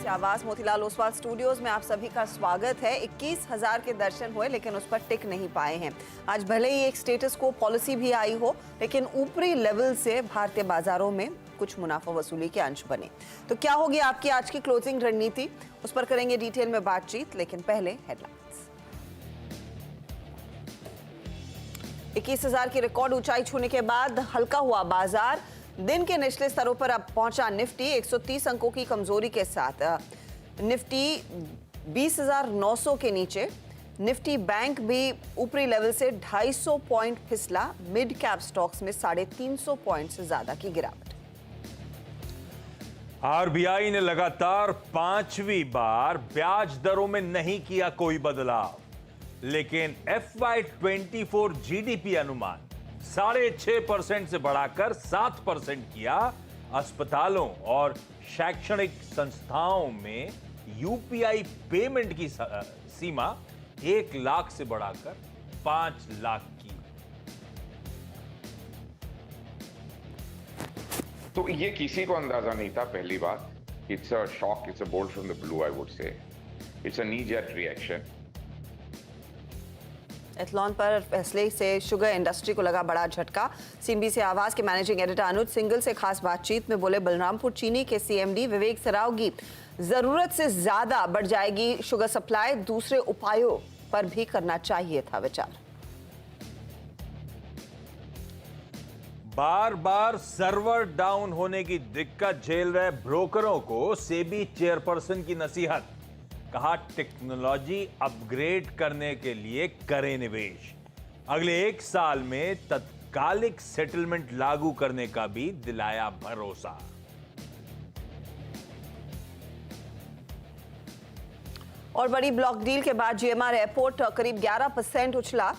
से आवाज मोतीलाल ओसवाल स्टूडियोज में आप सभी का स्वागत है। 21,000 के दर्शन हुए लेकिन उस पर टिक नहीं पाए हैं। आज भले ही एक स्टेटस को पॉलिसी भी आई हो लेकिन ऊपरी लेवल से भारतीय बाजारों में कुछ मुनाफा वसूली के अंश बने। तो क्या होगी आपकी आज की क्लोजिंग रणनीति, उस पर करेंगे डिटेल में बातचीत, लेकिन पहले हेडलाइंस। 21,000 की रिकॉर्ड ऊंचाई छूने के बाद हल्का हुआ बाजार। दिन के निचले स्तरों पर अब पहुंचा निफ्टी 130 अंकों की कमजोरी के साथ। निफ्टी 20,900 के नीचे। निफ्टी बैंक भी ऊपरी लेवल से 250 पॉइंट फिसला। मिड कैप स्टॉक्स में 350 पॉइंट से ज्यादा की गिरावट। आरबीआई ने लगातार 5वीं बार ब्याज दरों में नहीं किया कोई बदलाव, लेकिन FY24 जीडीपी अनुमान 6.5% से बढ़ाकर 7% किया। अस्पतालों और शैक्षणिक संस्थाओं में यूपीआई पेमेंट की सीमा 1 लाख से बढ़ाकर 5 लाख की। तो ये किसी को अंदाजा नहीं था। पहली बात, it's a shock, it's a bolt from the blue, I would say it's a knee जट रिएक्शन। एथलॉन पर फैसले से शुगर इंडस्ट्री को लगा बड़ा झटका। सीएनबीसी आवाज के मैनेजिंग एडिटर अनुज सिंगल से खास बातचीत में बोले बलरामपुर चीनी के सीएमडी विवेक सरावगी, जरूरत से ज्यादा बढ़ जाएगी शुगर सप्लाई, दूसरे उपायों पर भी करना चाहिए था विचार। बार बार सर्वर डाउन होने की दिक्कत झेल रहे ब्रोकरों को सेबी चेयरपर्सन की नसीहत। कहा टेक्नोलॉजी अपग्रेड करने के लिए करें निवेश। अगले 1 साल में तत्कालिक सेटलमेंट लागू करने का भी दिलाया भरोसा। और बड़ी ब्लॉक डील के बाद जीएमआर एयरपोर्ट करीब 11% उछला।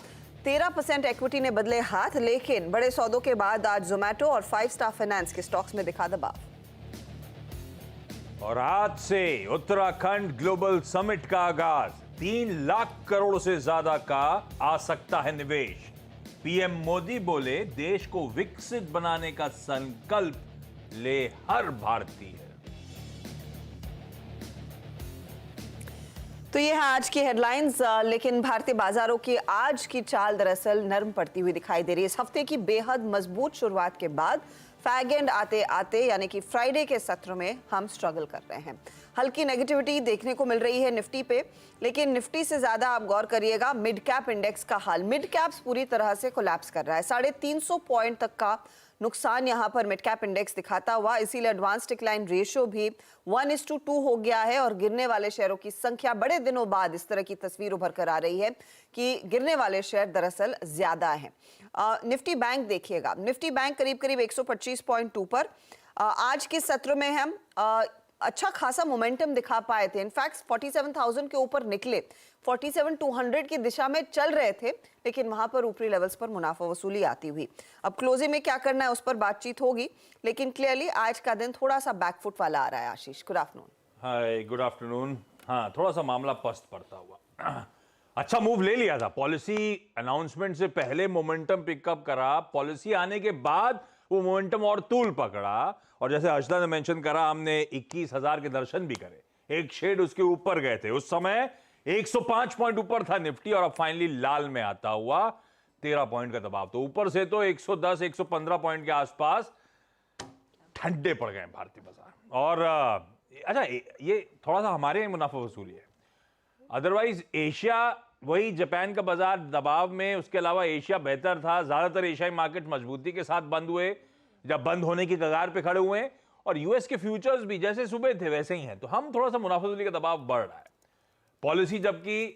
13% इक्विटी ने बदले हाथ, लेकिन बड़े सौदों के बाद आज जोमेटो और 5 स्टार फाइनेंस के स्टॉक्स में दिखा दबाव। और आज से उत्तराखंड ग्लोबल समिट का आगाज। 3 लाख करोड़ से ज्यादा का आ सकता है निवेश। पीएम मोदी बोले देश को विकसित बनाने का संकल्प ले हर भारतीय। तो ये है आज की हेडलाइंस। लेकिन भारतीय बाजारों की आज की चाल दरअसल नरम पड़ती हुई दिखाई दे रही है। इस हफ्ते की बेहद मजबूत शुरुआत के बाद फैग एंड आते आते यानी कि फ्राइडे के सत्र में हम स्ट्रगल कर रहे हैं। हल्की नेगेटिविटी देखने को मिल रही है निफ्टी पे, लेकिन निफ्टी से ज्यादा आप गौर करिएगा मिड कैप इंडेक्स का हाल। मिड कैप्स पूरी तरह से कोलैप्स कर रहा है। 350 पॉइंट तक का नुकसान यहां पर मिड कैप इंडेक्स दिखाता हुआ, इसीलिए एडवांस डिक्लाइन रेशियो भी 1:2 हो गया है। और गिरने वाले शेयरों की संख्या, बड़े दिनों बाद इस तरह की तस्वीर उभर कर आ रही है कि गिरने वाले शेयर दरअसल ज्यादा हैं। निफ्टी बैंक देखिएगा, निफ्टी बैंक करीब करीब 125.2 पर। आज के सत्र में हम अच्छा खासा मोमेंटम दिखा पाए थे। इनफैक्ट 47,000 के ऊपर निकले, 47,200 की दिशा में चल रहे थे, लेकिन वहां पर ऊपरी लेवल्स पर मुनाफा वसूली आती हुई। अब क्लोजिंग में क्या करना है उस पर बातचीत होगी, लेकिन क्लियरली आज का दिन थोड़ा सा बैकफुट वाला आ रहा है। आशीष, गुड आफ्टरनून। हाय, गुड आफ्टरनून। हाँ, थोड़ा सा मामला पस्त पड़ता हुआ। अच्छा मूव ले लिया था। पॉलिसी अनाउंसमेंट से पहले मोमेंटम पिकअप करा, पॉलिसी आने के बाद वो मोमेंटम और तूल पकड़ा। और जैसे अर्शदा ने मेंशन करा, हमने 21,000 के दर्शन भी करे, एक शेड उसके ऊपर गए थे। उस समय 105 पॉइंट ऊपर था निफ्टी और अब फाइनली लाल में आता हुआ 13 पॉइंट का दबाव। तो ऊपर से तो 110-115 पॉइंट के आसपास ठंडे पड़ गए भारतीय बाजार। और अच्छा, ये थोड़ा सा हमारे मुनाफा वसूली है। अदरवाइज एशिया, वही जापान का बाजार दबाव में, उसके अलावा एशिया बेहतर था। ज्यादातर एशियाई मार्केट मजबूती के साथ बंद हुए, जब बंद होने की कगार पे खड़े हुए। और यूएस के फ्यूचर्स भी जैसे सुबह थे वैसे ही हैं। तो हम थोड़ा सा मुनाफा वसूली का दबाव बढ़ रहा है। पॉलिसी जबकि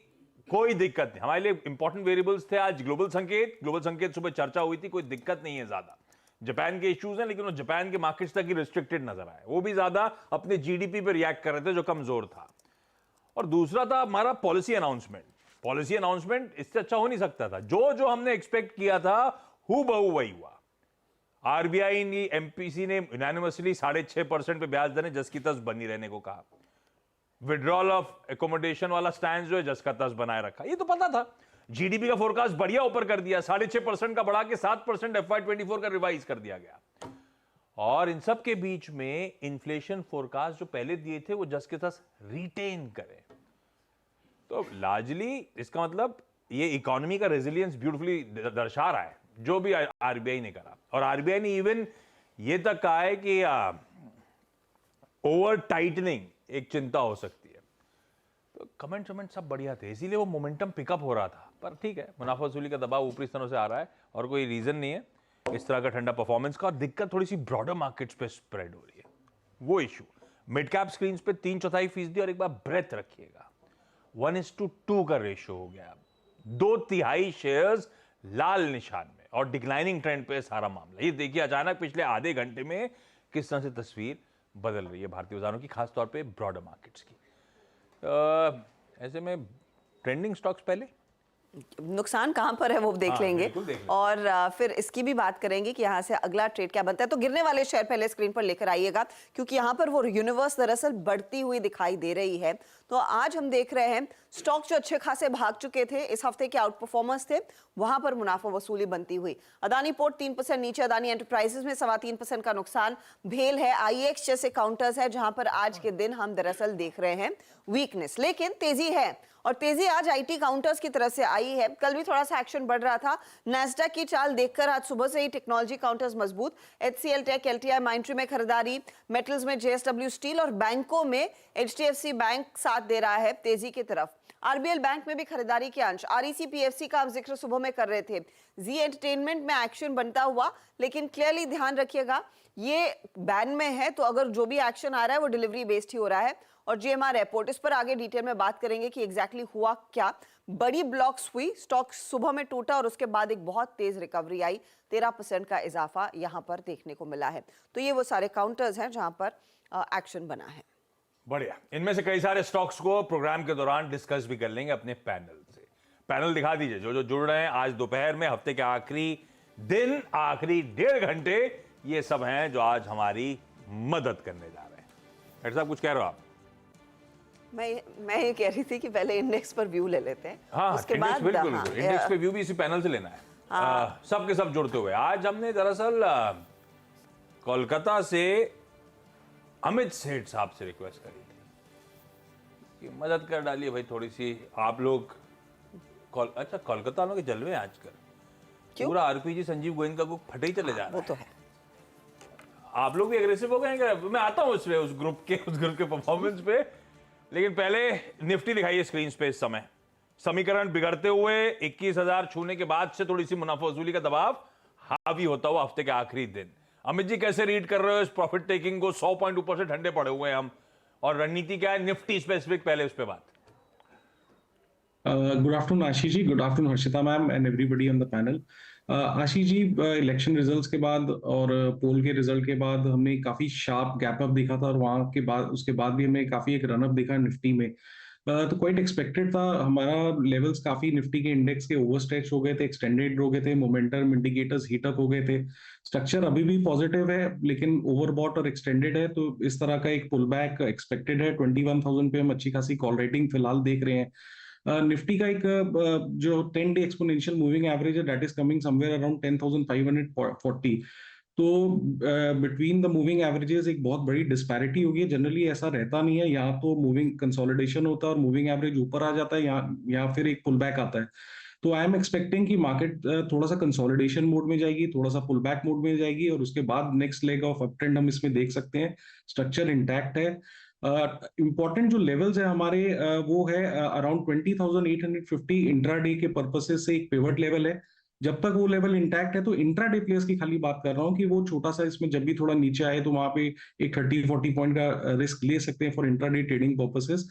कोई दिक्कत नहीं, हमारे लिए इंपॉर्टेंट वेरिएबल्स थे आज। ग्लोबल संकेत सुबह चर्चा हुई थी, कोई दिक्कत नहीं है ज्यादा। जापान के इश्यूज हैं, लेकिन वो जापान के मार्केट्स तक ही रिस्ट्रिक्टेड नजर आए। वो भी ज्यादा अपने जीडीपी पर रिएक्ट कर रहे थे जो कमजोर था। और दूसरा था हमारा पॉलिसी अनाउंसमेंट। पॉलिसी अनाउंसमेंट इससे अच्छा हो नहीं सकता था। जो हमने एक्सपेक्ट किया था हूबहू वही हुआ। आरबीआई ने, एमपीसी ने यूनानिमसली 6.5% पे ब्याज दरें जस की तस बनी रहने को कहा। विड्रॉल ऑफ एकोमोडेशन वाला स्टैंड जो है जस का तस बनाए रखा। ये तो पता था। जीडीपी का फोरकास्ट बढ़िया ऊपर कर दिया, 6.5% का बढ़ा के 7% FY24 का रिवाइज कर दिया गया। और इन सब के बीच में इन्फ्लेशन फोरकास्ट जो पहले दिए थे वो जस के तस रिटेन करें, तो लार्जली इसका मतलब ये इकोनॉमी का रेजिलियंस ब्यूटीफुली दर्शा रहा है जो भी आरबीआई ने करा। और आरबीआई ने इवन ये तक कहा है कि ओवर टाइटनिंग एक चिंता हो सकती है। तो कमेंट सब बढ़िया थे, इसीलिए वो मोमेंटम पिकअप हो रहा था। पर ठीक है, मुनाफा वसूली का दबाव ऊपरी स्तरों से आ रहा है और कोई रीजन नहीं है इस तरह का ठंडा परफॉर्मेंस का। और दिक्कत थोड़ी सी ब्रॉडर मार्केट्स पे स्प्रेड हो रही है, वो इशू। मिड कैप स्क्रीन पे 3/4% और एक बार ब्रेथ रखिएगा, 1:2 का रेशियो हो गया। 2/3 शेयर्स लाल निशान में और डिक्लाइनिंग ट्रेंड पे सारा मामला। ये देखिए अचानक पिछले आधे घंटे में किस तरह से तस्वीर बदल रही है भारतीय बाजारों की, खासतौर पे ब्रॉडर मार्केट्स की। ऐसे में ट्रेंडिंग स्टॉक्स पहले नुकसान कहां पर है वो देख लेंगे बिल्कुल देख लेंगे। और फिर इसकी भी बात करेंगे कि यहाँ से अगला ट्रेड क्या बनता है। तो गिरने वाले शेयर पहले स्क्रीन पर लेकर आइएगा, क्योंकि यहाँ पर वो यूनिवर्स दरअसल बढ़ती हुई दिखाई दे रही है। तो आज हम देख रहे हैं स्टॉक जो अच्छे खासे भाग चुके थे, इस हफ्ते के आउट परफॉर्मेंस थे, वहां पर मुनाफा वसूली बनती हुई। अदानी पोर्ट 3% नीचे, अदानी एंटरप्राइजेस में 3.25% का नुकसान। भेल है, आईएक्स जैसे काउंटर्स है जहां पर आज के दिन हम दरअसल देख रहे हैं वीकनेस, लेकिन तेजी है। और तेजी आज आईटी काउंटर्स की तरफ से आई है। कल भी थोड़ा सा एक्शन बढ़ रहा था। नैस्डैक की चाल देखकर आज सुबह से ही टेक्नोलॉजी काउंटर्स मजबूत। एचसीएल टेक, एलटीआई माइंट्री में खरीदारी, मेटल्स में जेएसडब्ल्यू स्टील और बैंकों में एचडीएफसी बैंक साथ दे रहा है तेजी की तरफ। आरबीएल बैंक में भी खरीदारी के अंश। आरईसी पीएफसी का हम जिक्र सुबह में कर रहे थे। जी एंटरटेनमेंट में एक्शन बनता हुआ, लेकिन क्लियरली ध्यान रखिएगा ये बैन में है, तो अगर जो भी एक्शन आ रहा है वो डिलीवरी बेस्ड ही हो रहा है। और जीएमआर एयरपोर्ट, इस पर आगे डिटेल में बात करेंगे कि एग्जैक्टली हुआ क्या। बड़ी ब्लॉक्स हुई, स्टॉक सुबह में टूटा और उसके बाद एक बहुत तेज रिकवरी आई। 13% का इजाफा यहां पर देखने को मिला है। तो ये वो सारे काउंटर्स हैं जहां पर एक्शन बना है। बढ़िया। इनमें से कई सारे स्टॉक्स को प्रोग्राम के दौरान डिस्कस भी कर लेंगे अपने पैनल से। पैनल दिखा दीजिए जो जो जुड़ रहे हैं आज दोपहर में, हफ्ते के आखिरी दिन, आखिरी 1.5 घंटे, ये सब हैं जो आज हमारी मदद करने जा रहे हैं। डॉक्टर साहब कुछ कह रहे हो आप? मैं ये कह रही थी कि पहले इंडेक्स पर व्यू ले लेते हैं, हाँ, उसके इंडेक्स बाद बिल्कुल इंडेक्स पे व्यू भी इसी पैनल से लेना है। सब के सब जुड़ते हुए आज हमने दरअसल कोलकाता से अमित सेठ साहब से रिक्वेस्ट करी थी कि मदद कर डालिए भाई थोड़ी सी। आप लोग अच्छा, कोलकाता वालों के जलवे आजकल, पूरा आरपीजी संजीव गोविंद का फटे ही चले जा रहा है। वो तो है। आप लोग भी एग्रेसिव हो गए हैं? मैं आता हूं उसमें, उस ग्रुप के परफॉर्मेंस पे, लेकिन पहले निफ्टी दिखाइए स्क्रीन पे। इस समय समीकरण बिगड़ते हुए 21,000 छूने के बाद से थोड़ी सी मुनाफा वसूली का दबाव हावी होता हुआ हफ्ते के आखिरी दिन। अमित जी कैसे रीड कर रहे हो इस प्रॉफिट टेकिंग को? 100 पॉइंट ऊपर से ठंडे पड़े हुए हैं हम, और रणनीति क्या है निफ्टी स्पेसिफिक, पहले उस पर बात। Good afternoon Ashish ji, good afternoon Harshita ma'am and everybody on the panel. Ashish ji, election results के बाद और पोल के रिजल्ट के बाद हमने काफी शार्प गैप अप देखा था, और वहां के बाद उसके बाद भी हमें काफी एक रन अप देखा निफ्टी में। तो क्वाइट एक्सपेक्टेड था। हमारा लेवल्स काफी निफ्टी के इंडेक्स के ओवरस्ट्रेच हो गए थे, एक्सटेंडेड हो गए थे, मोमेंटम इंडिकेटर्स हीट अप हो गए थे। स्ट्रक्चर अभी भी पॉजिटिव है, लेकिन ओवरबॉट और एक्सटेंडेड है, तो इस तरह का एक पुल बैक एक्सपेक्टेड है। 21,000 पे हम अच्छी खासी कॉल रेटिंग फिलहाल देख रहे हैं। निफ्टी का एक जो 10 डे एक्सपोनेंशियल मूविंग एवरेज है, that is coming somewhere around 10,540। तो बिटवीन द मूविंग एवरेजेस एक बहुत बड़ी डिस्पैरिटी होगी। जनरली ऐसा रहता नहीं है, यहाँ तो मूविंग कंसोलिडेशन होता है और मूविंग एवरेज ऊपर आ जाता है, यहाँ फिर एक पुल बैक आता है। तो आई एम एक्सपेक्टिंग कि मार्केट थोड़ा सा कंसोलिडेशन मोड में जाएगी, थोड़ा सा पुल बैक मोड में जाएगी, और उसके बाद next leg of up trend हम इसमें देख सकते हैं। स्ट्रक्चर इंटैक्ट है। इंपॉर्टेंट जो लेवल्स है हमारे, वो है अराउंड 20,850 इंट्राडे के पर्पसेस से एक पिवट लेवल है। जब तक वो लेवल इंटैक्ट है, तो इंट्राडे प्लेयर्स की खाली बात कर रहा हूँ कि वो छोटा सा इसमें जब भी थोड़ा नीचे आए तो वहां पे एक 30-40 पॉइंट का रिस्क ले सकते हैं for intraday trading purposes.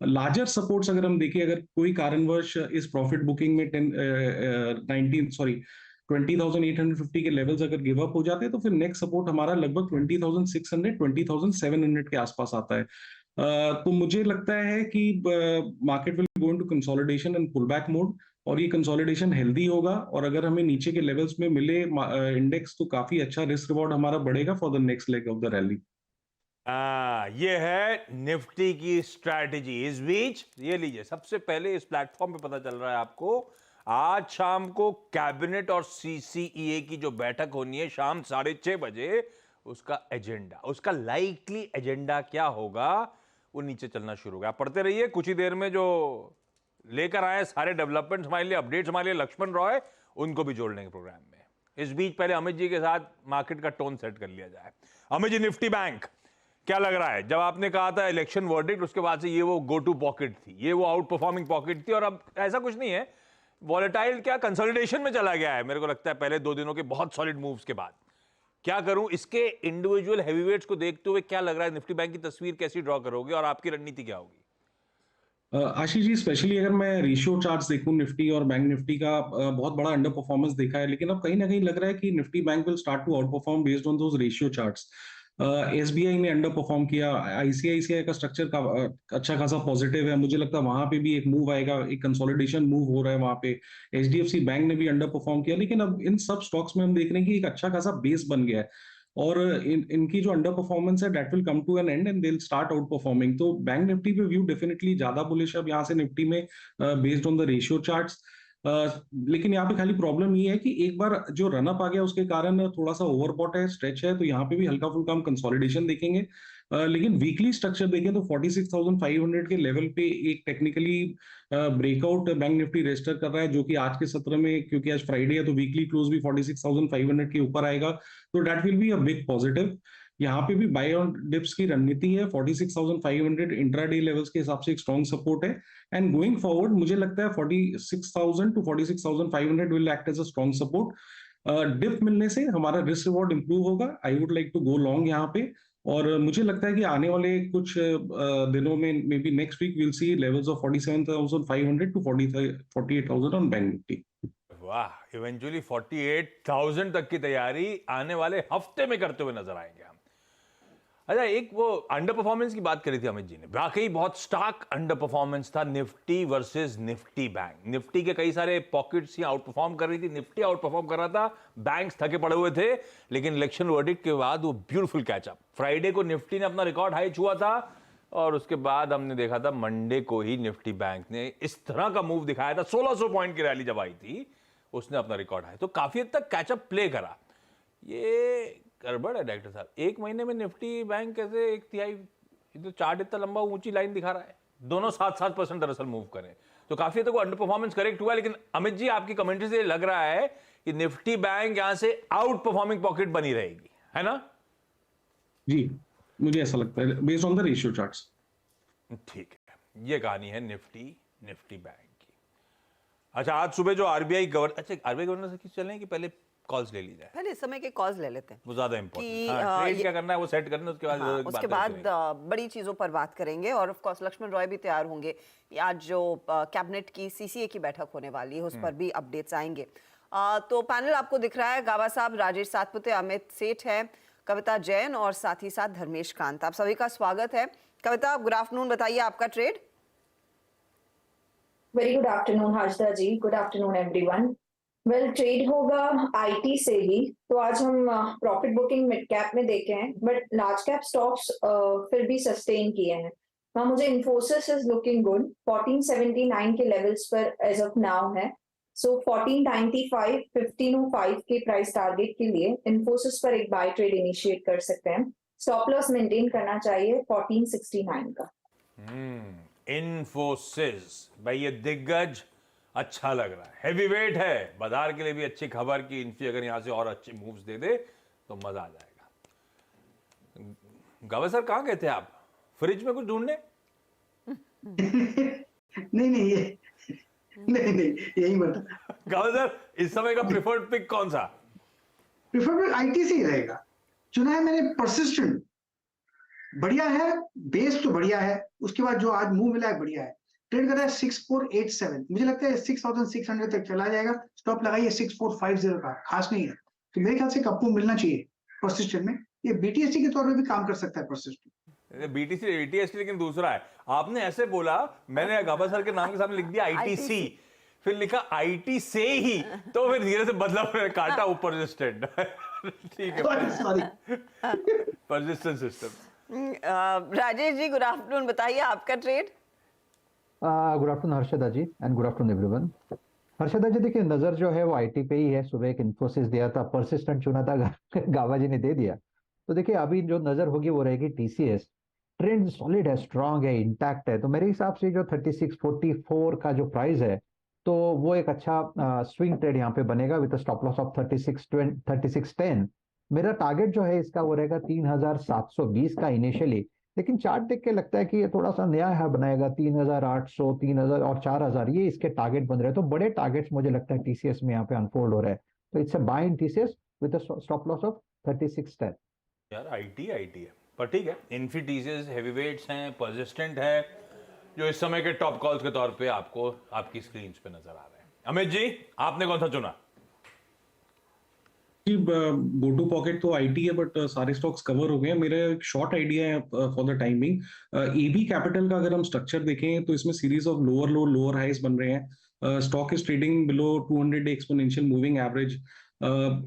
Larger supports अगर हम देखें, अगर कोई कारणवश इस प्रॉफिट बुकिंग में 20,850 के लेवल्स अगर गिव अप हो जाते हैं, तो फिर नेक्स्ट सपोर्ट हमारा लगभग 20,600 20,700 के आसपास आता है। तो मुझे लगता है कि market will go into consolidation and pull back mode, और ये कंसोलिडेशन हेल्दी होगा, और अगर हमें नीचे के लेवल्स में मिले इंडेक्स, तो काफी अच्छा रिस्क रिवॉर्ड हमारा बढ़ेगा for the next leg of the rally. ये है निफ्टी की स्ट्रैटेजी। इस बीच ये लीजिए, सबसे पहले इस प्लेटफॉर्म पे पता चल रहा है आपको, आज शाम को कैबिनेट और सीसीईए की जो बैठक होनी है शाम 6:30 बजे, उसका एजेंडा, उसका लाइकली एजेंडा क्या होगा, वो नीचे चलना शुरू हो गया। आप पढ़ते रहिए, कुछ ही देर में जो लेकर आए सारे डेवलपमेंट्स हमारे लिए, अपडेट्स हमारे लिए लक्ष्मण रॉय, उनको भी जोड़ लेंगे प्रोग्राम में। इस बीच पहले अमित जी के साथ मार्केट का टोन सेट कर लिया जाए। अमित जी, निफ्टी बैंक क्या लग रहा है? जब आपने कहा था इलेक्शन वर्डिक्ट, उसके बाद से ये वो गो टू पॉकेट थी, ये वो आउट परफॉर्मिंग पॉकेट थी, और अब ऐसा कुछ नहीं है, वॉलेटाइल क्या कंसोलिडेशन में चला गया है। मेरे को लगता है पहले 2 दिनों के बहुत सॉलिड मूव्स के बाद। क्या करूं, इसके इंडिविजुअल हैवीवेट्स को देखते हुए क्या लग रहा है, निफ्टी बैंक की तस्वीर कैसी ड्रॉ करोगे और आपकी रणनीति क्या होगी? आशीष जी, स्पेशली अगर मैं रेशियो चार्ट्स देखूं निफ्टी और बैंक निफ्टी का, बहुत बड़ा अंडर परफॉर्मेंस देखा है, लेकिन अब कहीं ना कहीं लग रहा है कि Nifty bank will start to outperform based on those ratio charts. SBI ने अंडर परफॉर्म किया, आईसीआईसीआई का स्ट्रक्चर का अच्छा खासा पॉजिटिव है, मुझे लगता है वहां पे भी एक मूव आएगा, एक कंसोलिडेशन मूव हो रहा है वहां पे। एचडीएफसी बैंक ने भी अंडर परफॉर्म किया, लेकिन अब इन सब स्टॉक्स में हम देख रहे हैं कि एक अच्छा खासा बेस बन गया है, और इनकी जो अंडर परफॉर्मेंस है that will come to an end and they will start outperforming. तो बैंक निफ्टी पे व्यू डेफिनेटली ज्यादा बुलिश है अब यहाँ से निफ्टी में, based on the ratio charts. लेकिन यहाँ पे खाली प्रॉब्लम ये है कि एक बार जो रनअप आ गया उसके कारण थोड़ा सा ओवरबॉट है, स्ट्रेच है, तो यहाँ पे भी हल्का फुल्का हम कंसोलिडेशन देखेंगे। लेकिन वीकली स्ट्रक्चर देखें तो 46,500 के लेवल पे एक technically breakout bank Nifty register कर रहा है, जो कि आज के सत्र में, क्योंकि आज फ्राइडे है, तो वीकली क्लोज भी 46,500 के ऊपर आएगा, तो that will be a big positive. यहाँ पे भी बाय ऑन डिप्स की रणनीति है, 46,500 इंट्राडे लेवल्स के हिसाब से एक स्ट्रॉन्ग सपोर्ट है, एंड गोइंग फॉरवर्ड मुझे लगता है 46,000 to 46,500 will act as a strong support. Dip मिलने से हमारा रिस्क रिवॉर्ड इंप्रूव होगा, I would like to go long यहाँ पे, और मुझे लगता है कि आने वाले कुछ दिनों में, maybe next week, will see levels of 47,500 to 48,000 on bank Nifty. वाह, इवेंचुअली 48,000 तक की तैयारी आने वाले हफ्ते में करते हुए नजर आएंगे हम। अच्छा, एक वो अंडर परफॉर्मेंस की बात करी थी अमित जी ने, वाकई बहुत स्टार्क अंडर परफॉर्मेंस था Nifty versus Nifty bank. Nifty के कई सारे पॉकेट्स ही आउट परफॉर्म कर रही थी, निफ्टी आउट परफॉर्म कर रहा था, बैंक्स थके पड़े हुए थे, लेकिन इलेक्शन वर्डिक्ट के बाद वो ब्यूटीफुल कैचअप। फ्राइडे को निफ्टी ने अपना रिकॉर्ड हाई छुआ था, और उसके बाद हमने देखा था मंडे को ही निफ्टी बैंक ने इस तरह का मूव दिखाया था। 1600 पॉइंट की रैली जब आई थी, उसने अपना रिकॉर्ड हाई, तो काफी हद तक कैचअप प्ले करा। ये गड़बड़ है डायरेक्टर साहब, एक महीने में निफ्टी बैंक कैसे 1/3, तो चार्ट इतना लंबा ऊंची लाइन दिखा रहा है, दोनों 7-7% दरअसल मूव करें, तो काफी हद तक अंडर परफॉर्मेंस करेक्ट हुआ। लेकिन अमित जी, आपकी कमेंट्री से लग रहा है कि निफ्टी बैंक यहां से आउट परफॉर्मिंग पॉकेट बनी रहेगी, है ना? जी, मुझे ऐसा लगता है based on the ratio charts. ठीक है, ये कहानी है निफ्टी बैंक की। अच्छा, आज सुबह जो आरबीआई गवर्नर से चलें कि पहले कॉल्स ले ली जाए? पहले इस समय के कॉल्स ले लेते हैं, वो ज्यादा इंपॉर्टेंट कि, है। ट्रेड क्या करना है वो सेट करना, उसके बाद उसके बाद बड़ी चीजों पर बात करेंगे, और ऑफ कोर्स लक्ष्मण रॉय भी तैयार होंगे। आज जो कैबिनेट की सीसीए की बैठक होने वाली है, उस पर भी अपडेट्स आएंगे। तो पैनल आपको दिख रहा है, गाबा साहब, राजेश सातपुते, अमित सेठ है, कविता जैन और साथ ही साथ धर्मेश कांत। आप सभी का स्वागत है। कविता, गुड आफ्टरनून, बताइए आपका trade. Very good afternoon Harshada ji, good afternoon everyone. Well, trade होगा आईटी से ही, तो आज हम प्रॉफिट बुकिंग मिड कैप में देखे हैं, बट लार्ज कैप स्टॉक्स फिर भी सस्टेन किए हैं। वहाँ मुझे इन्फोसिस इज लुकिंग गुड, 1479 के लेवल्स पर एज ऑफ नाउ है, सो 1495, 1505 के प्राइस टारगेट के लिए इन्फोसिस पर एक बाय ट्रेड इनिशिएट कर सकते हैं। स्टॉप लॉस मेंटेन करना चाहिए 1469 का। इन्फोसिस, भाई ये दिग्गज अच्छा लग रहा है, हेवीवेट है, बाजार के लिए भी अच्छी खबर कि इन्फी अगर यहां से और अच्छे मूव्स दे दे तो मजा आ जाएगा। गावा सर, कहां गए थे आप? फ्रिज में कुछ ढूंढने? नहीं, ये नहीं, यही बता। गावा सर, इस समय का प्रिफर्ड पिक कौन सा? प्रिफर्ड आईटी से ही रहेगा, चुना है मैंने परसिस्टेंट। बढ़िया है, बेस तो बढ़िया है, उसके बाद जो आज मूव मिला है बढ़िया है। ट्रेड कर रहा है 6487, मुझे लगता है 6600 तक चला जाएगा। स्टॉप लगाइए 6450 का, खास नहीं है, तो मेरे ख्याल से एक अप मूव मिलना चाहिए परसिस्टेंट में। ये बीटीएससी के तौर पे भी काम कर सकता है परसिस्टेंट। बीटीएससी लेकिन दूसरा है। आपने ऐसे बोला, मैंने गाबा सर के नाम के सामने लिख दिया आईटीसी, फिर लिखा आईटी से ही, तो फिर धीरे से बदला, काटा ऊपर परसिस्टेंट। ठीक है, sorry, persistent system. Rajesh ji, good afternoon, बताइए आपका trade. Good afternoon Harshada ji and good afternoon everyone. Harshada ji, देखिए नजर जो है वो आईटी पे ही है। सुबह एक इन्फोसिस दिया था, परसिस्टेंट चुना था, गावा जी ने दे दिया। तो देखिए अभी जो नजर होगी वो रहेगी टीसीएस। ट्रेंड सॉलिड है, स्ट्रांग है, इंटैक्ट है, तो मेरे हिसाब से जो 3644 का जो प्राइस है, तो वो एक अच्छा स्विंग ट्रेड यहाँ पे बनेगा विद स्टॉप लॉस ऑफ 3610। मेरा टारगेट जो है इसका वो रहेगा 3720 का इनिशियली, लेकिन चार्ट देख के लगता है कि ये थोड़ा सा नया है बनाएगा। 3800, 3000 और 4000 ये इसके टारगेट बन रहे हैं, तो बड़े टारगेट्स मुझे लगता है टीसीएस में यहाँ पे अनफोल्ड हो रहा है। तो it's a buy in TCS with stop loss of 3610। यार आईटी है, पर ठीक है, इन्फी टीसीएस हैवीवेट्स हैं, परसिस्टेंट है, जो इस समय के टॉप कॉल्स के तौर पे आपको आपकी स्क्रीन पे नजर आ रहे हैं। अमित जी, आपने कौन सा चुना? जी, गो टू पॉकेट तो आईटी है, बट सारे स्टॉक्स कवर हो गए हैं। मेरा एक शॉर्ट आइडिया है for the timing. AB capital का अगर हम स्ट्रक्चर देखें तो इसमें series of lower low lower highs बन रहे हैं। Stock is trading below 200 exponential moving average.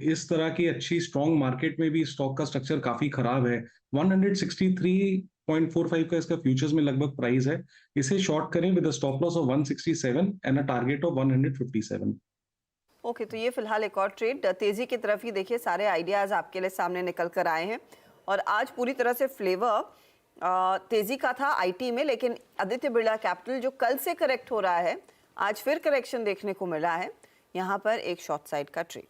इस तरह की अच्छी स्ट्रॉन्ग मार्केट में भी स्टॉक का स्ट्रक्चर काफी खराब है। 163.45 का इसका फ्यूचर्स में लगभग प्राइस है। इसे शॉर्ट करें with stop loss of 167 and a target of 157। Okay, तो ये फिलहाल एक और ट्रेड तेजी की तरफ ही देखिए, सारे आइडियाज आपके लिए सामने निकल कर आए हैं और आज पूरी तरह से फ्लेवर तेजी का था आईटी में, लेकिन आदित्य बिरला कैपिटल जो कल से करेक्ट हो रहा है, आज फिर करेक्शन देखने को मिला है। यहाँ पर एक शॉर्ट साइड का ट्रेड।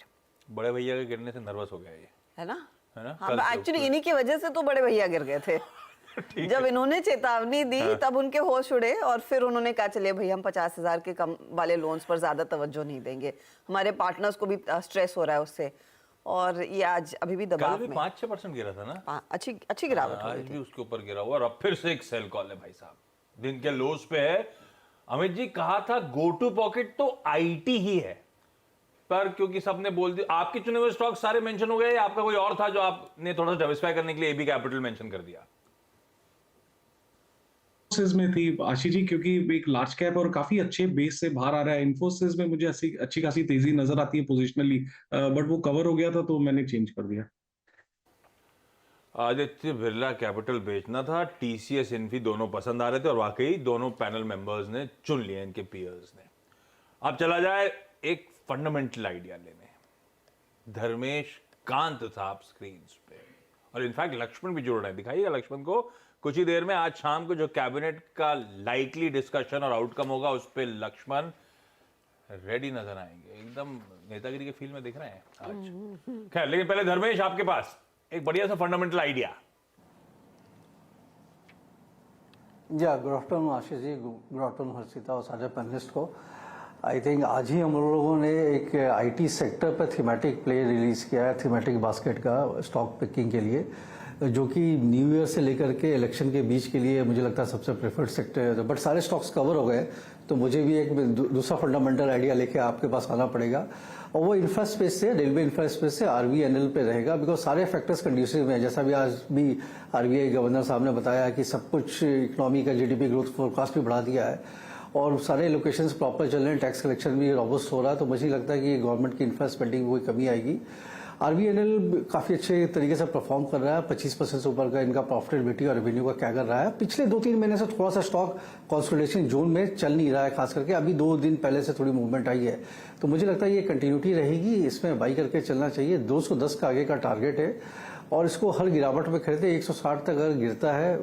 बड़े भैया के गिरने से नर्वस हो गया ये, है ना? हाँ, हाँ, एक्चुअली इन्हीं की वजह से तो बड़े भैया गिर गए थे। जब इन्होंने चेतावनी दी तब उनके होश उड़े और फिर उन्होंने कहा चलिए भाई हम 50,000 के कम वाले लोन्स पर ज्यादा तवज्जो नहीं देंगे, हमारे पार्टनर्स को भी स्ट्रेस हो रहा है उससे, और ये आज अभी भी दबाव में 5-6% गिरा था ना। अच्छी गिरावट हो आज गई भी थी। उसके ऊपर गिरा हुआ और अब फिर से एक सेल कॉल है भाई साहब, दिन के लोस पे है। अमित जी कहा था गो टू पॉकेट तो आईटी ही है, पर क्योंकि सबने बोल दिया, आपके चुने हुए स्टॉक सारे मेंशन हो गए, आपका कोई और था जो आपने थोड़ा सा डाइवर्सिफाई करने के लिए एबी कैपिटल मेंशन कर दिया? में थी आशीष जी, क्योंकि एक लार्ज कैप और काफी अच्छे बेस से बाहर आ रहा है। इन्फोसिस में मुझे अच्छी खासी तेजी नजर आती है पोजिशनली, बट वो कवर हो गया था तो मैंने चेंज कर दिया। आदित्य बिरला कैपिटल बेचना था, टीसीएस इन्फी दोनों पसंद आ रहे थे और वाकई दोनों पैनल मेंबर्स ने चुन लिए, इनके पीयर्स ने। अब चला जाए एक फंडामेंटल आइडिया लेने। धर्मेश कांत साहब स्क्रीन पे, और इनफैक्ट लक्ष्मण भी जुड़ रहे हैं, दिखाइएगा लक्ष्मण को कुछ ही देर में। आज शाम को जो कैबिनेट का लाइकली डिस्कशन और आउटकम होगा उस पर लक्ष्मण रेडी नजर आएंगे, एकदम नेतागिरी के फील्ड में दिख रहे हैं आज। खैर, लेकिन पहले धर्मेश आपके पास एक बढ़िया सा fundamental idea. Good afternoon Ashish ji, good afternoon Harshita और सारे पैनलिस्ट को। आई थिंक आज ही हम लोगों ने एक आईटी सेक्टर पर थीमेटिक प्ले रिलीज किया है, थीमेटिक बास्केट का स्टॉक पिकिंग के लिए, जो कि न्यू ईयर से लेकर के इलेक्शन के बीच के लिए मुझे लगता है सबसे प्रेफर्ड सेक्टर है। बट सारे स्टॉक्स कवर हो गए, तो मुझे भी एक दूसरा फंडामेंटल आइडिया लेके आपके पास आना पड़ेगा, और वो इंफ्रा स्पेस से, रेलवे इंफ्रा स्पेस से आरबीएनएल पे रहेगा, बिकॉज सारे फैक्टर्स कंड्यूसिव हैं। जैसा भी आज भी आरबीआई गवर्नर साहब ने बताया कि सब कुछ इकोनॉमी का जीडीपी ग्रोथ फोरकास्ट भी बढ़ा दिया है और सारे लोकेशंस प्रॉपर चल रहे हैं, टैक्स कलेक्शन भी रोबस्ट हो रहा है, तो मुझे लगता है कि गवर्नमेंट की इंफ्रा स्पेंडिंग कोई कमी आएगी। आरबीएनएल काफी अच्छे तरीके से परफॉर्म कर रहा है, 25% से ऊपर का इनका प्रॉफिटेबिलिटी और रेवेन्यू का क्या कर रहा है। पिछले 2-3 महीने से थोड़ा सा स्टॉक कंसोलिडेशन जोन में चल नहीं रहा है, खास करके अभी 2 दिन पहले से थोड़ी मूवमेंट आई है, तो मुझे लगता है ये कंटिन्यूटी रहेगी, इसमें बाई करके चलना चाहिए। 210 का आगे का टारगेट है और इसको हर गिरावट में खरीदे। 160 तक अगर गिरता है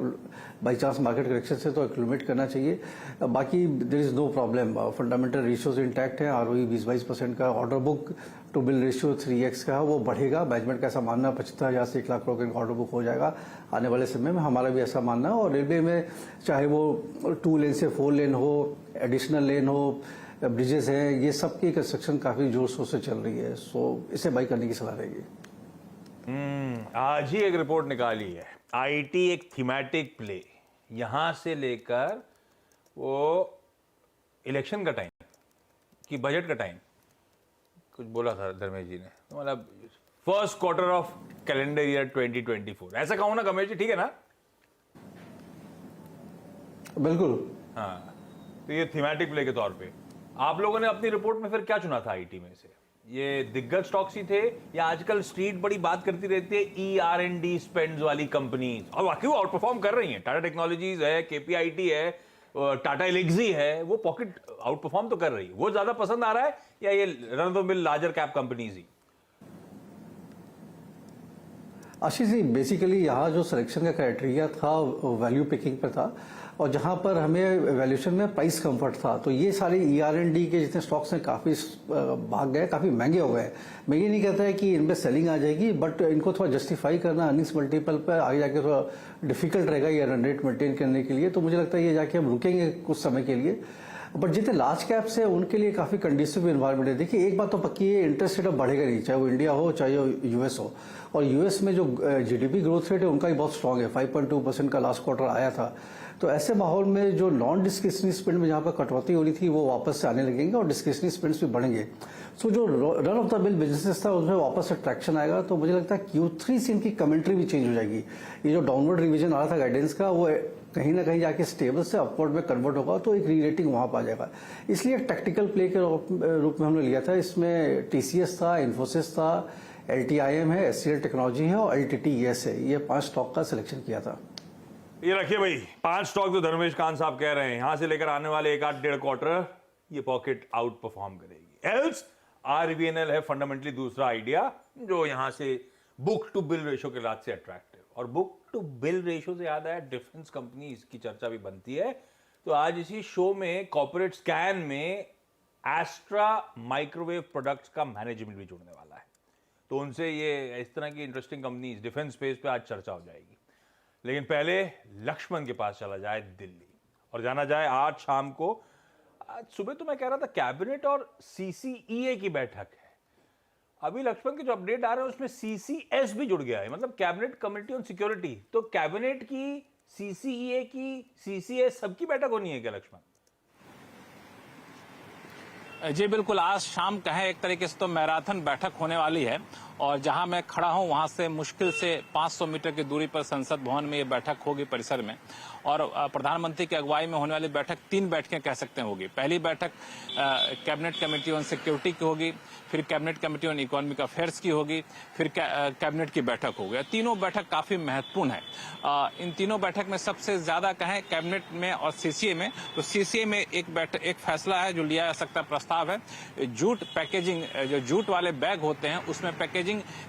बाई चांस मार्केट करेक्शन से, तो एक्यूमुलेट करना चाहिए। बाकी there is no problem, fundamental ratios intact है। आरओई 20-22% का, order book to bill ratio 3x का है, वो बढ़ेगा। मैनेजमेंट का ऐसा मानना 75,000 से 1 लाख करोड़ का ऑर्डर बुक हो जाएगा आने वाले समय में, हमारा भी ऐसा मानना है। और रेलवे में चाहे वो 2 लेन से 4 लेन हो, एडिशनल लेन हो, ब्रिजेस हैं, ये सब की कंस्ट्रक्शन काफी जोर शोर से चल रही है, सो इसे बाई करने की सलाह रहेगी। आज ही एक रिपोर्ट निकाली है, आईटी एक थीमेटिक प्ले, यहां से लेकर वो इलेक्शन का टाइम कि बजट का टाइम, कुछ बोला था धर्मेश जी ने, मतलब first quarter of calendar year 2024, ऐसा कहूं ना कमेश जी, ठीक है ना? बिल्कुल, हाँ, तो ये थीमेटिक प्ले के तौर पे आप लोगों ने अपनी रिपोर्ट में फिर क्या चुना था आईटी में से? ये दिग्गज स्टॉक्स ही थे या आजकल स्ट्रीट बड़ी बात करती रहती है ER&D स्पेंड्स वाली कंपनीज, और वाकई वो आउट परफॉर्म कर रही हैं? टाटा टेक्नोलॉजीज है, KPIT है, टाटा एलेक्सी है, वो पॉकेट आउट परफॉर्म तो कर रही है, वो ज्यादा पसंद आ रहा है या ये run of the mill larger cap companies ही? आशीष जी, बेसिकली यहाँ जो सिलेक्शन का क्राइटेरिया था वैल्यू पिकिंग पे था, और जहाँ पर हमें वैल्यूएशन में प्राइस कंफर्ट था, तो ये सारे ER&D के जितने स्टॉक्स हैं काफ़ी भाग गए, काफ़ी महंगे हो गए। मैं ये नहीं कहता है कि इनमें सेलिंग आ जाएगी, बट इनको थोड़ा जस्टिफाई करना अर्निंग्स मल्टीपल पर आगे जाके थोड़ा डिफिकल्ट रहेगा ये रन रेट मेंटेन करने के लिए। तो मुझे लगता है ये जाके हम रुकेंगे कुछ समय के लिए। बट जितने लार्ज कैप्स है उनके लिए काफ़ी कंडीसिव इन्वायरमेंट है। देखिए, एक बात तो पक्की है, इंटरेस्ट रेट अब बढ़ेगा नहीं, चाहे वो इंडिया हो चाहे वो US हो। और US में जो GDP ग्रोथ रेट है उनका भी बहुत स्ट्रांग है, 5.2% का लास्ट क्वार्टर आया था। तो ऐसे माहौल में जो नॉन डिस्क्रिशनरी स्पेंड में जहाँ पर कटौती हो रही थी वो वापस से आने लगेंगे और डिस्क्रिशनरी स्पेंड्स भी बढ़ेंगे। सो जो run of the mill businesses था उसमें वापस से ट्रैक्शन आएगा। तो मुझे लगता है Q3 से इनकी कमेंट्री भी चेंज हो जाएगी। ये जो डाउनवर्ड रिविजन आ रहा था गाइडेंस का, वो कहीं ना कहीं जाके स्टेबल से अपवर्ड में कन्वर्ट होगा, तो एक री-रेटिंग वहां पर आ जाएगा। इसलिए टैक्टिकल प्ले के रूप में हमने लिया था। इसमें TCS था, इन्फोसिस था, LTIM है, SCL टेक्नोलॉजी है और LTTES है। ये 5 स्टॉक का सिलेक्शन किया था। ये रखिए भाई, 5 स्टॉक तो धर्मेश कांत साहब कह रहे हैं, यहां से लेकर आने वाले 1-1.5 क्वार्टर ये पॉकेट आउट परफॉर्म करेगी। एल्स RVNL है फंडामेंटली दूसरा आइडिया जो यहां से बुक टू बिल रेशो के लाभ से अट्रैक्टिव। और बुक टू बिल रेशो से याद आया, डिफेंस कंपनीज की चर्चा भी बनती है। तो आज इसी शो में कॉर्पोरेट स्कैन में एस्ट्रा माइक्रोवेव प्रोडक्ट्स का मैनेजमेंट भी जुड़ने वाला है। तो उनसे ये इस तरह की इंटरेस्टिंग कंपनीज डिफेंस स्पेस पे आज चर्चा हो जाएगी। लेकिन पहले लक्ष्मण के पास चला जाए दिल्ली और जाना जाए आज शाम को। आज सुबह तो मैं कह रहा था कैबिनेट और CCEA की बैठक है। अभी लक्ष्मण के जो अपडेट आ रहे हैं उसमें CCS भी जुड़ गया है, मतलब कैबिनेट कमेटी ऑन सिक्योरिटी। तो कैबिनेट की, CCEA की, CCS सबकी बैठक होनी है क्या लक्ष्मण? जी बिल्कुल, आज शाम कहें एक तरीके से तो मैराथन बैठक होने वाली है। और जहां मैं खड़ा हूं वहां से मुश्किल से 500 मीटर की दूरी पर संसद भवन में ये बैठक होगी परिसर में। और प्रधानमंत्री की अगुवाई में होने वाली बैठक 3 बैठकें कह सकते हैं होगी। पहली बैठक कैबिनेट कमेटी ऑन सिक्योरिटी की होगी, फिर cabinet committee on economic affairs की होगी, फिर कैबिनेट की बैठक होगी। तीनों बैठक काफी महत्वपूर्ण है। इन तीनों बैठक में सबसे ज्यादा कहें कैबिनेट में और CCA में, तो CCA में एक फैसला है जो लिया जा सकता है, प्रस्ताव है। जूट पैकेजिंग, जो जूट वाले बैग होते हैं उसमें पैकेजिंग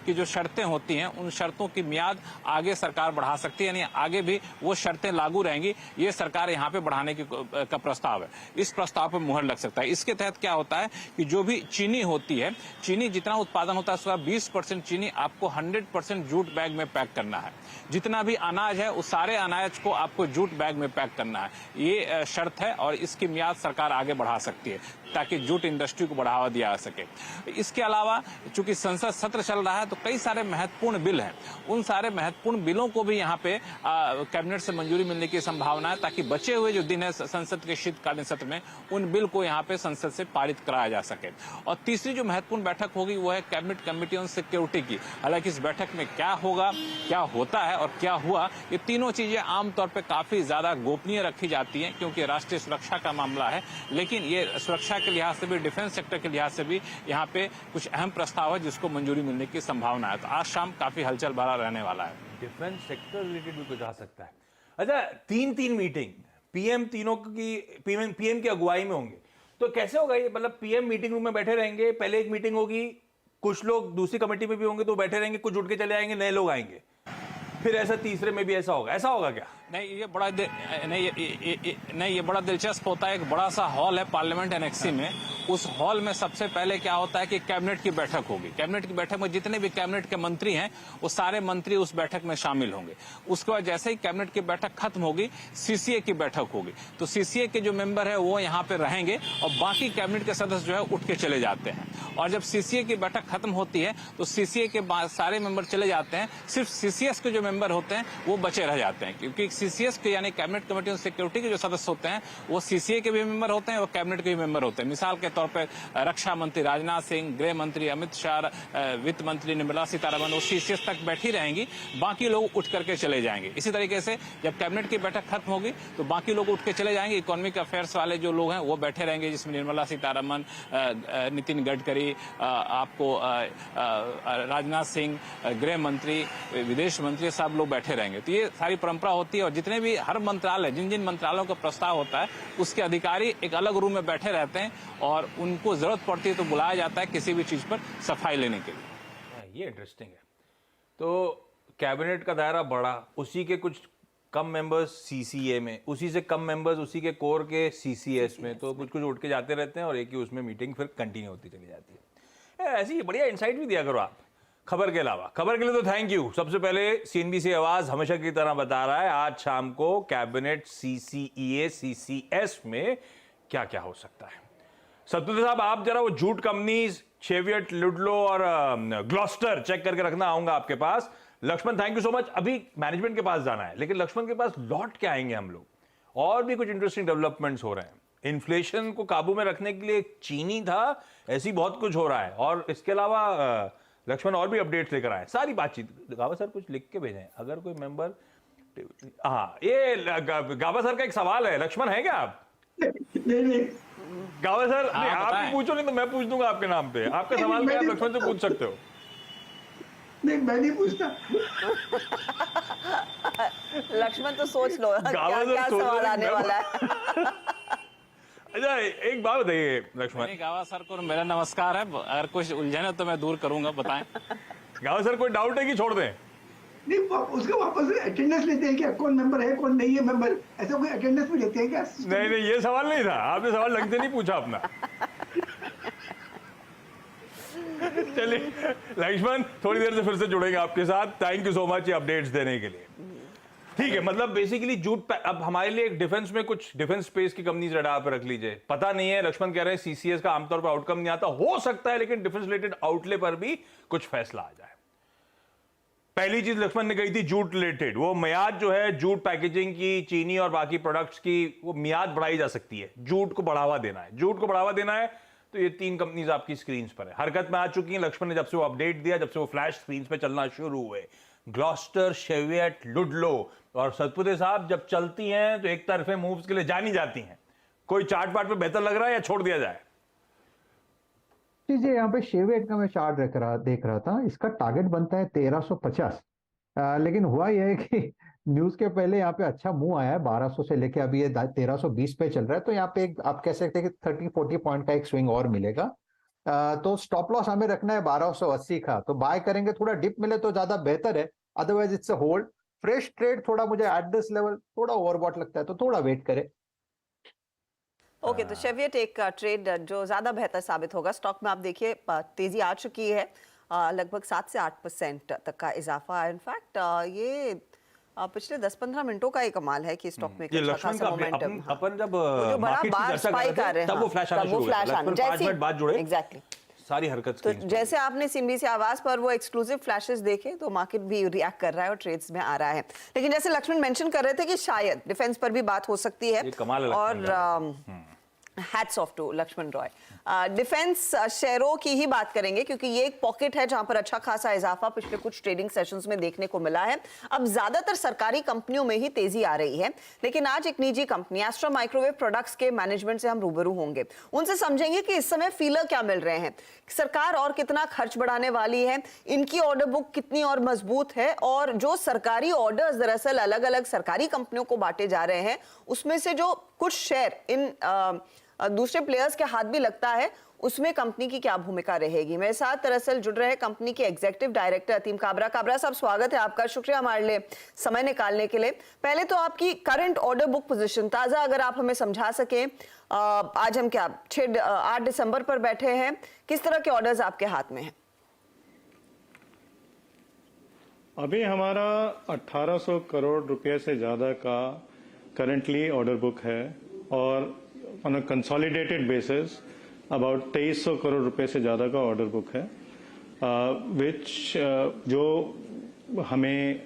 की जो शर्तें होती हैं उन शर्तों की मियाद आगे सरकार बढ़ा सकती है, यानी आगे भी वो शर्तें लागू रहेंगी। ये सरकार यहाँ पे बढ़ाने का प्रस्ताव है। इस प्रस्ताव पर मुहर लग सकता है। इसके तहत क्या होता है कि जो भी चीनी होती है, चीनी जितना उत्पादन होता है उसका 20% चीनी आपको 100% जूट बैग में पैक करना है। जितना भी अनाज है उस सारे अनाज को आपको जूट बैग में पैक करना है। ये शर्त है और इसकी मियाद सरकार आगे बढ़ा सकती है ताकि जूट इंडस्ट्री को बढ़ावा दिया जा सके। इसके अलावा चूंकि संसद सत्र चल रहा है तो कई सारे महत्वपूर्ण बिल हैं। उन सारे महत्वपूर्ण बिलों को भी यहाँ पे कैबिनेट से मंजूरी मिलने की संभावना है ताकि बचे हुए जो दिन है संसद के शीतकालीन सत्र में उन बिल को यहाँ पे संसद से पारित कराया जा सके। और तीसरी जो महत्वपूर्ण बैठक होगी वो है कैबिनेट कमेटी ऑन सिक्योरिटी की। हालांकि इस बैठक में क्या होगा, क्या होता है और क्या हुआ, ये तीनों चीजें आमतौर पर काफी ज्यादा गोपनीय रखी जाती हैं क्योंकि राष्ट्रीय सुरक्षा का मामला है। लेकिन ये सुरक्षा के लिहाज से भी, डिफेंस सेक्टर के लिहाज से भी यहाँ पे कुछ अहम प्रस्ताव है जिसको मंजूरी मिलने की संभावना है। तो आज शाम काफी हलचल भरा रहने वाला है। डिफेंस सेक्टर रिलेटेड भी कुछ आ सकता है। अच्छा, 3 मीटिंग PM तीनों की PM की अगुवाई में होंगे, तो कैसे होगा ये? मतलब PM मीटिंग रूम में बैठे रहेंगे, पहले एक मीटिंग होगी, कुछ लोग दूसरी कमेटी में भी होंगे तो बैठे रहेंगे, कुछ उठ के चले आएंगे, नए लोग आएंगे, फिर ऐसा तीसरे में भी ऐसा होगा। ऐसा होगा क्या? नहीं, ये बड़ा दिलचस्प होता है। एक बड़ा सा हॉल है पार्लियामेंट एनेक्सी में। उस हॉल में सबसे पहले क्या होता है कि कैबिनेट की बैठक होगी। कैबिनेट की बैठक में जितने भी कैबिनेट के मंत्री हैं वो सारे मंत्री उस बैठक में शामिल होंगे। उसके बाद जैसे ही कैबिनेट की बैठक खत्म होगी CCA की बैठक होगी। तो CCA के जो मेंबर है वो यहाँ पे रहेंगे और बाकी कैबिनेट के सदस्य जो है उठ के चले जाते हैं। और जब CCA की बैठक खत्म होती है तो CCA के बाद सारे मेंबर चले जाते हैं, सिर्फ CCS के जो मेंबर होते हैं वो बचे रह जाते हैं। क्योंकि CCS के यानी कैबिनेट कमेटी ऑन सिक्योरिटी के जो सदस्य होते हैं वो CCA के भी मेंबर होते हैं और कैबिनेट के भी मेंबर होते हैं। मिसाल के तौर पर रक्षा मंत्री राजनाथ सिंह, गृह मंत्री अमित शाह, वित्त मंत्री निर्मला सीतारमण वो CCS तक बैठी रहेंगी, बाकी लोग उठ करके चले जाएंगे। इसी तरीके से जब कैबिनेट की बैठक खत्म होगी तो बाकी लोग उठ के चले जाएंगे। इकोनॉमिक अफेयर्स वाले जो लोग हैं वो बैठे रहेंगे, जिसमें निर्मला सीतारमण, नितिन गडकरी, आपको राजनाथ सिंह, गृह मंत्री, विदेश मंत्री, सब लोग बैठे रहेंगे। तो ये सारी परंपरा होती है। और जितने भी हर मंत्रालय, जिन जिन मंत्रालयों का प्रस्ताव होता है उसके अधिकारी एक अलग रूम में बैठे रहते हैं और उनको जरूरत पड़ती है तो बुलाया जाता है किसी भी चीज पर सफाई लेने के लिए। ये इंटरेस्टिंग है। तो कैबिनेट का दायरा बढ़ा, उसी के कुछ कम मेंबर्स सीसीए में, उसी से कम मेंबर्स उसी के कोर के सीसीएस में, तो कुछ कुछ उठ के जाते रहते हैं और एक ही उसमें मीटिंग फिर कंटिन्यू होती चली जाती है। ऐसी बढ़िया इंसाइट भी दिया करो आप खबर के अलावा। खबर के लिए तो थैंक यू। सबसे पहले सीएनबीसी आवाज हमेशा की तरह बता रहा है आज शाम को कैबिनेट सीसीईए सीसीएस में क्या क्या हो सकता है। सतपुते साहब, आप जरा वो जूट कंपनीज शेवियट, लुडलो और ग्लॉस्टर चेक करके रखना, आऊंगा आपके पास। Lakshman, thank you so much. अभी मैनेजमेंट के पास जाना है, लेकिन लक्ष्मण के पास लौट के आएंगे हम लोग। और भी कुछ इंटरेस्टिंग डेवलपमेंट्स हो रहे हैं। इन्फ्लेशन को काबू में रखने के लिए चीनी था, ऐसी बहुत कुछ हो रहा है। और इसके अलावा लक्ष्मण और भी अपडेट्स लेकर आए, सारी बातचीत। गावा सर कुछ लिख के भेजें अगर कोई मेंबर। हाँ, ये गावा सर का एक सवाल है। लक्ष्मण है क्या आप? नहीं गावा सर, हाँ, आप बताएं। ही पूछो, नहीं तो मैं पूछ दूंगा आपके नाम पे। आपका सवाल क्या है, आप लक्ष्मण से पूछ सकते हो। नहीं, मैं नहीं पूछता। लक्ष्मण तो सोच लो क्या गावा सर क्या सोच सवाल रहे हैं, आने मैं- वाला है। अच्छा, एक बात बताइए लक्ष्मण। नहीं, गावा सर को मेरा नमस्कार है। अगर कुछ उलझन है तो मैं दूर करूंगा, बताएं। गावा सर, कोई डाउट है कि छोड़ दें? नहीं, उसका वापस अटेंडेंस लेते हैं क्या, कौन मेंबर है कौन नहीं है मेंबर, ऐसा कोई अटेंडेंस भी लेते हैं क्या? नहीं नहीं, ये सवाल नहीं था। आपने सवाल ढंग से नहीं पूछा अपना। चलिए लक्ष्मण, थोड़ी देर से फिर से जुड़ेंगे आपके साथ। थैंक यू सो मच ये अपडेट्स देने के लिए। ठीक है, मतलब बेसिकली जूट अब हमारे लिए एक डिफेंस में कुछ डिफेंस स्पेस की कंपनीज रडार पर रख लीजिए। पता नहीं है, लक्ष्मण कह रहे हैं सीसीएस का आमतौर पर आउटकम नहीं आता, हो सकता है लेकिन डिफेंस रिलेटेड आउटले पर भी कुछ फैसला आ जाए। पहली चीज लक्ष्मण ने कही थी जूट रिलेटेड, वो मियाद जो है जूट पैकेजिंग की, चीनी और बाकी प्रोडक्ट्स की, वो मियाद बढ़ाई जा सकती है। जूट को बढ़ावा देना है, जूट को बढ़ावा देना है, तो ये 3 कंपनीज आपकी स्क्रीन पर है, हरकत में आ चुकी हैं। लक्ष्मण ने जब से वो अपडेट दिया, जब से वो फ्लैश स्क्रीन पे चलना शुरू हुए, ग्लॉस्टर, शेवियट, लुडलो और सतपुते साहब जब चलती हैं तो एक तरफे मूव्स के लिए जानी जाती हैं। कोई चार्ट पार्ट पे बेहतर लग रहा है या छोड़ दिया जाए? जी, यहाँ पे शेवियट का मैं चार्ट देख रहा था, इसका टारगेट बनता है 1350। लेकिन हुआ यह है कि न्यूज के पहले यहाँ पे अच्छा मूव आया है 1200 से लेके अभी ये 1320 पे चल रहा है, तो यहाँ पे एक आप कह सकते हैं कि 30-40 पॉइंट का एक स्विंग और मिलेगा। तो स्टॉप लॉस हमें रखना है 1280 का, तो बाय करेंगे, थोड़ा डिप मिले तो ज्यादा बेहतर है, otherwise it's a hold. Fresh trade थोड़ा मुझे एट दिस लेवल थोड़ा ओवरबॉट लगता है, तो थोड़ा वेट करें। ओके, तो शेवियट एक ट्रेड जो ज्यादा बेहतर साबित होगा। स्टॉक में आप देखिए तेजी आ चुकी है, लगभग 7 से 8% तक का इजाफा। इनफैक्ट ये पिछले 10-15 मिनटों का ही कमाल है कि स्टॉक में ये अच्छा लक्ष्मण खासा का मोमेंटम। अपन जब जो बड़ा मार्केट की बार चर्चा कर स्पाइक आ रहे रहे थे, तब वो फ्लैश आना शुरू हुआ। लक्ष्मण 5 मिनट बाद जुड़े, एग्जैक्टली। सारी हरकत तो स्क्रीन पर। जैसे आपने सीएनबीसी आवाज पर वो एक्सक्लूसिव फ्लैशेस देखे, तो मार्केट भी रिएक्ट कर रहा है और ट्रेड्स में आ रहा है। लेकिन जैसे लक्ष्मण मेंशन कर रहे थे कि शायद डिफेंस पर भी बात हो सकती है, ये कमाल है लक्ष्मण और hats off to Laxman Roy. Defence शेयरों की ही बात करेंगे क्योंकि ये एक पॉकेट है जहां पर अच्छा खासा इजाफा पिछले कुछ ट्रेडिंग सेशंस में देखने को मिला है। अब ज्यादातर सरकारी कंपनियों में ही तेजी आ रही है, लेकिन आज एक निजी कंपनी एस्ट्रा माइक्रोवेव प्रोडक्ट्स के मैनेजमेंट से हम रूबरू होंगे। उनसे समझेंगे कि इस समय फीलर क्या मिल रहे हैं, सरकार और कितना खर्च बढ़ाने वाली है, इनकी ऑर्डर बुक कितनी और मजबूत है, और जो सरकारी ऑर्डर्स दरअसल अलग अलग सरकारी कंपनियों को बांटे जा रहे हैं, उसमें से जो कुछ शेयर इन दूसरे प्लेयर्स के हाथ भी लगता है, उसमें कंपनी की क्या भूमिका रहेगी। मेरे साथ दरअसल जुड़ रहे हैं कंपनी के एग्जीक्यूटिव डायरेक्टर अतीम काबरा। काबरा साहब, स्वागत है आपका, शुक्रिया हमारे लिए समय निकालने के लिए। पहले तो आपकी करंट ऑर्डर बुक पोजीशन ताजा अगर आप हमें समझा सकें। आज हम क्या 8 दिसंबर पर बैठे हैं, किस तरह के ऑर्डर्स आपके हाथ में हैं? अभी हमारा 1800 करोड़ रुपए से ज़्यादा का करंटली ऑर्डर बुक है, और on a consolidated basis about 2300 crore रुपए से ज़्यादा का ऑर्डर बुक है, विच जो हमें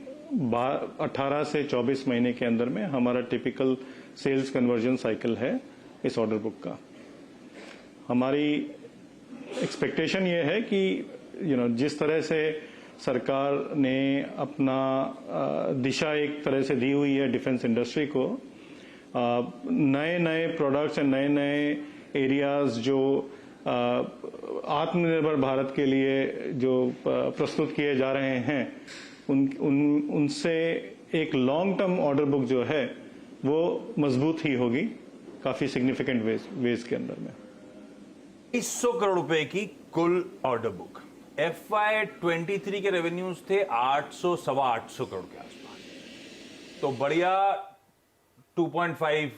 18 से 24 महीने के अंदर में हमारा टिपिकल सेल्स कन्वर्जन साइकिल है इस ऑर्डर बुक का। हमारी एक्सपेक्टेशन ये है कि जिस तरह से सरकार ने अपना दिशा एक तरह से दी हुई है डिफेंस इंडस्ट्री को, नए नए प्रोडक्ट्स एंड नए नए एरियाज जो आत्मनिर्भर भारत के लिए जो प्रस्तुत किए जा रहे हैं, उनसे एक लॉन्ग टर्म ऑर्डर बुक जो है वो मजबूत ही होगी, काफी सिग्निफिकेंट वेज के अंदर में। 100 करोड़ रुपए की कुल ऑर्डर बुक, FY23 के रेवेन्यूज थे 800 सवा 800 करोड़ के आसपास, तो बढ़िया 2.5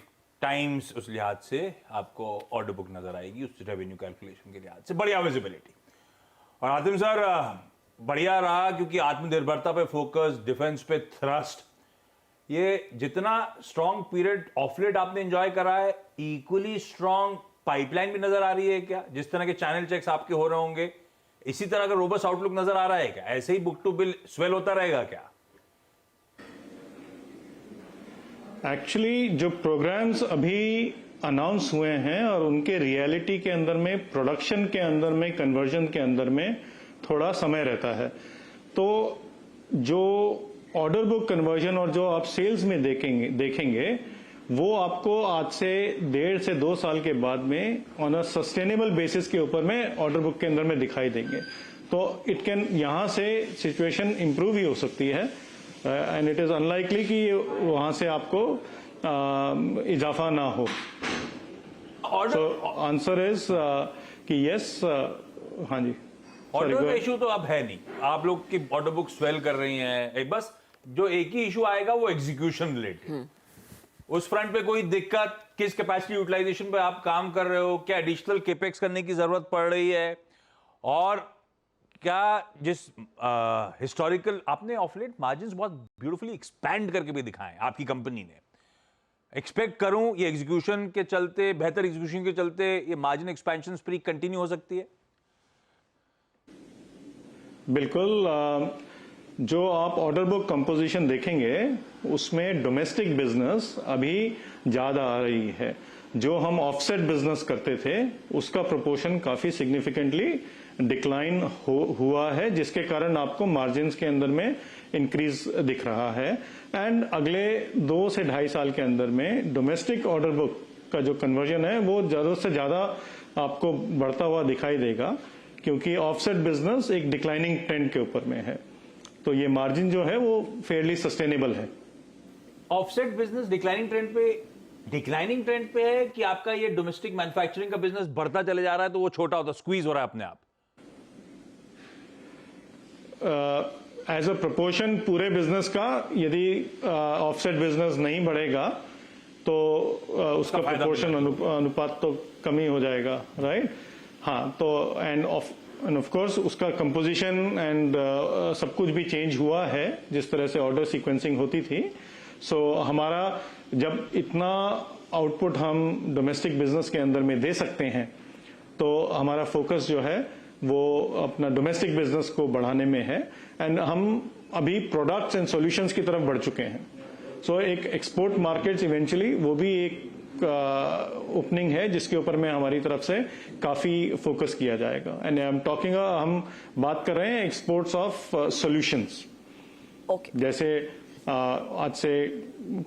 टाइम्स उस लिहाज से आपको ऑर्डर बुक नजर आएगी, उस रेवेन्यू कैलकुलेशन के लिहाज से बढ़िया विजिबिलिटी। और आतिम सर बढ़िया रहा क्योंकि आत्मनिर्भरता पे फोकस, डिफेंस पे थ्रस्ट, ये जितना स्ट्रॉन्ग पीरियड ऑफलेट आपने एंजॉय करा है, इक्वली स्ट्रॉन्ग पाइपलाइन भी नजर आ रही है क्या? जिस तरह के चैनल चेक्स आपके हो रहे होंगे, इसी तरह का रोबस्ट आउटलुक नजर आ रहा है क्या? ऐसे ही बुक टू बिल स्वेल होता रहेगा क्या? एक्चुअली जो प्रोग्राम्स अभी अनाउंस हुए हैं और उनके रियलिटी के अंदर में, प्रोडक्शन के अंदर में, कन्वर्जन के अंदर में थोड़ा समय रहता है। तो जो ऑर्डर बुक कन्वर्जन और जो आप सेल्स में देखेंगे वो आपको आज से 1.5 से 2 साल के बाद में ऑन अ सस्टेनेबल बेसिस के ऊपर में ऑर्डर बुक के अंदर में दिखाई देंगे। तो इट कैन, यहां से सिचुएशन इंप्रूव ही हो सकती है एंड इट इज अनलाइकली कि वहां से आपको इजाफा ना हो। सो आंसर इज कि यस, हाँ जी। ऑर्डर का इशू तो अब है नहीं, आप लोग की ऑर्डर बुक स्वेल कर रही हैं, बस जो एक ही इशू आएगा वो एग्जीक्यूशन रिलेटेड। उस फ्रंट पे कोई दिक्कत, किस कैपेसिटी यूटिलाइजेशन पे आप काम कर रहे हो, क्या एडिशनल केपेक्स करने की जरूरत पड़ रही है, और क्या जिस हिस्टोरिकल आपने ऑफ लेट मार्जिन्स बहुत ब्यूटीफुली एक्सपैंड करके भी दिखाएं आपकी कंपनी ने, एक्सपेक्ट करूं ये एग्जीक्यूशन के चलते, बेहतर एग्जीक्यूशन के चलते ये मार्जिन एक्सपेंशन स्प्री कंटिन्यू हो सकती है? बिल्कुल, जो आप ऑर्डर बुक कंपोजिशन देखेंगे उसमें डोमेस्टिक बिजनेस अभी ज्यादा आ रही है। जो हम ऑफसेट बिजनेस करते थे उसका प्रोपोर्शन काफी सिग्निफिकेंटली डिक्लाइन हुआ है, जिसके कारण आपको मार्जिन्स के अंदर में इंक्रीज दिख रहा है। एंड अगले 2 से 2.5 साल के अंदर में डोमेस्टिक ऑर्डर बुक का जो कन्वर्जन है वो ज्यादा से ज्यादा आपको बढ़ता हुआ दिखाई देगा, क्योंकि ऑफसेट बिजनेस एक डिक्लाइनिंग ट्रेंड के ऊपर में है। तो ये मार्जिन जो है वो फेयरली सस्टेनेबल है। ऑफसेट बिजनेस डिक्लाइनिंग ट्रेंड पे है कि आपका ये डोमेस्टिक मैन्युफैक्चरिंग का बिजनेस बढ़ता चले जा रहा है तो वो छोटा होता, स्क्वीज हो रहा है अपने आप? एज अ प्रोपोर्शन पूरे बिजनेस का, यदि ऑफसेट बिजनेस नहीं बढ़ेगा तो उसका प्रोपोर्शन अनुपात तो कम ही हो जाएगा, राइट? हाँ, तो एंड ऑफ कोर्स उसका कंपोजिशन एंड सब कुछ भी चेंज हुआ है जिस तरह से ऑर्डर सीक्वेंसिंग होती थी। सो हमारा जब इतना आउटपुट हम डोमेस्टिक बिजनेस के अंदर में दे सकते हैं तो हमारा फोकस जो है वो अपना डोमेस्टिक बिजनेस को बढ़ाने में है। एंड हम अभी प्रोडक्ट्स एंड सॉल्यूशंस की तरफ बढ़ चुके हैं। सो एक एक्सपोर्ट मार्केट्स इवेंचुअली वो भी एक ओपनिंग है जिसके ऊपर में हमारी तरफ से काफी फोकस किया जाएगा। एंड आई एम टॉकिंग, हम बात कर रहे हैं एक्सपोर्ट्स ऑफ सॉल्यूशंस। जैसे आज से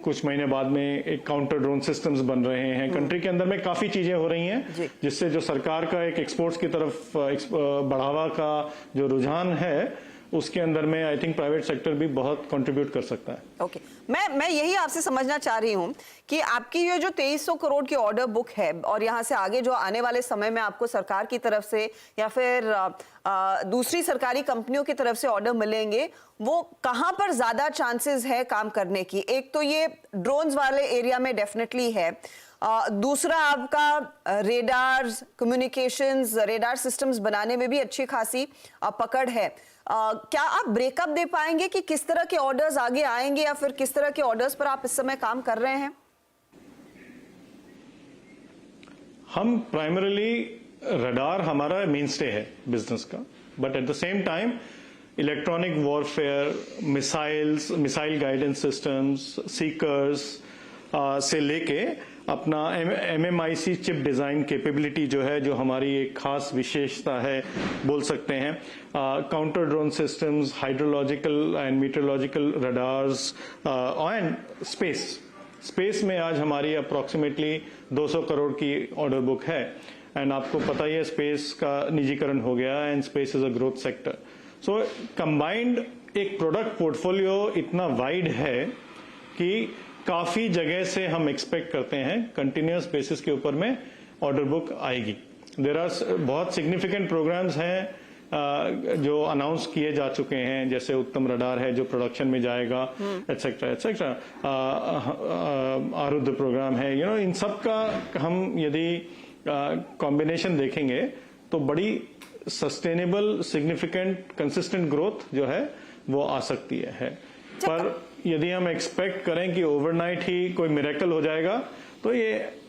कुछ महीने बाद में एक काउंटर ड्रोन सिस्टम्स बन रहे हैं, कंट्री के अंदर में काफी चीजें हो रही हैं जिससे जो सरकार का एक एक्सपोर्ट्स की तरफ बढ़ावा का जो रुझान है उसके अंदर में आई थिंक प्राइवेट सेक्टर भी बहुत कंट्रीब्यूट कर सकता है। ओके, मैं यही आपसे समझना चाह रही हूं कि आपकी ये जो 2300 करोड़ की ऑर्डर बुक है और यहां से आगे जो आने वाले समय में आपको सरकार की तरफ से या फिर दूसरी सरकारी कंपनियों की तरफ से ऑर्डर मिलेंगे, वो कहां पर ज्यादा चांसेस है काम करने की? एक तो ये ड्रोन्स वाले एरिया में डेफिनेटली है, दूसरा आपका रेडार्स, कम्युनिकेशंस, रेडार सिस्टम्स बनाने में भी अच्छी खासी पकड़ है। क्या आप ब्रेकअप दे पाएंगे कि किस तरह के ऑर्डर्स आगे आएंगे या फिर किस तरह के ऑर्डर्स पर आप इस समय काम कर रहे हैं? हम प्राइमरीली रडार हमारा मेनस्टे है बिजनेस का, but at the same time electronic warfare, missile guidance systems, seekers से लेके अपना MMIC चिप डिजाइन कैपेबिलिटी जो है, जो हमारी एक खास विशेषता है बोल सकते हैं, counter drone systems, hydrological and meteorological radars and space में आज हमारी अप्रोक्सीमेटली 200 करोड़ की ऑर्डर बुक है। एंड आपको पता ही है स्पेस का निजीकरण हो गया and space is a growth sector. So combined एक प्रोडक्ट पोर्टफोलियो इतना वाइड है कि काफी जगह से हम एक्सपेक्ट करते हैं कंटिन्यूअस बेसिस के ऊपर में ऑर्डर बुक आएगी। देयर आर बहुत सिग्निफिकेंट प्रोग्राम्स हैं जो अनाउंस किए जा चुके हैं, जैसे उत्तम रडार है जो प्रोडक्शन में जाएगा, एटसेट्रा एटसेट्रा, आरुद्र प्रोग्राम है, इन सब का हम यदि कॉम्बिनेशन देखेंगे तो बड़ी सस्टेनेबल, सिग्निफिकेंट, कंसिस्टेंट ग्रोथ जो है वो आ सकती है। पर यदि हम एक्सपेक्ट करें कि ओवरनाइट ही कोई मिरेकल हो जाएगा तो ये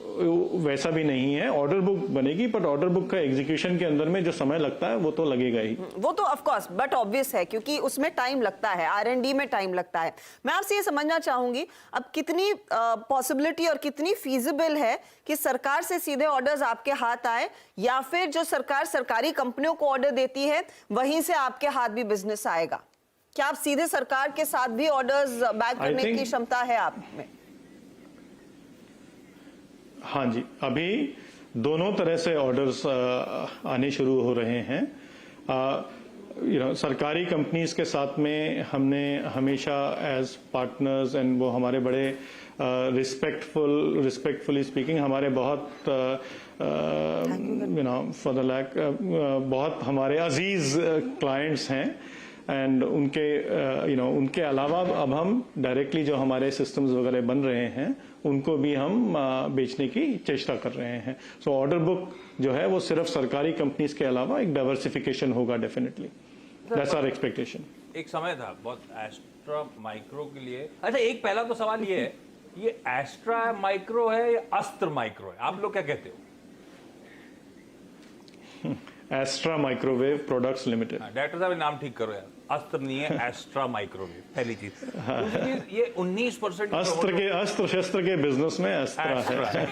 वैसा भी नहीं है। ऑर्डर बुक बनेगी, बट ऑर्डर बुक का एग्जीक्यूशन के अंदर में जो समय लगता है वो तो लगेगा ही। वो तो ऑफ कोर्स बट ऑब्वियस है, क्योंकि उसमें टाइम लगता है, R&D में टाइम लगता है। मैं आपसे ये समझना चाहूंगी अब कितनी पॉसिबिलिटी और कितनी फीजिबल है कि सरकार से सीधे ऑर्डर्स आपके हाथ आए, या फिर जो सरकार सरकारी कंपनियों को ऑर्डर देती है वहीं से आपके हाथ भी बिजनेस आएगा? क्या आप सीधे सरकार के साथ भी ऑर्डर्स बैक करने की क्षमता है आप में? हाँ जी, अभी दोनों तरह से ऑर्डर्स आने शुरू हो रहे हैं। सरकारी कंपनीज के साथ में हमने हमेशा एज पार्टनर्स, एंड वो हमारे बड़े रिस्पेक्टफुली स्पीकिंग हमारे बहुत फॉर द लैक बहुत हमारे अजीज क्लाइंट्स हैं। एंड उनके अलावा अब हम डायरेक्टली जो हमारे सिस्टम्स वगैरह बन रहे हैं उनको भी हम बेचने की चेष्टा कर रहे हैं। सो ऑर्डर बुक जो है वो सिर्फ सरकारी कंपनीज के अलावा एक डाइवर्सिफिकेशन होगा डेफिनेटली। That's our expectation. एक समय था बहुत एस्ट्रा माइक्रो के लिए। अच्छा, एक पहला तो सवाल ये है, ये एस्ट्रा माइक्रो है या अस्त्र माइक्रो है? आप लोग क्या कहते हो? Astra Microwave Products Limited. Director साहब नाम ठीक करो यार, अस्त्र नहीं है, एस्ट्रा माइक्रोवेव। पहली चीज ये 19% अस्त्र शस्त्र के बिजनेस में एस्ट्रा है।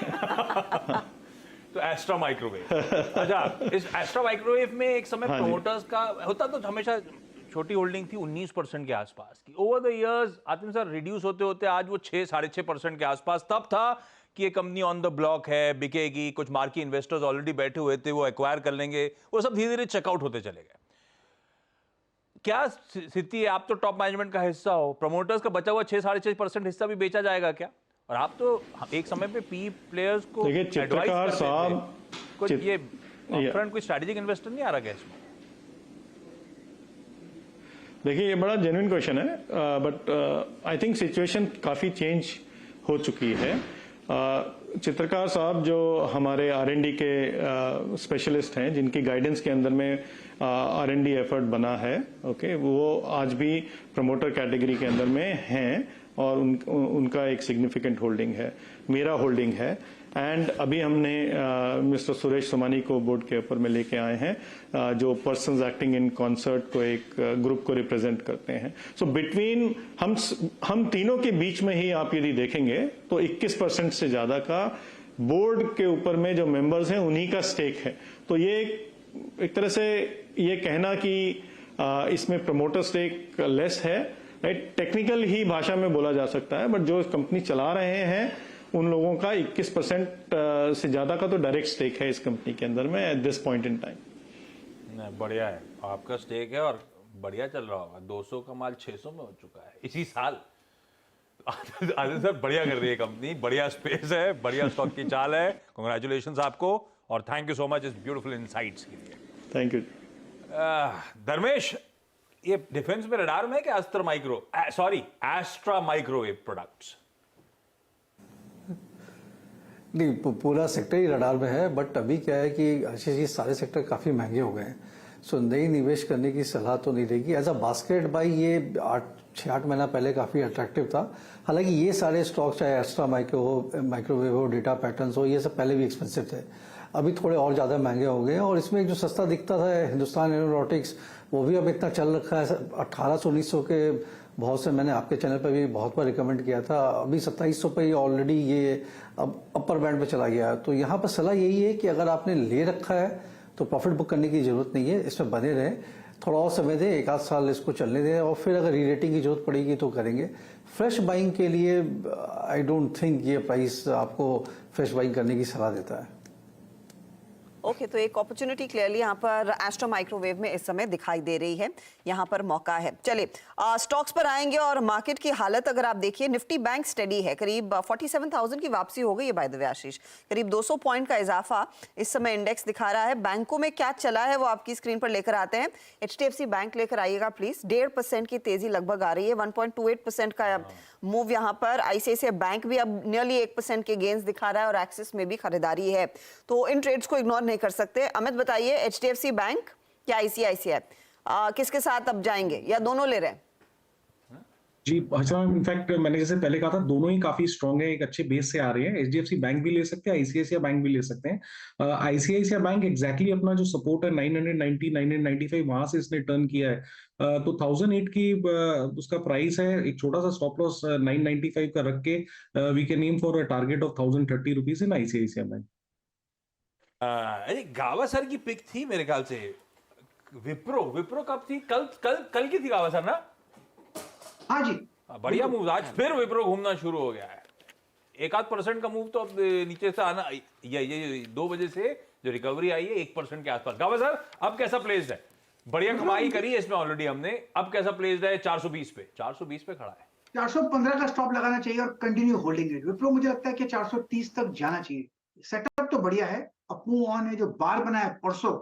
तो एस्ट्रा माइक्रोवेव। अच्छा, इस एस्ट्रा माइक्रोवेव में एक समय प्रोमोटर्स का होता तो हमेशा छोटी होल्डिंग थी 19% के आसपास की। Over the years Atif sir reduce होते होते आज वो 6-6.5% के आसपास। तब था कि ये कंपनी ऑन द ब्लॉक है, बिकेगी, कुछ मार्की इन्वेस्टर्स ऑलरेडी बैठे हुए थे, वो एक्वायर कर लेंगे, वो सब धीरे धीरे चेकआउट होते चले गए। क्या स्थिति है? आप तो टॉप मैनेजमेंट का हिस्सा हो, प्रमोटर्स का बचा हुआ 6-6.5% हिस्सा भी बेचा जाएगा क्या? और आप तो एक समय पे पी प्लेयर्स को चित्रकार साहब कुछ ये अपफ्रंट कोई स्ट्रेटेजिक इन्वेस्टर नहीं आ रहा क्या इसमें? देखिए, ये बड़ा जेन्युइन क्वेश्चन है, बट आई थिंक सिचुएशन काफी चेंज हो चुकी है। चित्रकार साहब जो हमारे R&D के स्पेशलिस्ट हैं, जिनकी गाइडेंस के अंदर में R&D एफर्ट बना है, ओके, वो आज भी प्रमोटर कैटेगरी के अंदर में हैं और उनका एक सिग्निफिकेंट होल्डिंग है, मेरा होल्डिंग है। एंड अभी हमने मिस्टर सुरेश सोमानी को बोर्ड के ऊपर में लेके आए हैं, जो पर्सन्स एक्टिंग इन कॉन्सर्ट को एक ग्रुप को रिप्रेजेंट करते हैं। सो बिटवीन हम तीनों के बीच में ही आप यदि देखेंगे तो 21% से ज्यादा का बोर्ड के ऊपर में जो मेंबर्स हैं उन्हीं का स्टेक है। तो ये एक तरह से ये कहना कि इसमें प्रमोटर स्टेक लेस है, राइट, टेक्निकल ही भाषा में बोला जा सकता है, बट जो कंपनी चला रहे हैं उन लोगों का 21% से ज्यादा का तो डायरेक्ट स्टेक है इस कंपनी के अंदर में at this point in time. बढ़िया है, आपका स्टेक है और बढ़िया चल रहा होगा। 200 का माल 600 में हो चुका है इसी साल। आदित्य सर, बढ़िया कर रही है कंपनी, बढ़िया स्पेस है, बढ़िया स्टॉक की चाल है। कांग्रेचुलेशंस आपको और थैंक यू सो मच इस ब्यूटीफुल इनसाइट्स के लिए। Thank you. धर्मेश, ये डिफेंस में रडार में क्या अस्त्र माइक्रो एस्ट्रा माइक्रोवेव प्रोडक्ट्स? नहीं, पूरा सेक्टर ही रडार में है, बट अभी क्या है कि आशीष जी सारे सेक्टर काफी महंगे हो गए हैं। सो नई निवेश करने की सलाह तो नहीं रहेगी। एज अ बास्केट बाई ये 6-8 महीना पहले काफी अट्रैक्टिव था। हालांकि ये सारे स्टॉक, चाहे एस्ट्रा माइक्रोवेव हो, डेटा पैटर्न्स हो, ये सब पहले भी एक्सपेंसिव थे, अभी थोड़े और ज्यादा महंगे हो गए। और इसमें जो सस्ता दिखता था हिंदुस्तान एरोनॉटिक्स, वो भी अब इतना चल रखा है 1800-1900 के बहुत से, मैंने आपके चैनल पर भी बहुत बार रिकमेंड किया था, अभी 2700 पे ऑलरेडी ये अब अपर बैंड पे चला गया है। तो यहाँ पर सलाह यही है कि अगर आपने ले रखा है तो प्रॉफिट बुक करने की जरूरत नहीं है, इसमें बने रहे, थोड़ा और समय दें, 1-8 साल इसको चलने दें, और फिर अगर री रेटिंग की जरूरत पड़ेगी तो करेंगे। फ्रेश बाइंग के लिए आई डोंट थिंक ये प्राइस आपको फ्रेश बाइंग करने की सलाह देता है। ओके, तो एक अपॉर्चुनिटी क्लियरली यहाँ पर एस्ट्रो माइक्रोवेव में इस समय दिखाई दे रही है, यहाँ पर मौका है। चलिए स्टॉक्स पर आएंगे और मार्केट की हालत अगर आप देखिए, निफ्टी बैंक स्टडी है, करीब 47,000 की वापसी हो गई है बाय द वे आशीष, करीब 200 पॉइंट का इजाफा इस समय इंडेक्स दिखा रहा है। बैंकों में क्या चला है वो आपकी स्क्रीन पर लेकर आते हैं। HDFC बैंक लेकर आइएगा प्लीज, 1.5% की तेजी लगभग आ रही है, 1.28% का मूव यहाँ पर। ICICI बैंक भी अब नियरली 1% के गेंस दिखा रहा है और एक्सिस में भी खरीदारी है, तो इन ट्रेड्स को इग्नोर नहीं कर सकते। अमित बताइए, HDFC बैंक या ICICI किसके साथ अब जाएंगे या दोनों ले रहे हैं? जी अच्छा मैम, इनफैक्ट मैंने जैसे पहले कहा था, दोनों ही काफी स्ट्रांग है, एक अच्छे बेस से आ रहे हैं। HDFC बैंक भी ले सकते हैं, ICICI बैंक भी ले सकते हैं। ICICI बैंक एग्जैक्टली अपना जो सपोर्ट है 990 995 वहां से इसने टर्न किया है। तो 1008 की उसका प्राइस है, एक छोटा सा स्टॉप लॉस 995 का रख के we can aim for a target of 1030 rupees in ICICI bank. अरे गावस्कर की पिक थी मेरे ख्याल से, विप्रो कब थी? कल की थी गावस्कर ना? हाँ जी, बढ़िया मूव, आज फिर विप्रो घूमना शुरू हो गया है। 1-8% का मूव तो अब नीचे से आना, ये 2 बजे से जो रिकवरी आई है 1% के आसपास। गावस्कर अब कैसा प्लेस्ड है? बढ़िया कमाई करी है इसमें ऑलरेडी हमने, अब कैसा प्लेस्ड है? 420 पे खड़ा है। 415 का स्टॉप लगाना चाहिए और कंटिन्यू होल्डिंग इट। विप्रो मुझे लगता है कि 430 तक जाना चाहिए। सेटअप तो बढ़िया है, अब मूव ऑन है। जो बार बना है परसों,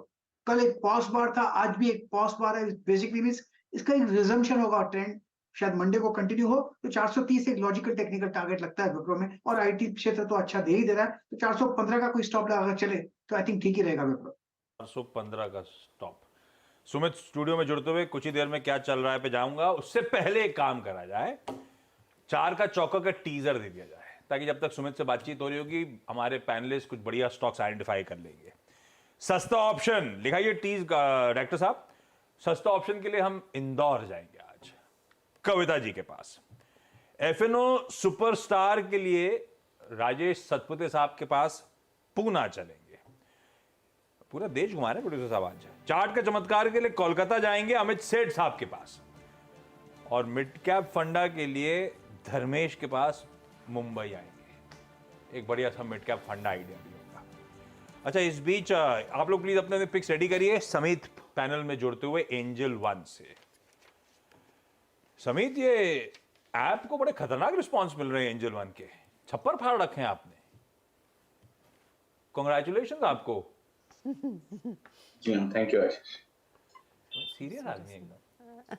कल एक पॉज बार था, आज भी एक पॉज बार है, बेसिकली मींस इसका एक रिजम्पशन होगा, ट्रेंड शायद मंडे को कंटिन्यू हो। तो 430 एक लॉजिकल टेक्निकल टारगेट लगता है विप्रो में, और आईटी क्षेत्र तो अच्छा दे ही दे रहा है, तो 415 का कोई स्टॉप लगा चले तो आई थिंक ठीक ही रहेगा विप्रो। 415 का स्टॉप। सुमित स्टूडियो में जुड़ते हुए कुछ ही देर में क्या चल रहा है पे जाऊंगा, उससे पहले एक काम करा जाए, 4 का चौका का टीजर दे दिया जाए, ताकि जब तक सुमित से बातचीत हो रही होगी हमारे पैनलिस्ट कुछ बढ़िया स्टॉक्स आइडेंटिफाई कर लेंगे। सस्ता ऑप्शन लिखाइए टीज डायरेक्टर साहब। सस्ता ऑप्शन के लिए हम इंदौर जाएंगे आज, कविता जी के पास। FNO सुपरस्टार के लिए राजेश सतपुते साहब के पास पूना चलेंगे। पूरा देश घुमा रहे हैं प्रोड्यूसर साहब आज। चार्ट के चमत्कार के लिए कोलकाता जाएंगे अमित सेठ साहब के पास, और मिड कैप फंडा के लिए धर्मेश के पास मुंबई आएंगे। एक बढ़िया सा मिड कैप फंडा आइडिया भी होगा। अच्छा, इस बीच आप लोग प्लीज अपने पिक्स रेडी करिए। समित पैनल में जुड़ते हुए एंजल 1 से। समित, ये ऐप को बड़े खतरनाक रिस्पांस मिल रहे हैं एंजल 1 के, छप्पर फाड़ रखे हैं आपने। कांग्रेचुलेशंस आपको। जी थैंक यू। सीरियस आदमी एकदम,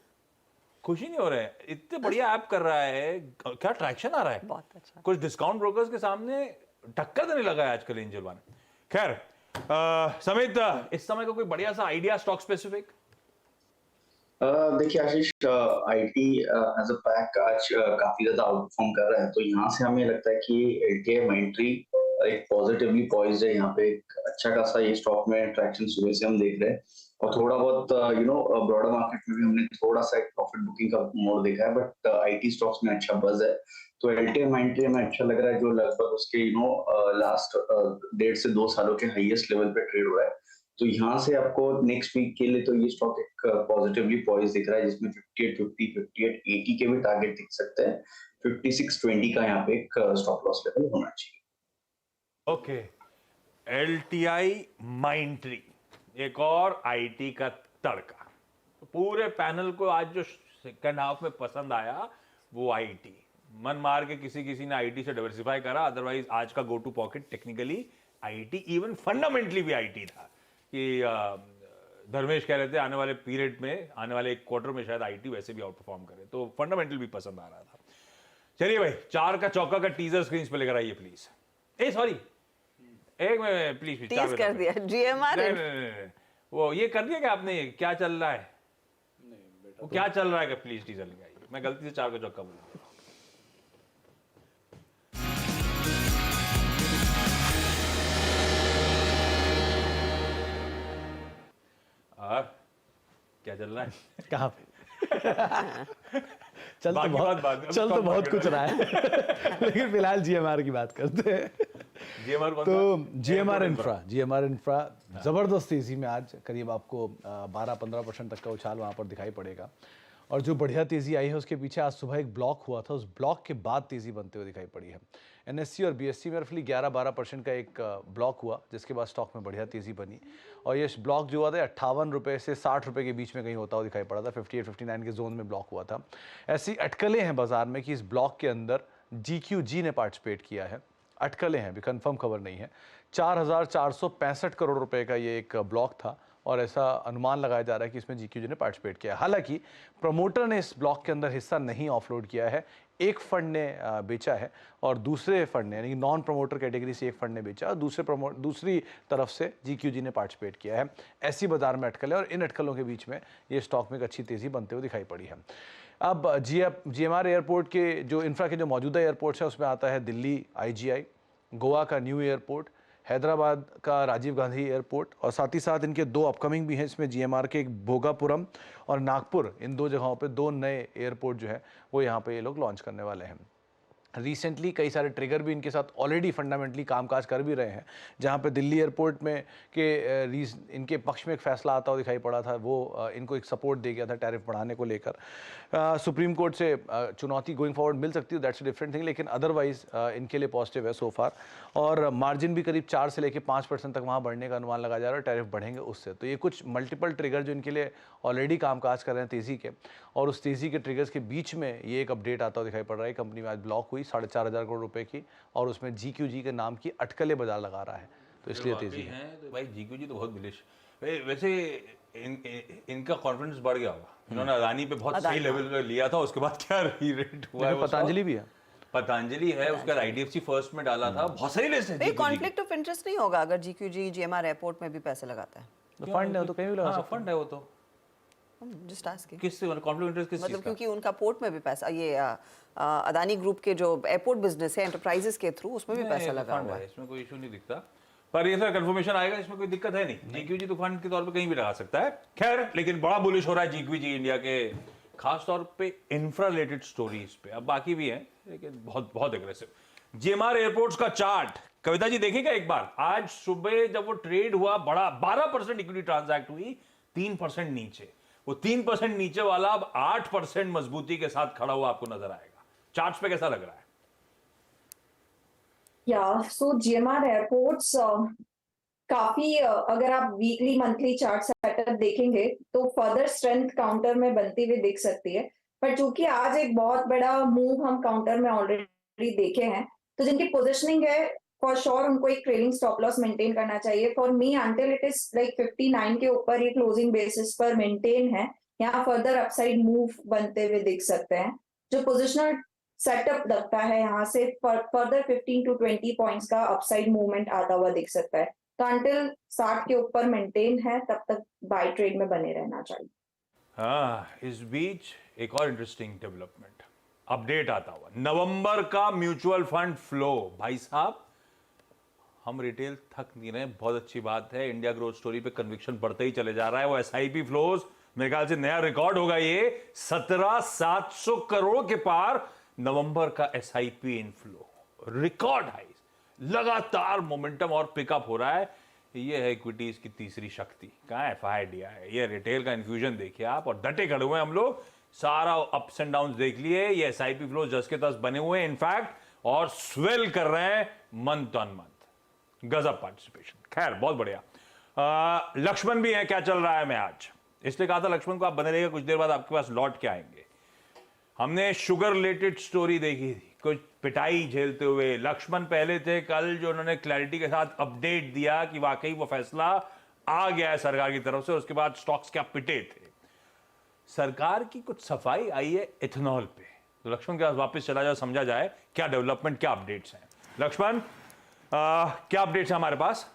खुशी नहीं हो रहा है, इतने बढ़िया ऐप कर रहा है, क्या ट्रैक्शन आ रहा है। बहुत अच्छा। कुछ डिस्काउंट ब्रोकर्स के सामने टक्कर देने लगा है आजकल एंजल 1। खैर समित, इस समय का कोई बढ़िया सा आइडिया स्टॉक स्पेसिफिक? देखिए आशीष, आईटी एज अ पैक आज काफी ज्यादा आउटपरफॉर्म कर रहा है, तो यहाँ से हमें लगता है कि LTI माइंट्री एक पॉजिटिवली पॉइज्ड है। यहाँ पे एक अच्छा खासा ये स्टॉक में ट्रैक्शन सुबह से हम देख रहे हैं, और थोड़ा बहुत ब्रॉडर मार्केट में भी हमने थोड़ा सा एक प्रॉफिट बुकिंग का मोड देखा है, बट आईटी स्टॉक्स में अच्छा बज है। तो LTI माइंट्री हमें अच्छा लग रहा है, जो लगभग उसके लास्ट 1.5 से 2 सालों के हाईएस्ट लेवल पे ट्रेड हो रहा है। तो यहाँ से आपको नेक्स्ट वीक के लिए तो ये स्टॉक एक पॉजिटिवली पॉइज दिख रहा है, जिसमें 5850, 5880 के भी टारगेट दिख सकते हैं। 5620 का यहाँ पे एक स्टॉप लॉस लेवल होना चाहिए। ओके, LTI माइंट्री, एक और आईटी का तड़का। पूरे पैनल को आज जो सेकंड हाफ में पसंद आया वो आईटी। मन मार के किसी ने आईटी से डाइवर्सिफाई करा, अदरवाइज आज का go to pocket technically IT, even fundamentally भी आईटी था। कि धर्मेश कह रहे थे आने वाले पीरियड में, आने वाले एक क्वार्टर में शायद आईटी वैसे भी आउट परफॉर्म करे, तो फंडामेंटल भी पसंद आ रहा था। चलिए भाई, 4 का चौका का टीजर स्क्रीन पे लेकर आइए प्लीज। सॉरी, एक में प्लीज टीज कर दिया GMR। नहीं, वो ये कर दिया क्या आपने? क्या चल रहा है? वो क्या चल रहा है? प्लीज टीजर लेकर आइए। मैं गलती से 4 का चौका बोला। क्या चल रहा है? कहाँ पे? चल तो बहुत कुछ रहा है लेकिन फिलहाल GMR की बात करते हैं। तो GMR इंफ्रा जबरदस्त तेजी में आज करीब आपको 12-15% तक का उछाल वहां पर दिखाई पड़ेगा, और जो बढ़िया तेजी आई है उसके पीछे आज सुबह एक ब्लॉक हुआ था, उस ब्लॉक के बाद तेजी बनते हुए दिखाई पड़ी है। एनएससी और बीएससी में रफली 11-12% का एक ब्लॉक हुआ, जिसके बाद स्टॉक में बढ़िया तेजी बनी। और ये ब्लॉक जो हुआ था 58 रुपये से 60 रुपये के बीच में कहीं होता हुआ दिखाई पड़ा था। 58-59 के जोन में ब्लॉक हुआ था। ऐसी अटकलें हैं बाजार में कि इस ब्लॉक के अंदर GQG ने पार्टिसिपेट किया है। अटकलें हैं, भी कंफर्म खबर नहीं है। 4,465 करोड़ रुपए का ये एक ब्लॉक था और ऐसा अनुमान लगाया जा रहा है कि इसमें GQG ने पार्टिसिपेट किया है। हालांकि प्रमोटर ने इस ब्लॉक के अंदर हिस्सा नहीं ऑफलोड किया है। एक फंड ने बेचा है और दूसरे फंड ने, यानी नॉन प्रमोटर कैटेगरी से एक फंड ने बेचा और दूसरी तरफ से GQG ने पार्टिसिपेट किया है। ऐसी बाजार में अटकल है और इन अटकलों के बीच में ये स्टॉक में एक अच्छी तेजी बनते हुए दिखाई पड़ी है। अब GMR एयरपोर्ट के जो इंफ्रा के जो मौजूदा एयरपोर्ट्स हैं उसमें आता है दिल्ली IGI, गोवा का न्यू एयरपोर्ट, हैदराबाद का राजीव गांधी एयरपोर्ट और साथ ही साथ इनके 2 अपकमिंग भी हैं। इसमें GMR के एक भोगापुरम और नागपुर, इन 2 जगहों पे 2 नए एयरपोर्ट जो है वो यहाँ पे ये लोग लॉन्च करने वाले हैं। रिसेंटली कई सारे ट्रिगर भी इनके साथ ऑलरेडी फंडामेंटली कामकाज कर भी रहे हैं। जहाँ पे दिल्ली एयरपोर्ट में इनके पक्ष में एक फैसला आता हुआ दिखाई पड़ा था, वो इनको एक सपोर्ट दे गया था टैरिफ बढ़ाने को लेकर। सुप्रीम कोर्ट से चुनौती गोइंग फॉरवर्ड मिल सकती है, दैट्स अ डिफरेंट थिंग, लेकिन अदरवाइज इनके लिए पॉजिटिव है सो फार। और मार्जिन भी करीब 4 से लेकर 5% तक वहाँ बढ़ने का अनुमान लगाया जा रहा है, टैरिफ बढ़ेंगे उससे। तो ये कुछ मल्टीपल ट्रिगर जो इनके लिए ऑलरेडी कामकाज कर रहे हैं तेज़ी के, और उस तेज़ी के ट्रिगर्स के बीच में ये एक अपडेट आता हुआ दिखाई पड़ रहा है। कंपनी में आज ब्लॉक हुई 4,500 करोड़ रुपए की और उसमें GQG के नाम की अटकलें बाजार लगा रहा है, तो इसलिए तेजी है। तो भाई GQG तो बहुत बिलिश। वैसे इनका कॉन्फिडेंस बढ़ गया होगा, इन्होंने अदानी पे बहुत सही लेवल पे लिया था, उसके बाद क्या रेट हुआ है। पतंजलि भी है, पतंजलि है, उसका IDFC फर्स्ट में डाला था, बहुत सही लिस्ट है। कॉन्फ्लिक्ट ऑफ इंटरेस्ट नहीं होगा अगर GQG GMR एयरपोर्ट में भी पैसे लगाता है? तो फंड है तो कहीं भी लगा सकता है। फंड है वो तो। जस्ट आस्किंग, किससे कॉन्फ्लिक्ट इंटरेस्ट किस चीज मतलब का? क्योंकि उनका पोर्ट में भी पैसा, ये अदानी ग्रुप के जो एयरपोर्ट बिजनेस है एंटरप्राइजेस के थ्रू, उसमें भी पैसा लगा हुआ है। इसमें कोई इशू नहीं दिखता, पर ये सर कंफर्मेशन आएगा, इसमें कोई दिक्कत है नहीं। GQG तो फंड के तौर पे कहीं भी लगा सकता है। खैर, लेकिन बड़ा बुलिश हो रहा है GQG इंडिया के, खास तौर पे इंफ्रा रिलेटेड स्टोरीज पे। अब बाकी भी हैं, लेकिन बहुत बहुत एग्रेसिव। GMR एयरपोर्ट्स का चार्ट कविता जी देखेगा एक बार। आज सुबह जब वो ट्रेड हुआ, बड़ा 12% इक्विटी ट्रांजैक्ट हुई, 3% नीचे। वो 3% नीचे वाला अब 8% मजबूती के साथ खड़ा हुआ आपको नजर आएगा। चार्ट्स पे कैसा लग रहा है? सो GMR एयरपोर्ट्स काफी अगर आप वीकली मंथली चार्ट सेटअप देखेंगे तो फर्दर स्ट्रेंथ काउंटर में बनती हुई दिख सकती है। पर चूंकि आज एक बहुत बड़ा मूव हम काउंटर में ऑलरेडी देखे हैं, तो जिनकी पोजिशनिंग है फॉर श्योर उनको एक ट्रेलिंग स्टॉप लॉस मेंटेन करना चाहिए। For me until it is like 59 के ऊपर ये क्लोजिंग बेसिस पर मेंटेन है, यहाँ फर्दर अपसाइड मूव बनते हुए दिख सकते हैं। जो पोजिशनल सेटअप लगता है यहाँ से फर्दर 15 to 20 पॉइंट्स का अपसाइड मूवमेंट आता हुआ दिख सकता है। तो अंटिल 60 के ऊपर मेंटेन है, तब तक बाय ट्रेड में बने रहना चाहिए। हाँ, इस बीच एक और इंटरेस्टिंग डेवलपमेंट अपडेट आता हुआ, नवंबर का म्यूचुअल फंड फ्लो। भाई साहब, हम रिटेल थक नहीं रहे, बहुत अच्छी बात है। इंडिया ग्रोथ स्टोरी पे कन्विक्शन बढ़ते ही चले जा रहा है। वो SIP फ्लोज मेरे ख्याल से नया रिकॉर्ड होगा, ये 17,700 करोड़ के पार नवंबर का SIP इनफ्लो, रिकॉर्ड हाई। लगातार मोमेंटम और पिकअप हो रहा है। ये है इक्विटीज की तीसरी शक्ति। कहाँ FIDI है, ये रिटेल का इन्फ्यूजन देखिए आप, और डटे खड़े हुए हैं हम लोग। सारा अप्स एंड डाउन देख लिए, ये SIP फ्लो जस के तस बने हुए हैं इनफैक्ट, और स्वेल कर रहे हैं मंथ ऑन मंथ। गजब पार्टिसिपेशन। खैर, बहुत बढ़िया। लक्ष्मण भी है, क्या चल रहा है मैं आज, इसलिए कहा था लक्ष्मण को आप बने रहिएगा, कुछ देर बाद आपके पास लौट के आएंगे। हमने शुगर रिलेटेड स्टोरी देखी थी, कुछ पिटाई झेलते हुए। लक्ष्मण पहले थे कल, जो उन्होंने क्लैरिटी के साथ अपडेट दिया कि वाकई वो फैसला आ गया है सरकार की तरफ से। उसके बाद स्टॉक्स क्या पिटे थे। सरकार की कुछ सफाई आई है इथेनॉल पे, तो लक्ष्मण के पास वापस चला जाए, समझा जाए क्या डेवलपमेंट, क्या अपडेट्स हैं। लक्ष्मण, क्या अपडेट्स है हमारे पास?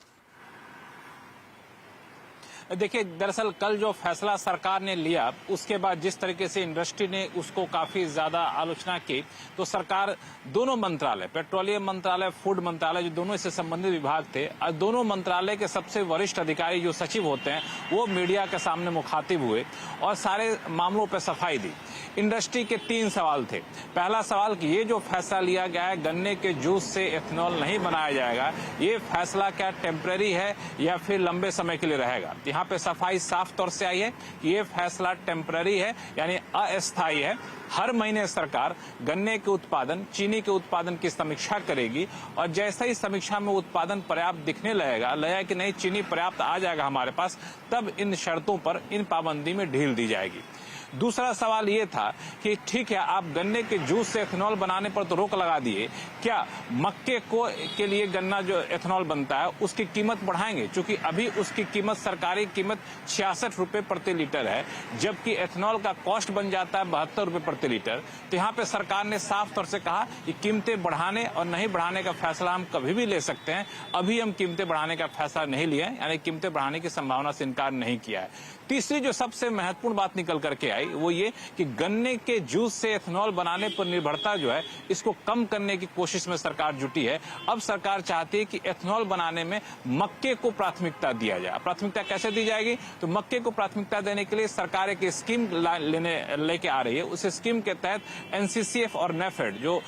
देखिए, दरअसल कल जो फैसला सरकार ने लिया, उसके बाद जिस तरीके से इंडस्ट्री ने उसको काफी ज्यादा आलोचना की, तो सरकार दोनों मंत्रालय, पेट्रोलियम मंत्रालय, फूड मंत्रालय, जो दोनों इससे संबंधित विभाग थे, और दोनों मंत्रालय के सबसे वरिष्ठ अधिकारी जो सचिव होते हैं, वो मीडिया के सामने मुखातिब हुए और सारे मामलों पर सफाई दी। इंडस्ट्री के 3 सवाल थे। पहला सवाल कि ये जो फैसला लिया गया है, गन्ने के जूस से एथेनॉल नहीं बनाया जाएगा, ये फैसला क्या टेम्पररी है या फिर लंबे समय के लिए रहेगा। यहाँ पे सफाई साफ तौर से आई है कि ये फैसला टेम्पररी है, यानी अस्थायी है। हर महीने सरकार गन्ने के उत्पादन, चीनी के उत्पादन की समीक्षा करेगी और जैसे ही समीक्षा में उत्पादन पर्याप्त दिखने लगेगा कि नहीं चीनी पर्याप्त आ जाएगा हमारे पास, तब इन शर्तों पर, इन पाबंदी में ढील दी जाएगी। दूसरा सवाल ये था कि ठीक है, आप गन्ने के जूस से एथेनॉल बनाने पर तो रोक लगा दिए, क्या मक्के के लिए गन्ना जो एथेनॉल बनता है उसकी कीमत बढ़ाएंगे? क्योंकि अभी उसकी कीमत, सरकारी कीमत 66 रुपए प्रति लीटर है, जबकि एथेनॉल का कॉस्ट बन जाता है 72 रुपए प्रति लीटर। तो यहाँ पे सरकार ने साफ तौर से कहा कि कीमतें बढ़ाने और नहीं बढ़ाने का फैसला हम कभी भी ले सकते हैं। अभी हम कीमतें बढ़ाने का फैसला नहीं लिया, यानी कीमतें बढ़ाने की संभावना से इनकार नहीं किया है। तीसरी जो सबसे महत्वपूर्ण बात निकल करके आई वो ये कि गन्ने के जूस से एथेनॉल बनाने पर निर्भरता जो है, इसको कम करने की कोशिश में सरकार जुटी है। अब सरकार चाहती है कि एथेनॉल बनाने में मक्के को प्राथमिकता दिया जाए। प्राथमिकता कैसे दी जाएगी? तो मक्के को प्राथमिकता देने के लिए सरकार एक स्कीम लेके आ रही है। उस स्कीम के तहत एनसीसीएफ और नेफेड, जो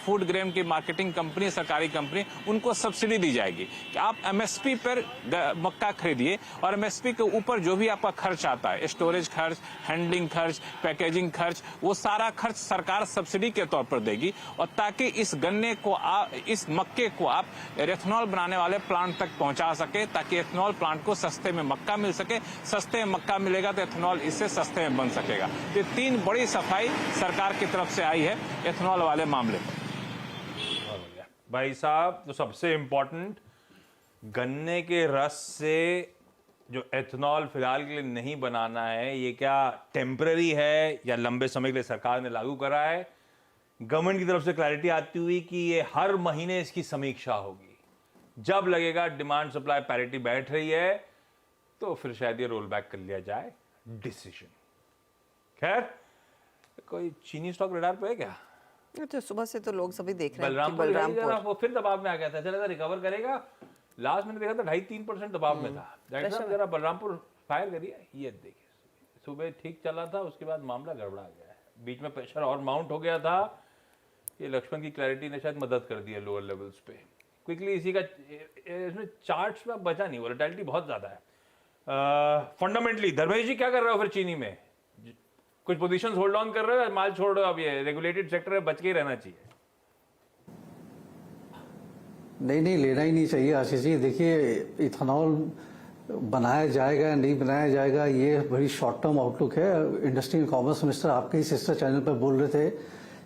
फूड ग्रेन की मार्केटिंग कंपनी, सरकारी कंपनी, उनको सब्सिडी दी जाएगी कि आप एमएसपी पर मक्का खरीदिए और एमएसपी के ऊपर जो भी आपका खर्च आता है, स्टोरेज खर्च, हैंडलिंग खर्च, पैकेजिंग खर्च, वो सारा खर्च सरकार सब्सिडी के तौर पर देगी। और ताकि इस गन्ने को इस मक्के को आप एथेनॉल बनाने वाले प्लांट तक पहुंचा सके, ताकि एथेनॉल प्लांट को सस्ते में मक्का मिल सके। सस्ते में मक्का मिलेगा तो एथेनॉल इससे सस्ते में बन सकेगा। ये तीन बड़ी सफाई सरकार की तरफ से आई है एथेनॉल वाले मामले में। भाई साहब, तो सबसे इंपॉर्टेंट, गन्ने के रस से जो एथेनॉल फिलहाल के लिए नहीं बनाना है, ये क्या टेम्पररी है या लंबे समय के लिए सरकार ने लागू करा है? गवर्नमेंट की तरफ से क्लैरिटी आती हुई कि ये हर महीने इसकी समीक्षा होगी। जब लगेगा डिमांड सप्लाई पैरिटी बैठ रही है तो फिर शायद ये रोल बैक कर लिया जाए डिसीजन। खैर, कोई चीनी स्टॉक रडार पे है क्या? तो सुबह से तो लोग सभी देख रहे हैं कि बलरामपुर वो फिर दबाव में आ गया था, चला रिकवर करेगा। लास्ट मैंने देखा था 2.5-3% दबाव में था। जरा बलरामपुर फायर करिए, ये देखिए सुबह ठीक चला था, उसके बाद मामला गड़बड़ा गया है। बीच में प्रेशर और माउंट हो गया था। ये लक्ष्मण की क्लैरिटी ने शायद मदद कर दी है लोअर लेवल्स पे। क्विकली इसी का, इसमें चार्ट्स में बचा नहीं, वोलेटिलिटी बहुत ज्यादा है। फंडामेंटली धर्मेश जी क्या कर रहे हो फिर चीनी में? कुछ पोजीशंस होल्ड ऑन कर रहे हो, माल छोड़ रहे हो? अब ये रेगुलेटेड सेक्टर है, बच के ही रहना चाहिए। नहीं, लेना ही नहीं चाहिए आशीष जी। देखिए, इथेनॉल बनाया जाएगा या नहीं बनाया जाएगा, ये बड़ी शॉर्ट टर्म आउटलुक है। इंडस्ट्री एंड कॉमर्स मिनिस्टर आपके ही सिस्टर चैनल पर बोल रहे थे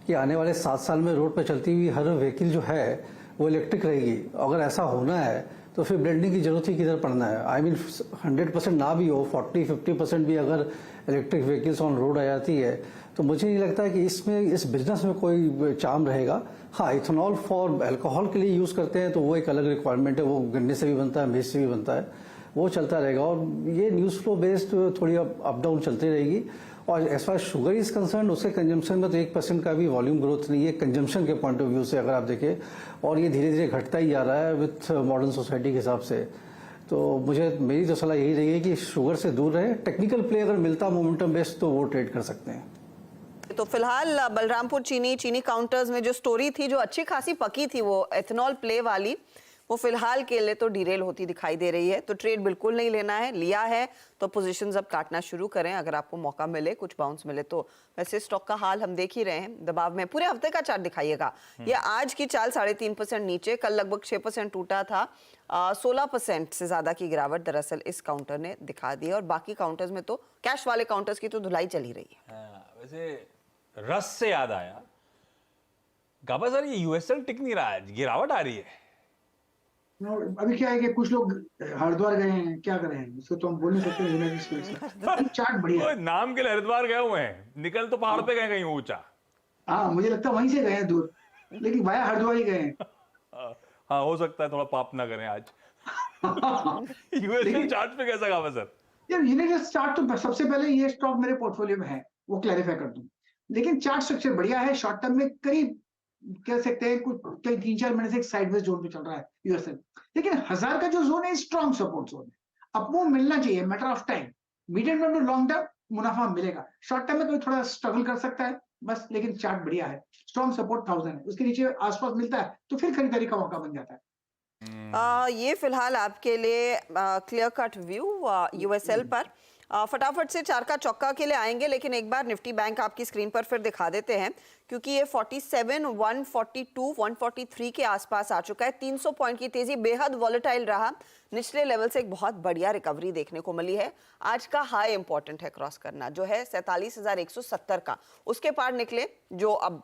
कि आने वाले 7 साल में रोड पर चलती हुई हर व्हीकल जो है वो इलेक्ट्रिक रहेगी। अगर ऐसा होना है तो फिर ब्लेंडिंग की जरूरत ही किधर पड़ना है? आई मीन 100% ना भी हो, 40-50% भी अगर इलेक्ट्रिक व्हीकल्स ऑन रोड आ जाती है तो मुझे नहीं लगता है कि इसमें, इस बिजनेस में कोई चार्म रहेगा। हाँ, इथेनॉल फॉर अल्कोहल के लिए यूज करते हैं तो वो एक अलग रिक्वायरमेंट है, वो गन्ने से भी बनता है, मेज से भी बनता है, वो चलता रहेगा। और ये न्यूज फ्लो बेस्ड थोड़ी अप डाउन चलती रहेगी। और as far sugar is concern, उसके कंजम्पशन में तो 1% का भी वॉल्यूम ग्रोथ नहीं है कंजम्पशन के पॉइंट ऑफ व्यू से, अगर आप देखें। और ये धीरे धीरे घटता ही जा रहा है विथ मॉडर्न सोसाइटी के हिसाब से। तो मेरी तो सलाह यही रहेगी कि शुगर से दूर रहे। टेक्निकल प्ले अगर मिलता मोमेंटम बेस्ड तो वो ट्रेड कर सकते हैं। तो फिलहाल बलरामपुर चीनी काउंटर्स में जो स्टोरी थी, जो अच्छी खासी पकी थी, वो एथेनॉल प्ले वाली, वो फिलहाल के लिए तो डिरेल होती दिखाई दे रही है। तो ट्रेड बिल्कुल नहीं लेना है, लिया है तो पोजीशंस अब काटना शुरू करें अगर आपको मौका मिले, कुछ बाउंस मिले तो। वैसे स्टॉक का हाल हम देख ही रहे हैं, दबाव में। पूरे हफ्ते का चार्ट दिखाइएगा। ये आज की चाल 3.5% नीचे, कल लगभग 6% टूटा था। 16% से ज्यादा की गिरावट दरअसल इस काउंटर ने दिखा दी। और बाकी काउंटर्स में तो, कैश वाले काउंटर्स की तो धुलाई चली रही है। वैसे रस से याद आया, गाबा सर, ये यूएसएल टिक नहीं रहा है, गिरावट आ रही है। अभी क्या है कि कुछ लोग हरिद्वार गए हैं, क्या कर रहे हैं उसको तो हम बोल नहीं सकते। चार्ट बढ़िया है। नाम के लिए हरिद्वार गए हुए हैं, निकल तो पहाड़ पे गए कहीं ऊंचा। हाँ, मुझे लगता है वहीं से गए हैं दूर, लेकिन वाया हरिद्वार ही गए हैं। हाँ, हो सकता है, थोड़ा पाप ना करें आज। यूएसएल चार्ट पे कैसा गाबा सर? यार, यूनाइटेड चार्ट तो सबसे पहले ये स्टॉक मेरे पोर्टफोलियो में है, वो क्लैरिफाई कर दूं। लेकिन चार्ट स्ट्रक्चर बढ़िया है। शॉर्ट टर्म में करीब कह सकते हैं कुछ 3-4 महीने से एक साइडवेज जोन पे चल रहा है यूएसएल। लेकिन 1000 का जो जोन है स्ट्रॉन्ग सपोर्ट जोन है। अब वो मिलना चाहिए, matter of time. Medium term to long term मुनाफा मिलेगा। शॉर्ट टर्म में कोई थोड़ा स्ट्रगल कर सकता है बस, लेकिन चार्ट बढ़िया है। स्ट्रॉन्ग सपोर्ट 1000 है, उसके नीचे आसपास मिलता है तो फिर खरीदारी का मौका बन जाता है। ये फिलहाल आपके लिए क्लियर कट व्यू यूएसएल पर फटाफट से चार का चौका के लिए आएंगे, लेकिन एक बार निफ्टी बैंक आपकी स्क्रीन पर फिर दिखा देते हैं, क्योंकि ये 47, 142, 143 के आसपास आ चुका है। 300 पॉइंट की तेजी, बेहद वॉलेटाइल रहा। निचले लेवल से एक बहुत बढ़िया रिकवरी देखने को मिली है। आज का हाई इंपॉर्टेंट है क्रॉस करना, जो है 47,170 का। उसके पार निकले जो अब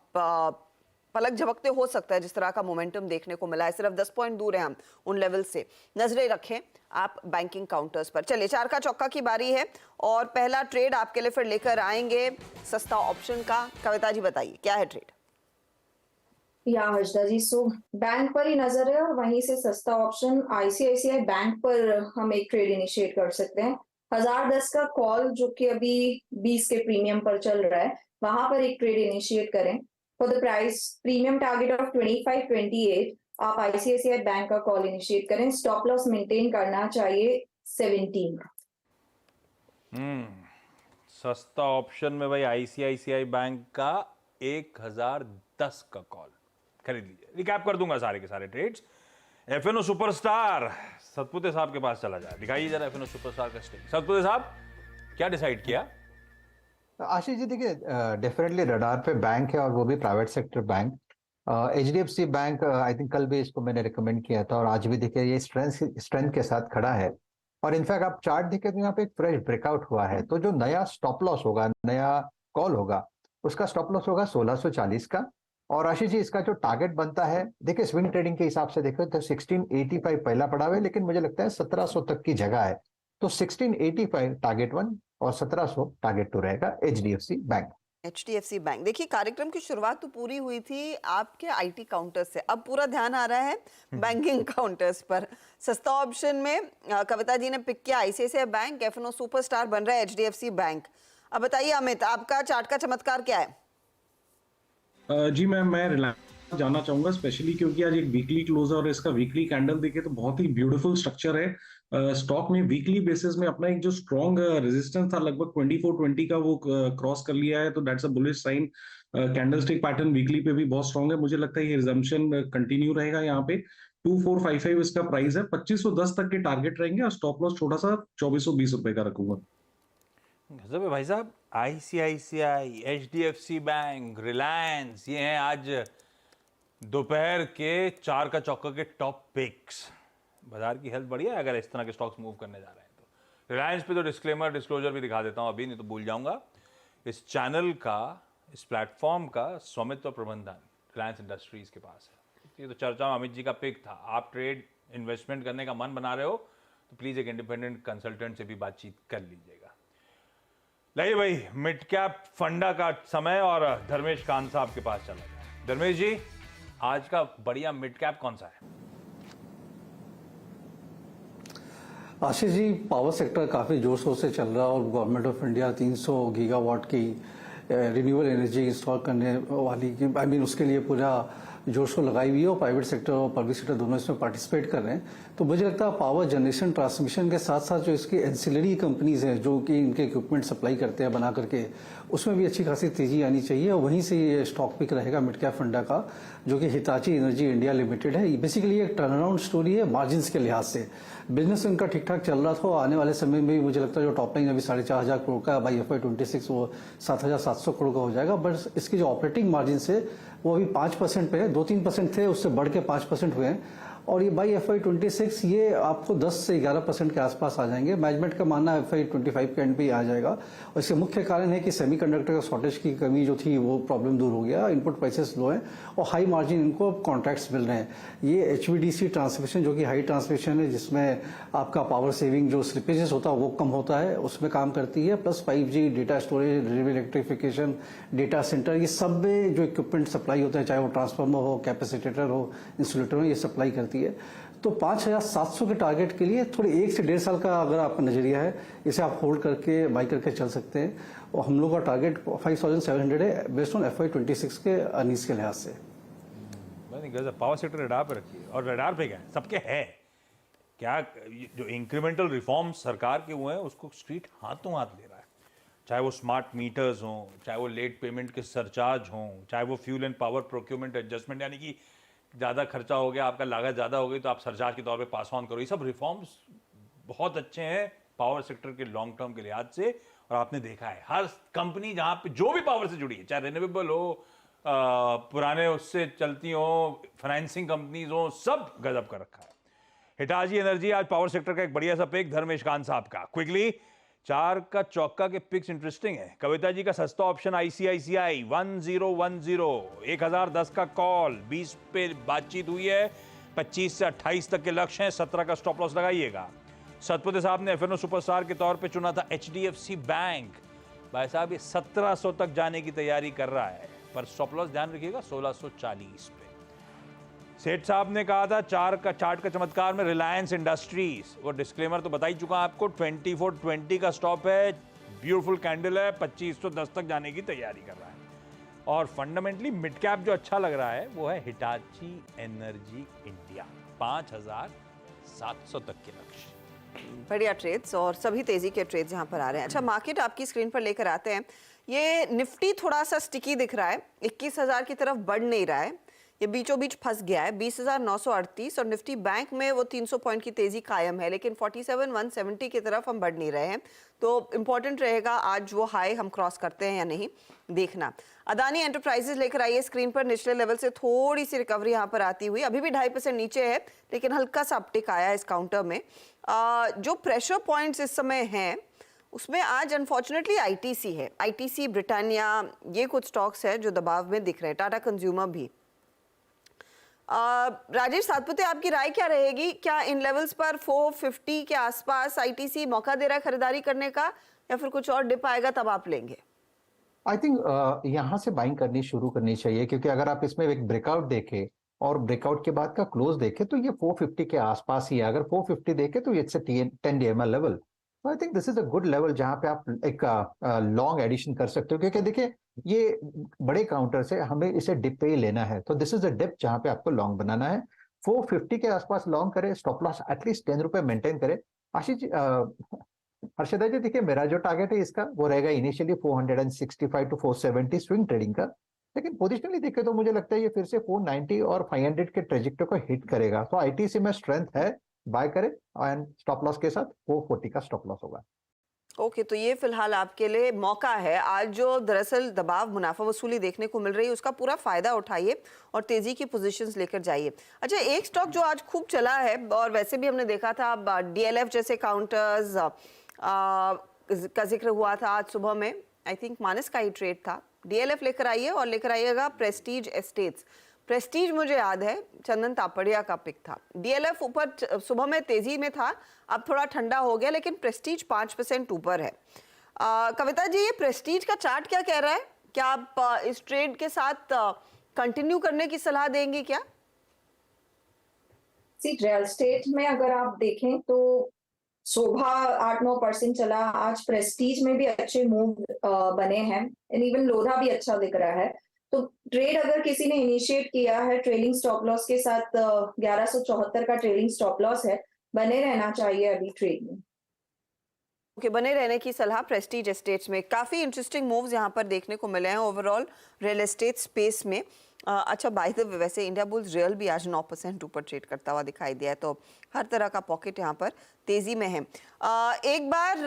पलक झपकते हो सकता है, जिस तरह का मोमेंटम देखने को मिला है। सिर्फ 10 पॉइंट दूर है हम उन लेवल से। नजरें रखें आप बैंकिंग काउंटर्स पर। चलिए, चार का चौका की बारी है और पहला ट्रेड आपके लिए फिर लेकर आएंगे सस्ता ऑप्शन का। कविता जी बताइए क्या है ट्रेड? या हर्षदा जी, सो बैंक पर ही नजर है और वहीं से सस्ता ऑप्शन आईसीआईसीआई बैंक पर हम एक ट्रेड इनिशिएट कर सकते हैं। 1010 का कॉल जो कि अभी 20 के प्रीमियम पर चल रहा है, वहां पर एक ट्रेड इनिशिएट करें। For the price premium target of 2528 आप आईसीआईसीआई बैंक का कॉल इनिशिएट करें। स्टॉप लॉस मेंटेन करना चाहिए 17। सस्ता ऑप्शन में भाई आईसीआईसीआई बैंक का 1010 का कॉल खरीद लीजिए। रिकैप कर दूंगा सारे के सारे ट्रेड्स। एफएनओ सुपरस्टार सतपुते साहब के पास चला जाए, दिखाइए जरा एफएनओ सुपरस्टार का स्टेक। सतपुते साहब क्या डिसाइड किया? आशीष जी देखिए, डेफिनेटली रडार पे बैंक है और वो भी private sector bank. HDFC bank I think कल भी इसको मैंने रिकमेंड किया था और आज भी देखिए ये स्ट्रेंथ के साथ खड़ा है। और इनफैक्ट आप चार्ट देखें तो यहाँ पे एक फ्रेश ब्रेकआउट हुआ है। तो जो नया स्टॉप लॉस होगा, नया कॉल होगा, उसका स्टॉप लॉस होगा 1640 का। और आशीष जी इसका जो टारगेट बनता है, देखिए स्विंग ट्रेडिंग के हिसाब से देखें तो 1685 पहला पड़ाव है, लेकिन मुझे लगता है 1700 तक की जगह है। तो 1685 टारगेट 1 और 1700 टारगेट 2 रहेगा एचडीएफसी बैंक। एचडीएफसी बैंक, देखिए कार्यक्रम की शुरुआत तो पूरी हुई थी आपके आईटी काउंटर से, अब पूरा ध्यान आ रहा है बैंकिंग काउंटर्स पर। सस्ता ऑप्शन में कविता जी ने पिक किया आईसीआईसीआई बैंक, एफएनओ सुपरस्टार बन रहा है एचडीएफसी बैंक। अब बताइए अमित, आपका चार्ट का चमत्कार क्या है? जी मैं रिलायंस जानना चाहूंगा, स्पेशली क्योंकि आज एक वीकली क्लोज है और इसका वीकली कैंडल देखे तो बहुत ही ब्यूटीफुल स्ट्रक्चर है। स्टॉक ने वीकली बेसिस में अपना एक जो स्ट्रॉन्ग रेजिस्टेंस था लगभग 2420 का, वो क्रॉस कर लिया है। तो that's a bullish sign. Candlestick pattern weekly पे भी बहुत स्ट्रॉन्ग है। मुझे लगता है ये रिजम्पशन कंटिन्यू रहेगा। यहाँ पे 2455 इसका प्राइस है। 2510 तक के टारगेट रहेंगे और स्टॉप लॉस छोटा सा 2420 रुपए का रखूंगा। गजब है भाई साहब। आईसीआईसीआई, एचडीएफसी बैंक, रिलायंस, ये हैं आज दोपहर के चार का चौका के टॉप पिक्स। बाजार की हेल्थ बढ़िया है अगर इस तरह के स्टॉक्स मूव करने जा रहे हैं तो। रिलायंस पे तो डिस्क्लोजर भी दिखा देता हूं अभी, नहीं तो भूल जाऊंगा। इस चैनल का, इस प्लेटफॉर्म का स्वामित्व प्रबंधन रिलायंस इंडस्ट्रीज के पास है। ये तो चर्चा में अमित जी का पिक था। आप ट्रेड इन्वेस्टमेंट करने का मन बना रहे हो तो प्लीज एक इंडिपेंडेंट कंसल्टेंट से भी बातचीत कर लीजिएगा। लाइए भाई, मिड कैप फंडा का समय और धर्मेश कांत साहब के पास चला जाए। धर्मेश जी, आज का बढ़िया मिड कैप कौन सा है? आशीष जी, पावर सेक्टर काफी जोर शोर से चल रहा है और गवर्नमेंट ऑफ इंडिया 300 गीगावाट की रिन्यूएबल एनर्जी इंस्टॉल करने वाली, उसके लिए पूरा जोर शोर लगाई हुई है और प्राइवेट सेक्टर और पब्लिक सेक्टर दोनों इसमें पार्टिसिपेट कर रहे हैं। तो मुझे लगता है पावर जनरेशन ट्रांसमिशन के साथ साथ जो इसकी एंसिलरी कंपनीज हैं जो कि इनके इक्विपमेंट सप्लाई करते हैं बना करके, उसमें भी अच्छी खासी तेजी आनी चाहिए। और वहीं से ये स्टॉक पिक रहेगा मिड कैप फंडा का, जो कि हिताची एनर्जी इंडिया लिमिटेड है। बेसिकली एक टर्नअराउंड स्टोरी है मार्जिन के लिहाज से। बिजनेस इनका ठीक ठाक चल रहा था। आने वाले समय में भी मुझे लगता है जो टॉप लाइन अभी 4500 करोड़ का बाई FY26 वो 7700 करोड़ का हो जाएगा। बट इसकी जो ऑपरेटिंग मार्जिन है वो अभी 5% पे है। 2-3% थे, उससे बढ़ के 5% हुए हैं। और ये बाई FY26 ये आपको 10 से 11% के आसपास आ जाएंगे। मैनेजमेंट का मानना FY25 के एंड पे आ जाएगा। और इसके मुख्य कारण है कि सेमीकंडक्टर का शॉर्टेज की कमी जो थी वो प्रॉब्लम दूर हो गया। इनपुट प्राइसेस लो हैं और हाई मार्जिन इनको कॉन्ट्रैक्ट्स मिल रहे हैं। ये HVDC ट्रांसमिशन जो कि हाई ट्रांसमिशन है, जिसमें आपका पावर सेविंग जो स्लिपेजेस होता है वो कम होता है, उसमें काम करती है। Plus 5G, data storage, railway electrification, data centre, ये सब में जो इक्विपमेंट सप्लाई होते हैं, चाहे वो ट्रांसफार्मर हो, कैपेसिटेटर हो, इंसुलेटर हो, ये सप्लाई करती है। तो 5700 के टारगेट के लिए थोड़े 1 से 1.5 साल का अगर आपका नजरिया है, इसे आप होल्ड करके बाई करके चल सकते हैं। और हम लोग का टारगेट 5700 है बेस्ड ऑन FY26 के अर्निंग्स के लिहाज से। पावर सेक्टर रडार पे रखिए। और रडार पे क्या है, सबके है क्या, जो इंक्रीमेंटल रिफॉर्म्स सरकार के हुए हैं उसको स्ट्रीट हाथों हाथ ले रहा है। चाहे वो स्मार्ट मीटर्स हों, चाहे वो लेट पेमेंट के सरचार्ज हों, चाहे वो fuel and power procurement adjustment, यानी कि ज़्यादा खर्चा हो गया, आपका लागत ज़्यादा हो गई तो आप सरचार्ज के तौर पे पास ऑन करो। ये सब रिफॉर्म्स बहुत अच्छे हैं पावर सेक्टर के लॉन्ग टर्म के लिहाज से। और आपने देखा है हर कंपनी जहाँ पे जो भी पावर से जुड़ी है, चाहे रिन्यूएबल हो, पुराने उससे चलती हो, फाइनेंसिंग कंपनीज हो, सब गजब कर रखा है। हिटाची एनर्जी आज पावर सेक्टर का एक बढ़िया सा पिक, धर्मेश कांत साहब का। क्विकली 4 का चौका के पिक्स इंटरेस्टिंग है। कविता जी का सस्ता ऑप्शन आईसीआईसीआई 1010, 1010 का कॉल, 20 पे बातचीत हुई है, 25 से 28 तक के लक्ष्य हैं, 17 का स्टॉप लॉस लगाइएगा। सतपति साहब ने एफएनओ सुपरस्टार के तौर पे चुना था एचडीएफसी बैंक। भाई साहब ये 1700 तक जाने की तैयारी कर रहा है, पर स्टॉप लॉस ध्यान रखिएगा 1640 पे। सेठ साहब ने कहा था 4 का चार्ट का चमत्कार में रिलायंस इंडस्ट्रीज, वो डिस्क्लेमर तो बता ही चुका आपको, 2420 का स्टॉप है, ब्यूटीफुल कैंडल है, 2510 तक जाने की तैयारी कर रहा है। और फंडामेंटली मिड कैप जो अच्छा लग रहा है वो है हिटाची एनर्जी इंडिया, 5700 तक के लक्ष्य। बढ़िया ट्रेड्स और सभी तेजी के ट्रेड्स यहाँ पर आ रहे हैं। अच्छा, मार्केट आपकी स्क्रीन पर लेकर आते हैं। ये निफ्टी थोड़ा सा स्टिकी दिख रहा है, 21,000 की तरफ बढ़ नहीं रहा है, ये बीचों बीच फंस गया है 20,938। और निफ्टी बैंक में वो 300 पॉइंट की तेजी कायम है, लेकिन 47,170 की तरफ हम बढ़ नहीं रहे हैं। तो इंपॉर्टेंट रहेगा आज वो हाई हम क्रॉस करते हैं या नहीं देखना। अदानी एंटरप्राइजेज लेकर आइए स्क्रीन पर, निचले लेवल से थोड़ी सी रिकवरी यहाँ पर आती हुई, अभी भी 2.5% नीचे है, लेकिन हल्का सा अपटिक आया है इस काउंटर में। जो प्रेशर पॉइंट्स इस समय हैं उसमें आज अनफॉर्चुनेटली आईटीसी है, आईटीसी, ब्रिटानिया, ये कुछ स्टॉक्स है जो दबाव में दिख रहे हैं, टाटा कंज्यूमर भी। राजेश सातपुते, आपकी राय क्या रहेगी? क्या इन लेवल्स पर 450 के आसपास आईटीसी मौका दे रहा है खरीदारी करने का, या फिर कुछ और डिप आएगा तब आप लेंगे? आई थिंक यहाँ से बाइंग करनी शुरू करनी चाहिए, क्योंकि अगर आप इसमें एक ब्रेकआउट देखें और ब्रेकआउट के बाद का क्लोज देखें तो ये 450 के आसपास ही है। अगर 450 देखें तो it's 10 DML level. I think this is a good level जहां पे आप एक लॉन्ग एडिशन कर सकते हो, क्योंकि देखिए ये बड़े काउंटर से हमें इसे डिप पे ही लेना है, तो दिस इज अ डिप जहां पे आपको लॉन्ग बनाना है। 450 के आसपास लॉन्ग करे, स्टॉप लॉस एटलीस्ट 10 रुपए मेंटेन करे। आशीष जी, हर्षदा जी, देखिए मेरा जो टारगेट है इसका वो रहेगा इनिशियली 465 टू 470 स्विंग ट्रेडिंग का, लेकिन पोजिशनली देखे तो मुझे लगता है ये फिर से 490 और 500 के ट्रेजेक्टरी को हिट करेगा। तो आईटीसी में स्ट्रेंथ है, बाय करे, एंड स्टॉप लॉस के साथ 440 का स्टॉप लॉस होगा। ओके, तो ये फिलहाल आपके लिए मौका है। आज जो दरअसल दबाव मुनाफा वसूली देखने को मिल रही है उसका पूरा फायदा उठाइए और तेजी की पोजीशंस लेकर जाइए। अच्छा, एक स्टॉक जो आज खूब चला है और वैसे भी हमने देखा था, डीएलएफ जैसे काउंटर्स का जिक्र हुआ था आज सुबह में, आई थिंक मानस का ही ट्रेड था। डीएलएफ लेकर आइए और लेकर आइएगा प्रेस्टीज एस्टेट्स। प्रेस्टीज मुझे याद है चंदन तापड़िया का पिक था। डीएलएफ ऊपर सुबह में तेजी में था, अब थोड़ा ठंडा हो गया, लेकिन प्रेस्टीज 5% ऊपर है। कविता जी, ये प्रेस्टीज का चार्ट क्या कह रहा है? क्या आप इस ट्रेड के साथ कंटिन्यू करने की सलाह देंगे क्या? रियल एस्टेट में अगर आप देखें तो शोभा 8-9% चला, आज प्रेस्टीज में भी अच्छे मूव बने हैं, एंड इवन लोधा भी अच्छा दिख रहा है। तो ट्रेड अगर किसी ने इनिशिएट किया है ट्रेलिंग स्टॉप लॉस के साथ, 1174 का ट्रेलिंग स्टॉप लॉस है, बने रहना चाहिए अभी ट्रेड में। ओके, बने रहने की सलाह प्रेस्टीज एस्टेट्स में। काफी इंटरेस्टिंग मूव्स यहाँ पर देखने को मिले हैं ओवरऑल रियल एस्टेट स्पेस में। अच्छा, बाय द वे, वैसे इंडिया बुल्स रियल भी आज 9% ऊपर ट्रेड करता हुआ दिखाई दिया है, तो हर तरह का पॉकेट यहाँ पर तेजी में है। एक बार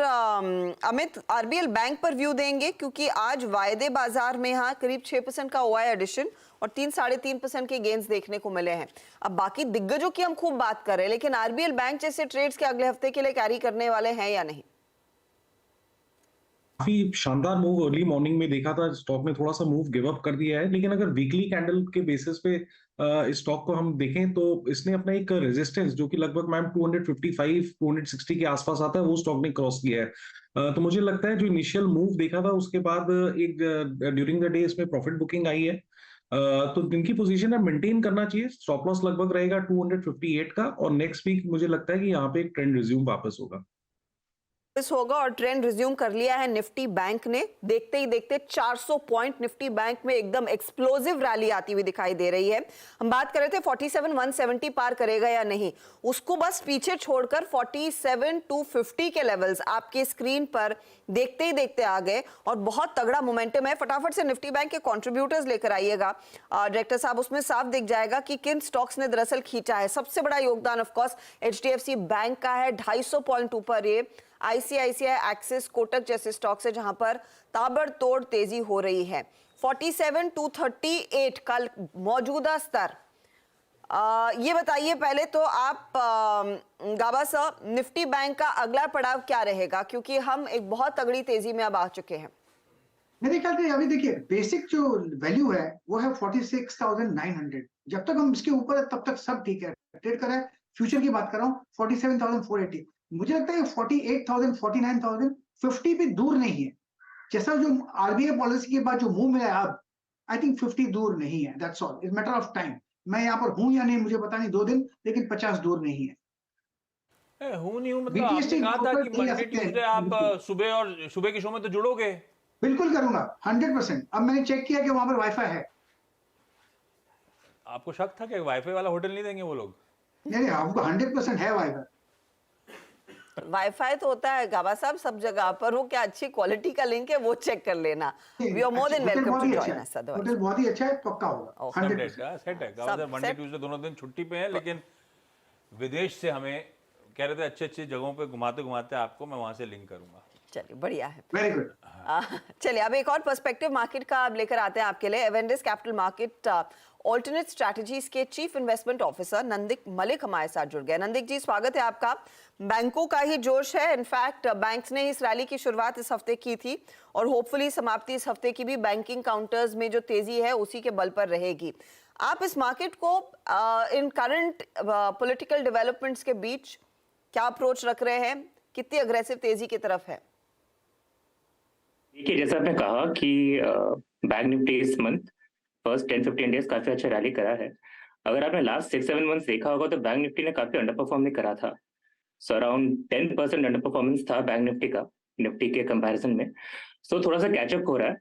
अमित, आरबीएल बैंक पर व्यू देंगे, क्योंकि आज वायदे बाजार में यहाँ करीब 6% का ओआई एडिशन और 3-3.5% के गेंस देखने को मिले हैं। अब बाकी दिग्गजों की हम खूब बात कर रहे हैं, लेकिन आरबीएल बैंक जैसे ट्रेड्स के अगले हफ्ते के लिए कैरी करने वाले हैं या नहीं? काफी शानदार मूव अर्ली मॉर्निंग में देखा था, स्टॉक ने थोड़ा सा मूव गिव अप कर दिया है, लेकिन अगर वीकली कैंडल के बेसिस पे इस स्टॉक को हम देखें तो इसने अपना एक रेजिस्टेंस जो कि लगभग मैम 255-260 के आसपास आता है, वो स्टॉक ने क्रॉस किया है। तो मुझे लगता है जो इनिशियल मूव देखा था उसके बाद एक ड्यूरिंग द डे इसमें प्रॉफिट बुकिंग आई है, तो जिनकी पोजीशन है मेंटेन करना चाहिए। स्टॉप लॉस लगभग रहेगा 258 का, और नेक्स्ट वीक मुझे लगता है कि यहाँ पे एक ट्रेंड रिज्यूम वापस होगा। होगा और ट्रेंड रिज्यूम कर लिया है निफ्टी बैंक ने। देखते ही देखते 400 पॉइंट निफ्टी बैंक में एकदम एक्सप्लोसिव रैली आती हुई दिखाई दे रही है। हम बात कर रहे थे 47,170 पार करेगा या नहीं, उसको बस पीछे छोड़कर 47,250 के लेवल्स आपके स्क्रीन पर देखते ही देखते आ गए और बहुत तगड़ा मोमेंटम है। फटाफट से निफ्टी बैंक के कंट्रीब्यूटर्स लेकर आइएगा डायरेक्टर साहब, उसमें साफ दिख जाएगा कि किन स्टॉक्स ने दरअसल खींचा है। सबसे बड़ा योगदान ऑफ कोर्स एचडीएफसी बैंक का है, 250 पॉइंट ऊपर ये आईसीआईसीआई, एक्सिस, कोटक जैसे स्टॉक्स है जहां पर ताबड़तोड़ तेजी हो रही है। 47,238 कल मौजूदा स्तर। ये बताइए पहले तो आप गाबा साहब, निफ्टी बैंक का अगला पड़ाव क्या रहेगा, क्योंकि हम एक बहुत तगड़ी तेजी में अब आ चुके हैं। मेरे ख्याल से अभी देखिए बेसिक जो वैल्यू है वो है 46,900। जब तक हम इसके ऊपर है तब तक सब ठीक है। ट्रेड कर रहा है, फ्यूचर की बात कर रहा हूँ 47,480। मुझे लगता है 48,000, 49,050 भी दूर नहीं है। जैसा जो आरबीआई पॉलिसी के बाद जो मूव मिला है अब, आई थिंक 50 दूर नहीं है। That's all, it's matter of time. मैं यहाँ पर हूँ या नहीं मुझे पता नहीं, 2 दिन, लेकिन 50 दूर नहीं है। हूँ नहीं हूँ मतलब आपने कहा था कि मंडे ट्यूसडे आप सुबह के शो में तो जुड़ोगे। बिल्कुल करूंगा 100%। अब मैंने चेक किया कि वहां पर वाईफाई है। आपको शक था कि वाईफाई वाला होटल नहीं देंगे वो लोग? नहीं, आपको 100% है वाईफाई। वाईफाई तो होता है गाबा साहब सब जगह पर, वो क्या अच्छी क्वालिटी का लिंक है वो चेक कर लेना। We are more than welcome to join us. Hotel बहुत ही अच्छा है, पक्का होगा। सेट है गाबा साहब, मंडे ट्यूसडे दोनों दिन छुट्टी पे हैं, लेकिन विदेश से हमें कह रहे थे अच्छी अच्छी जगहों पे घुमाते घुमाते आपको मैं वहां से लिंक करूंगा। चलिए बढ़िया है, वेरी गुड। चलिए अब एक और पर्सपेक्टिव मार्केट का अब लेकर आते हैं आपके लिए। एवेंडिस कैपिटल मार्केट ऑल्टरनेट स्ट्रैटेजीज के चीफ इन्वेस्टमेंट ऑफिसर नंदिक मलिक हमारे साथ जुड़ गए। नंदिक जी स्वागत है आपका। बैंकों का ही जोश है, इनफैक्ट बैंक्स ने इस रैली की शुरुआत इस हफ्ते की थी और होपफुली समाप्ति इस हफ्ते की भी बैंकिंग काउंटर्स में जो तेजी है उसी के बल पर रहेगी। आप इस मार्केट को इन करंट पॉलिटिकल डेवलपमेंट्स के बीच क्या अप्रोच रख रहे हैं, कितनी अग्रेसिव तेजी की तरफ है? देखिए जैसा आपने कहा कि बैंक निफ्टी इस मंथ फर्स्ट 10-15 डेज काफी अच्छा रैली करा है। अगर आपने लास्ट 6-7 मंथ्स देखा होगा तो बैंक निफ्टी ने काफी अंडर परफॉर्म भी करा था। सो अराउंड 10% अंडर परफॉर्मेंस था बैंक निफ्टी का निफ्टी के कंपैरिजन में। सो थोड़ा सा कैचअप हो रहा है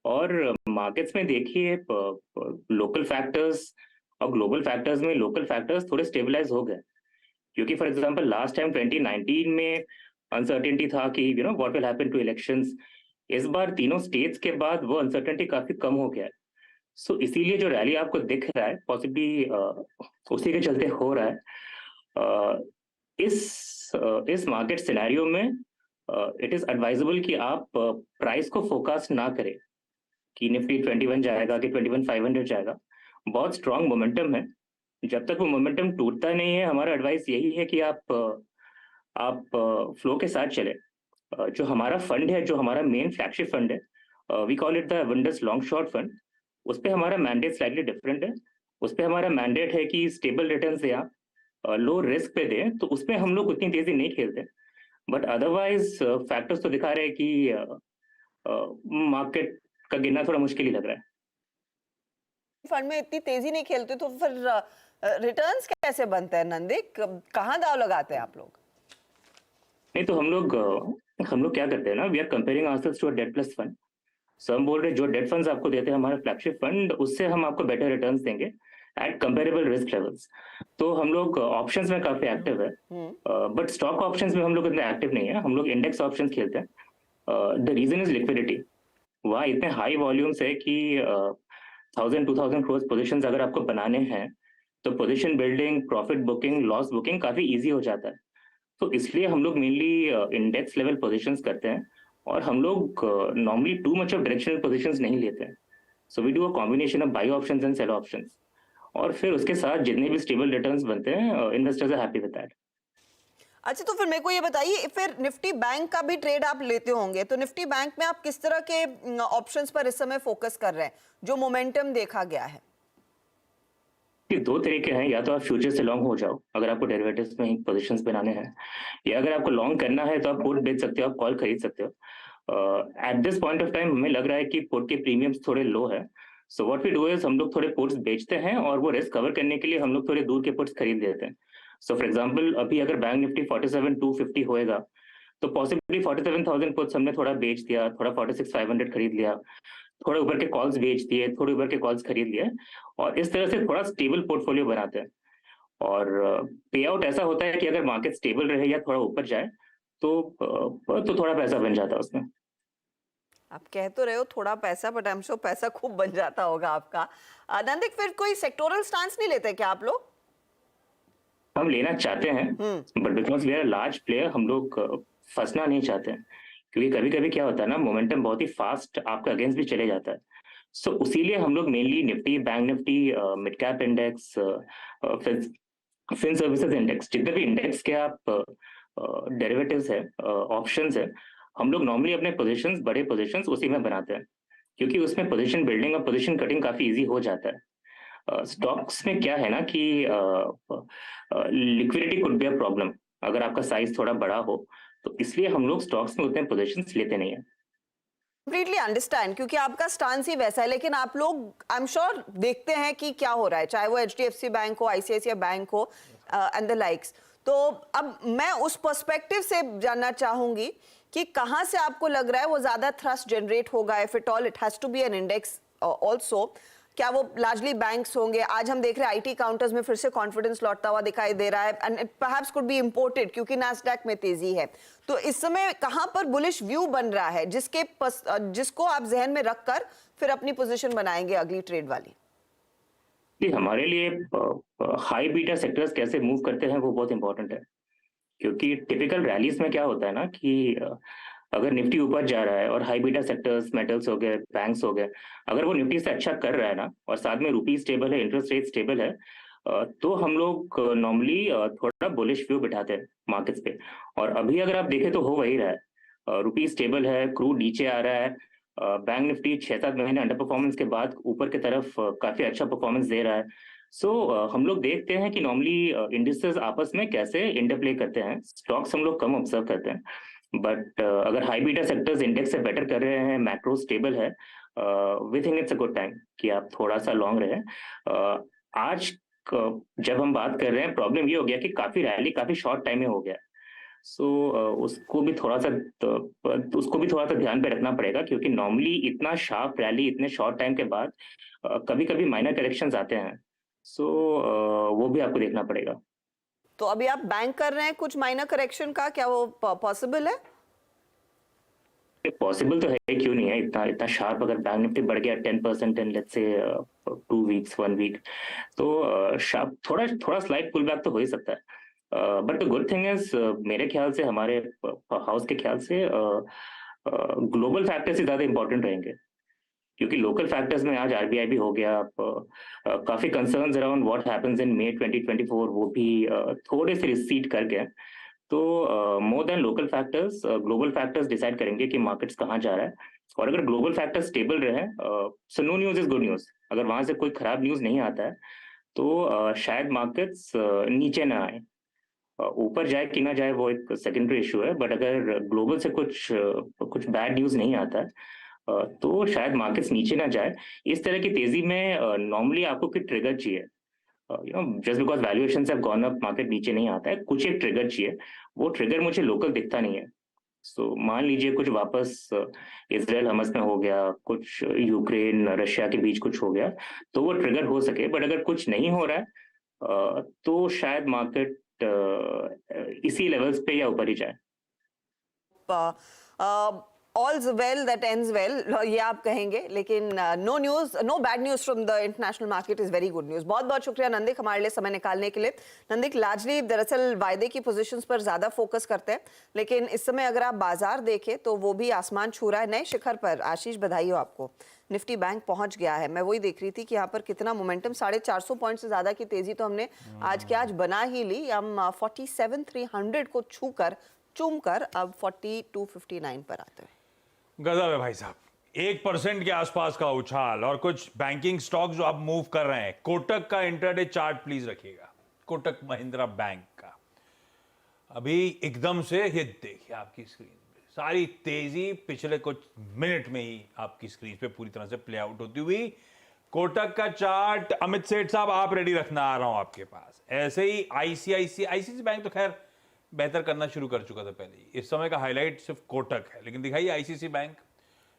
और मार्केट्स में देखिए लोकल फैक्टर्स और ग्लोबल फैक्टर्स में लोकल फैक्टर्स थोड़े स्टेबलाइज हो गए, क्योंकि फॉर एग्जांपल लास्ट टाइम 2019 में अनसर्टेनिटी था कि what will happen to elections. इस बार तीनों स्टेट्स के बाद वो अनसर्टेनिटी काफी कम हो गया है। सो इसीलिए जो रैली आपको दिख रहा है पॉसिबली उसी के चलते हो रहा है। इस मार्केट सिनेरियो में इट इज एडवाइजेबल कि आप प्राइस को फोकस ना करें कि निफ्टी 21 जाएगा कि 21,500 जाएगा। बहुत स्ट्रांग मोमेंटम है, जब तक वो मोमेंटम टूटता नहीं है हमारा एडवाइस यही है कि आप फ्लो के साथ चले। जो हमारा फंड है, जो हमारा मेन फ्लैगशिप फंड है, we call it the abundance long short fund, उस पे हमारा मैंडेट स्लाइटली डिफरेंट है। उस पे हमारा मैंडेट है कि स्टेबल रिटर्न्स दें, लो रिस्क पे दें, तो उसमें हम लोग उतनी तेजी नहीं खेलते। बट अदरवाइज फैक्टर्स तो दिखा रहे हैं कि मार्केट का गिरना थोड़ा मुश्किल ही लग रहा है। फंड में इतनी तेजी नहीं खेलते तो फिर रिटर्न्स कैसे बनते हैं नंदिक? कहाँ दाव लगाते हैं आप लोग? नहीं तो हम लोग क्या करते हैं ना, we are comparing ourselves to a debt plus fund. So हम बोल रहे हैं जो डेट फंड्स आपको देते हैं हमारा फ्लैगशिप फंड, उससे हम आपको बेटर रिटर्न्स देंगे एट कंपेरेबल रिस्क लेवल्स। तो हम लोग ऑप्शंस में काफी एक्टिव है, बट स्टॉक ऑप्शंस में हम लोग इतने एक्टिव नहीं है। हम लोग इंडेक्स ऑप्शंस खेलते हैं। The reason is liquidity. वहाँ इतने हाई वॉल्यूम्स है कि 1,000-2,000 क्रोर्स पोजीशंस अगर आपको बनाने हैं तो position building, profit booking, loss booking काफी इजी हो जाता है। तो इसलिए हम लोग मेनली इंडेक्स लेवल पोजीशंस करते हैं और हम लोग normally too much of directional positions नहीं लेते हैं। So we do a combination of buy options and sell options, और फिर उसके साथ जितने भी स्टेबल रिटर्न्स बनते हैं investors are happy with that. अच्छा, तो फिर मेरे को ये बताइए, फिर निफ्टी बैंक का भी ट्रेड आप लेते होंगे, तो निफ्टी बैंक में आप किस तरह के ऑप्शंस पर इस समय फोकस कर रहे हैं जो मोमेंटम देखा गया है? दो तरीके हैं, या तो आप फ्यूचर से लॉन्ग हो जाओ अगर आपको डेरिवेटिव्स में पोजीशंस बनाने हैं, या अगर आपको लॉन्ग करना है तो आप पुट बेच सकते हो, आप कॉल खरीद सकते हो। At this point of time हमें लग रहा है कि पुट के प्रीमियम्स थोड़े लो है। So what we do is हम लोग थोड़े पुट्स बेचते हैं और वो रिस्क कवर करने के लिए हम लोग थोड़े दूर के पुट्स खरीद लेते हैं। सो फॉर एग्जांपल अभी अगर बैंक निफ्टी 47,250 होएगा तो पॉसिबली 47,000 पुट्स हमने थोड़ा बेच दिया, थोड़ा 46,500 खरीद लिया, थोड़े ऊपर के कॉल्स बेच दिए, थोड़े ऊपर के कॉल्स खरीद लिए, और इस तरह से थोड़ा स्टेबल पोर्टफोलियो बनाते हैं। और पे आउट ऐसा होता है कि अगर मार्केट स्टेबल रहे या थोड़ा ऊपर जाए तो थोड़ा पैसा बन जाता है उसमें। आप कह तो रहे हो थोड़ा पैसा, बट आई एम श्योर पैसा खूब बन जाता होगा आपका। नंदिक, फिर कोई सेक्टोरल स्टांस नहीं लेते क्या आप लोग? हम लेना चाहते हैं, but because we are large player, हम लोग फंसना नहीं चाहते हैं, क्योंकि कभी कभी क्या होता है ना, मोमेंटम बहुत ही फास्ट आपका अगेंस्ट भी चले जाता है। सो उसीलिए हम लोग mainly Nifty, bank Nifty, mid cap index, fin services index, जितने भी इंडेक्स के आप डेरिवेटिव्स है, ऑप्शंस है, हम लोग नॉर्मली अपने पोजीशंस, बड़े पोजीशंस उसी में बनाते हैं, क्योंकि उसमें पोजीशन बिल्डिंग और पोजीशन कटिंग काफी इजी हो जाता है। स्टॉक्स में क्या है ना कि liquidity could be a problem अगर आपका साइज थोड़ा बड़ा हो, तो इसलिए हम लोग स्टॉक्स में उतने पोजीशंस लेते नहीं है। कंप्लीटली अंडरस्टैंड, क्योंकि आपका स्टांस ही वैसा है, लेकिन आप लोग आई एम श्योर देखते हैं कि क्या हो रहा है, चाहे वो HDFC बैंक हो, ICICI बैंक हो एंड द लाइक्स। तो अब मैं उस पर्सपेक्टिव से जानना चाहूंगी कि कहां से आपको लग रहा है वो ज्यादा थ्रस्ट जनरेट होगा, if it all it has to be an index also. क्या वो लार्जली बैंक्स होंगे? आज हम देख रहे हैं IT काउंटर्स में फिर से कॉन्फिडेंस लौटता हुआ दिखाई दे रहा है, and it perhaps could be imported क्योंकि नास्डैक में तेजी है। तो इस समय कहां पर बुलिश व्यू बन रहा है जिसको आप जहन में रखकर फिर अपनी पोजीशन बनाएंगे अगली ट्रेड वाली? हमारे लिए हाई बीटा सेक्टर्स कैसे मूव करते हैं वो बहुत इंपॉर्टेंट है, क्योंकि टिपिकल रैलीज में क्या होता है ना कि अगर निफ्टी ऊपर जा रहा है और हाई बीटा सेक्टर्स, मेटल्स हो गए, बैंक्स हो गए, अगर वो निफ्टी से अच्छा कर रहा है ना, और साथ में रुपी स्टेबल है, इंटरेस्ट रेट स्टेबल है, तो हम लोग नॉर्मली थोड़ा बुलिश व्यू बिठाते हैं मार्केट्स पे। और अभी अगर आप देखें तो हो वही रहा है, रुपी स्टेबल है, क्रूड नीचे आ रहा है, बैंक निफ्टी 6-7 महीने अंडर परफॉर्मेंस के बाद ऊपर की तरफ काफी अच्छा परफॉर्मेंस दे रहा है। सो हम लोग देखते हैं कि नॉर्मली इंडिसेस आपस में कैसे इंटरप्ले करते हैं, स्टॉक्स हम लोग कम ऑब्जर्व करते हैं, बट अगर हाई बीटा सेक्टर्स इंडेक्स से बेटर कर रहे हैं, मैक्रो स्टेबल है, we think it's a good time कि आप थोड़ा सा लॉन्ग रहे। आज जब हम बात कर रहे हैं, प्रॉब्लम ये हो गया कि काफी रैली काफी शॉर्ट टाइम में हो गया, सो उसको भी थोड़ा सा ध्यान पे रखना पड़ेगा, क्योंकि नॉर्मली इतना शार्प रैली इतने शॉर्ट टाइम के बाद कभी कभी माइनर करेक्शंस आते हैं, सो वो भी आपको देखना पड़ेगा। तो अभी आप बैंक कर रहे हैं कुछ माइनर करेक्शन का, क्या वो पॉसिबल है? पॉसिबल तो है, क्यों नहीं है, इतना शार्प अगर बैंक निफ्टी बढ़ गया 10% इन लेट्स से 2 वीक्स 1 वीक, तो शार्प थोड़ा स्लाइट पुल बैक तो हो ही सकता है। But the good thing is, मेरे ख्याल से, हमारे हाउस के ख्याल से, ग्लोबल फैक्टर्स ही ज्यादा इंपॉर्टेंट रहेंगे, क्योंकि लोकल फैक्टर्स में आज RBI भी हो गया, काफी concerns around what happens in May 2024 वो भी थोड़े से रिसीड कर गए। तो more than local factors, global factors decide करेंगे कि मार्केट्स कहाँ जा रहा है, और अगर ग्लोबल फैक्टर्स स्टेबल रहे, so no news is good news, अगर वहां से कोई खराब न्यूज नहीं आता है तो शायद मार्केट्स नीचे ना आए, ऊपर जाए कि ना जाए वो एक सेकेंडरी इशू है, बट अगर ग्लोबल से कुछ बैड न्यूज नहीं आता है तो शायद मार्केट्स नीचे ना जाए। इस तरह की तेजी में नॉर्मली आपको कोई ट्रिगर चाहिए, just because valuations have gone up market नीचे नहीं आता है, कुछ एक ट्रिगर चाहिए, वो ट्रिगर मुझे लोकल दिखता नहीं है। सो मान लीजिए कुछ वापस इजराइल हमस में हो गया, कुछ यूक्रेन रशिया के बीच कुछ हो गया, तो वो ट्रिगर हो सके, बट अगर कुछ नहीं हो रहा है तो शायद मार्केट इसी लेवल्स पे या ऊपर ही जाए। All's well that ends well, ये आप कहेंगे, लेकिन no news, no bad news from the international market is very good news. बहुत बहुत शुक्रिया नंदिक हमारे लिए समय निकालने के लिए। नंदिक लार्जली दरअसल वायदे की पोजीशंस पर ज्यादा फोकस करते हैं, लेकिन इस समय अगर आप बाजार देखें तो वो भी आसमान छू रहा है, नए शिखर पर। आशीष, बधाई हो आपको, निफ्टी बैंक पहुंच गया है। मैं वही देख रही थी कि यहाँ पर कितना मोमेंटम, 450 पॉइंट से ज्यादा की तेजी तो हमने आज के आज बना ही ली। हम 47,300 को छूकर चूमकर अब 4259 पर आते हैं। गजब है भाई साहब, 1% के आसपास का उछाल। और कुछ बैंकिंग स्टॉक जो आप मूव कर रहे हैं, कोटक का इंटरडे चार्ट प्लीज रखिएगा, कोटक महिंद्रा बैंक का। अभी एकदम से ये देखिए आपकी स्क्रीन पे सारी तेजी पिछले कुछ मिनट में ही आपकी स्क्रीन पे पूरी तरह से प्ले आउट होती हुई। कोटक का चार्ट, अमित सेठ साहब आप रेडी रखना, आ रहा हूं आपके पास। ऐसे ही ICICI बैंक तो खैर बेहतर करना शुरू कर चुका था पहले ही। इस समय का हाईलाइट सिर्फ कोटक है, लेकिन दिखाइए आईसीसी बैंक,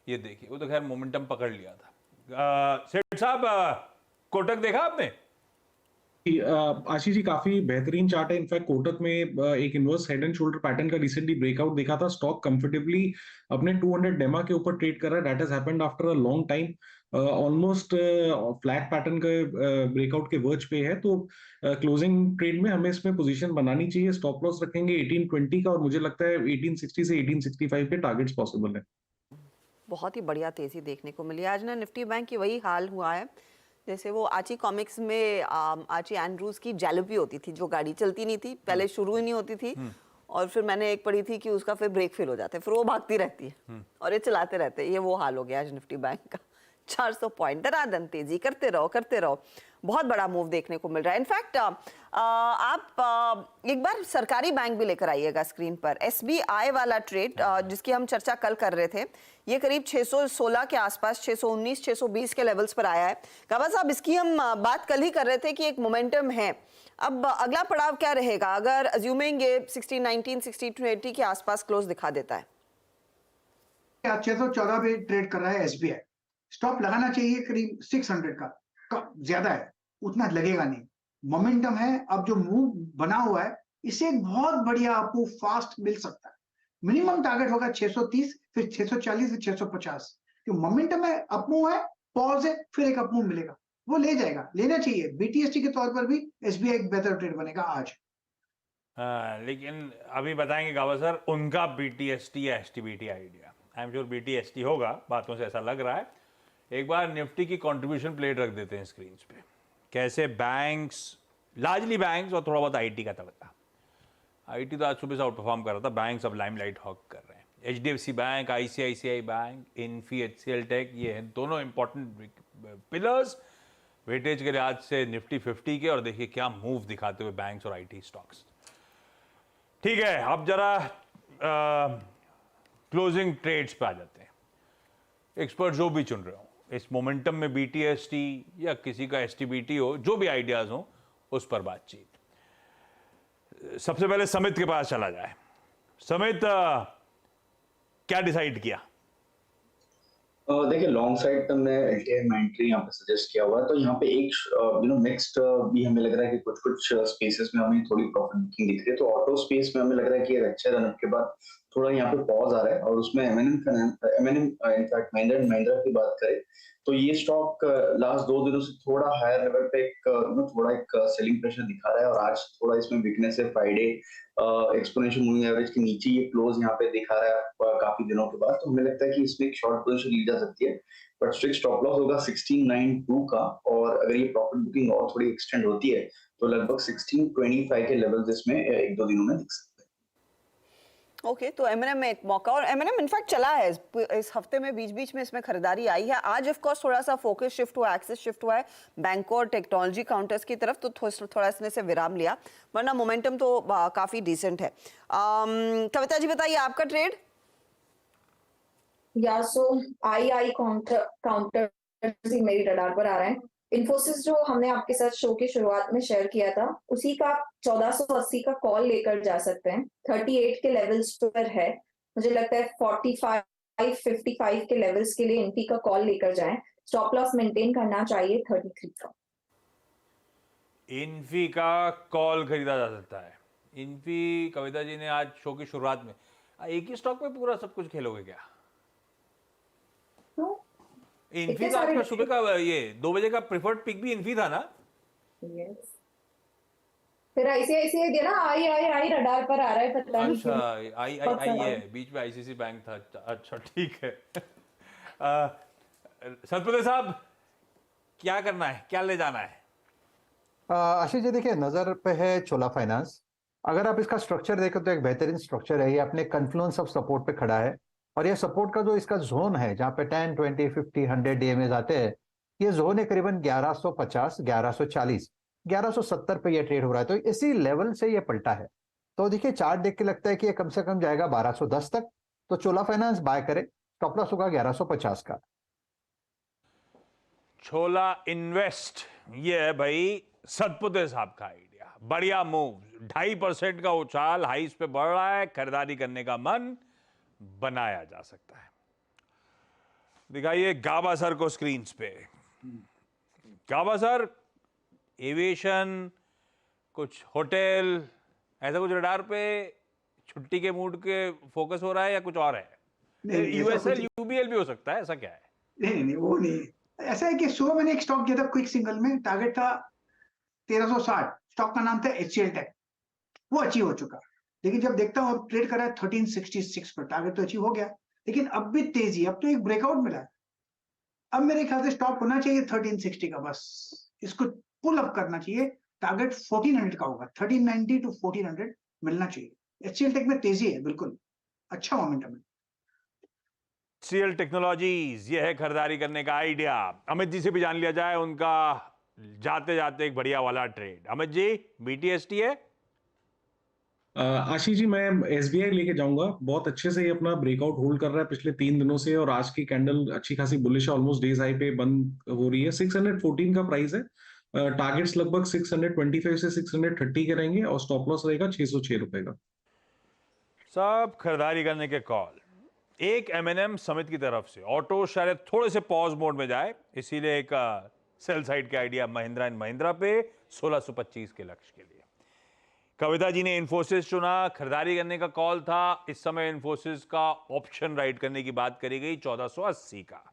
ये देखिए वो तो खैर मोमेंटम पकड़ लिया था। सेठ साहब, कोटक देखा आपने? आशीष जी काफी बेहतरीन चार्ट है। इनफैक्ट कोटक में एक inverse head and shoulder pattern का रिसेंटली ब्रेकआउट देखा था। स्टॉक कंफर्टेबली अपने 200 डेमा के ऊपर ट्रेड कर रहा है। That has happened after a long time. Almost flat pattern के ब्रेकआउट के वर्ज पे है, तो क्लोजिंग ट्रेड में हमें इसमें पोजीशन बनानी चाहिए। स्टॉप लॉस रखेंगे 1820 का, और मुझे लगता है 1860 से 1865 के टारगेट्स पॉसिबल है। बहुत ही बढ़िया तेजी देखने को मिली आज ना। निफ्टी बैंक की वही हाल हुआ है जैसे वो आची कॉमिक्स में आची एंड्रूज की जैलपी होती थी, जो गाड़ी चलती नहीं थी, पहले शुरू ही नहीं होती थी, और फिर मैंने एक पढ़ी थी कि उसका फिर ब्रेक फेल हो जाता है, फिर वो भागती रहती है और ये चलाते रहते हैं। ये वो हाल हो गया आज निफ्टी बैंक का। 400 पॉइंट दरादन तेजी करते रहो। बहुत बड़ा मूव देखने को मिल रहा है। इनफैक्ट आप एक बार सरकारी बैंक भी लेकर आइएगा स्क्रीन पर। एसबीआई वाला ट्रेड जिसकी हम चर्चा कल कर रहे थे, ये करीब 616 के आसपास, 619 620 के लेवल्स पर आया है। काबा साहब, इसकी हम बात कल ही कर रहे थे कि एक मोमेंटम है। अब अगला पड़ाव क्या रहेगा अगर अज्यूमिंग ये 1619 1620 के आसपास क्लोज दिखा देता है? 614 पे ट्रेड कर रहा है एसबीआई। स्टॉप लगाना चाहिए करीब 600 का ज्यादा है, उतना लगेगा नहीं। मोमेंटम है। अब जो मूव बना हुआ है इससे एक बहुत बढ़िया आपको फास्ट मिल सकता है। मिनिमम टारगेट होगा 630, फिर 640, फिर 650। जो मोमेंटम है, अपमूव है, पॉज है, फिर एक अपमूव मिलेगा, वो ले जाएगा, लेना चाहिए। बीटीएसटी के तौर पर भी एसबीआई एक बेहतर ट्रेड बनेगा आज। लेकिन अभी बताएंगे गावा सर उनका बीटीएसटी या STBT idea. I am sure BTST होगा, बातों से ऐसा लग रहा है। एक बार निफ्टी की कंट्रीब्यूशन प्लेट रख देते हैं स्क्रीन पे। कैसे बैंक्स, लार्जली बैंक्स और थोड़ा बहुत आईटी का तबका। आईटी तो आज सुबह से आउट परफॉर्म कर रहा था, बैंक्स अब लाइमलाइट हॉक कर रहे हैं। HDFC bank, ICICI bank, Infy, HCL tech, ये हैं दोनों इंपॉर्टेंट पिलर्स वेटेज के लिहाज से निफ्टी 50 के। और देखिए क्या मूव दिखाते हुए बैंक्स और आईटी स्टॉक्स। ठीक है, अब जरा क्लोजिंग ट्रेड्स पे आ जाते हैं। एक्सपर्ट जो भी चुन रहे हो इस मोमेंटम में, बीटीएसटी या किसी का एसटीबीटी हो, जो भी आइडियाज हो उस पर बातचीत। सबसे पहले समित के पास चला जाए। समित, क्या डिसाइड किया? देखिए लॉन्ग साइड तो मैं एलटीआई में एंट्री यहाँ पे सजेस्ट किया हुआ है। तो यहाँ पे एक मिक्स्ड भी हमें लग रहा है कि कुछ स्पेसेस में हमें थोड़ी प्रॉफिट बुकिंग दिख रही है। तो ऑटो स्पेस में हमें लग रहा है कि एक अच्छे रनअप के बाद थोड़ा यहाँ पे पॉज आ रहा है, और उसमें एमएनएम इनफैक्ट महिंद्रा एंड महिंद्रा की बात करें तो ये स्टॉक लास्ट 2 दिनों से थोड़ा हायर लेवल पे थोड़ा एक सेलिंग प्रेशर दिखा रहा है, और आज थोड़ा इसमें वीकनेस है। फ्राइडे एक्सपोनेंशियल मूविंग एवरेज के नीचे ये क्लोज यहाँ पे दिखा रहा है काफी दिनों के बाद। तो हमें लगता है कि इसमें एक शॉर्ट पोजीशन ली जा सकती है, बट स्ट्रिक्ट स्टॉप लॉस होगा 1692 का। और अगर ये प्रॉफिट बुकिंग और थोड़ी एक्सटेंड होती है तो लगभग 1625 के लेवल्स इसमें 1-2 दिनों में दिख सकते हैं। ओके, तो एमएनएम में एक मौका, और एमएनएम इनफैक्ट चला है इस हफ्ते में, बीच बीच में इसमें खरीदारी आई है। आज ऑफ कोर्स थोड़ा सा फोकस शिफ्ट हुआ, एक्सेस शिफ्ट हुआ है बैंकों और टेक्नोलॉजी काउंटर्स की तरफ, तो थोड़ा इसने से विराम लिया, वरना मोमेंटम तो काफी डिसेंट है। कविता जी बताइए आपका ट्रेड। या सो आई काउंटर मेरी रडार पर आ रहा है। इन्फोसिस जो हमने आपके साथ शो की शुरुआत में शेयर किया था, उसी का 1480 का कॉल लेकर जा सकते हैं। 38 के लेवल्स पर है, मुझे लगता है 45 55 के लेवल्स के लिए इनफी का कॉल लेकर जाएं। स्टॉप लॉस मेंटेन करना चाहिए 33 का। इन्फी का कॉल खरीदा जा सकता है। इन्फी, कविता जी ने आज शो की शुरुआत में एक ही स्टॉक में पूरा सब कुछ खेलोगे क्या? इन्फी का आज का सुबह का ये 2 बजे का प्रेफर्ड पिक भी इन्फी था ना? यस। फिर आईसीआईसीआई दिया ना, आई रडार पर आ रहा है, पता नहीं। अच्छा, आई है, बीच में आईसीसी बैंक था। अच्छा ठीक है। सतपति साहब, क्या करना है, क्या ले जाना है? आशीष जी देखिए, नजर पे है चोला फाइनेंस। अगर आप इसका स्ट्रक्चर देखें तो एक बेहतरीन स्ट्रक्चर है। ये अपने कन्फ्लुएंस ऑफ सपोर्ट पे खड़ा है, और ये सपोर्ट का जो इसका जोन है जहाँ पे 10, 20, 50, 100 डीएमएज आते हैं, ये जोन है करीबन 1150, 1140, 1170 पे ये ट्रेड हो रहा है। तो इसी लेवल से ये पलटा है। तो देखिए चार्ट देख के लगता है कि ये कम से कम जाएगा 1210 तक। तो चोला फाइनेंस बाय करे, स्टॉप लॉस होगा 1150 का। छोला इन्वेस्ट, ये है भाई सतपुते साहब का आइडिया। बढ़िया मूव, 2.5% का उछाल हाईस पे बढ़ रहा है, खरीदारी करने का मन बनाया जा सकता है। दिखाइए गाभासर को स्क्रीन पे। गाभासर, एविएशन, कुछ होटल, ऐसा कुछ रडार पे छुट्टी के मूड के फोकस हो रहा है या कुछ और है? यूएसएल यूबीएल भी हो सकता है, ऐसा क्या है? नहीं वो नहीं, ऐसा है कि सुबह मैंने एक स्टॉक किया था क्विक सिंगल में, टारगेट था 1360, स्टॉक का नाम था HCL टेक, वो अचीव हो चुका। लेकिन जब देखता हूँ अब ट्रेड कर रहा है 1366 पर, टारगेट तो अचीव हो गया, लेकिन अब भी तेजी, अब तो एक ब्रेकआउट मिला है। अब मेरे ख्याल से स्टॉप होना चाहिए 1360 का, बस इसको पुल अप करना चाहिए, टारगेट 1400 का होगा, 1390 to 1400 मिलना चाहिए। HCL टेक में तेजी है, बिल्कुल अच्छा मोमेंटम है। HCL टेक्नोलॉजीज, ये है खरीदारी करने का आइडिया। अमित जी से भी जान लिया जाए उनका जाते जाते एक बढ़िया वाला ट्रेड। अमित जी, BTST है? आशीष जी, मैं SBI लेके जाऊंगा, बहुत अच्छे से ये अपना ब्रेकआउट होल्ड कर रहा है पिछले 3 दिनों से, और आज की कैंडल अच्छी खासी बुलिश है, ऑलमोस्ट डेज हाई पे बंद हो रही है। 614 का प्राइस है, टारगेट्स लगभग 625 से 630 के रहेंगे, और स्टॉप लॉस रहेगा 606 रुपए का। सब खरीदारी करने के कॉल। एक M&M समिट की तरफ से ऑटो शायद थोड़े से पॉज मोड में जाए, इसीलिए एक सेल साइड के आइडिया महिंद्रा एंड महिंद्रा पे 1625 के लक्ष्य के लिए। कविता जी ने इन्फोसिस चुना, खरीदारी करने का कॉल था। इस समय इन्फोसिस का ऑप्शन राइट करने की बात करी गई 1480 का।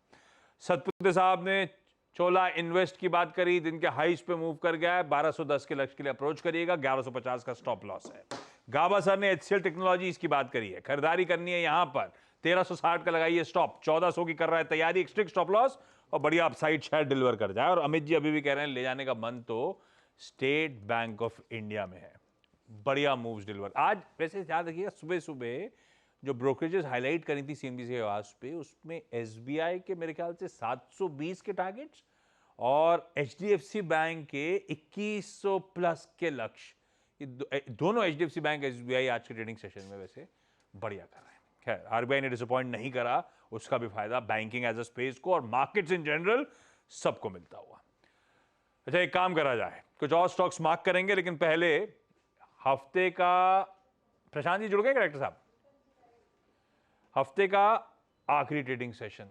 सतपुते साहब ने चोला इन्वेस्ट की बात करी, दिन के हाइस पे मूव कर गया है, 1210 के लक्ष्य के लिए अप्रोच करिएगा, 1150 का स्टॉप लॉस है। गाभासर ने HCL टेक्नोलॉजीज की बात करी है, खरीदारी करनी है यहां पर 1360 का लगाइए स्टॉप, 1400 की कर रहा है तैयारी, एक स्ट्रिक्ट स्टॉप लॉस और बढ़िया अपसाइड शायद डिलीवर कर जाए। और अमित जी अभी भी कह रहे हैं ले जाने का मन तो स्टेट बैंक ऑफ इंडिया में है, बढ़िया मूव्स डिलीवर। आज वैसे याद रखिएगा, सुबह सुबह जो ब्रोकरेजेस हाईलाइट करी थी CNBC आवाज पे, उसमें SBI के मेरे ख्याल से 720 के टारगेट्स और HDFC बैंक के 2100 प्लस के लक्ष्य। दोनों HDFC बैंक SBI आज के ट्रेडिंग सेशन में वैसे बढ़िया कर रहे हैं। खैर, RBI ने डिसअपॉइंट नहीं करा, उसका भी फायदा बैंकिंग एज अ स्पेस को और मार्केट्स इन जनरल सबको मिलता हुआ। अच्छा, एक काम करा जाए, कुछ और स्टॉक्स मार्क करेंगे, लेकिन पहले हफ्ते का, प्रशांत जी जुड़ गए डायरेक्टर साहब, हफ्ते का आखिरी ट्रेडिंग सेशन।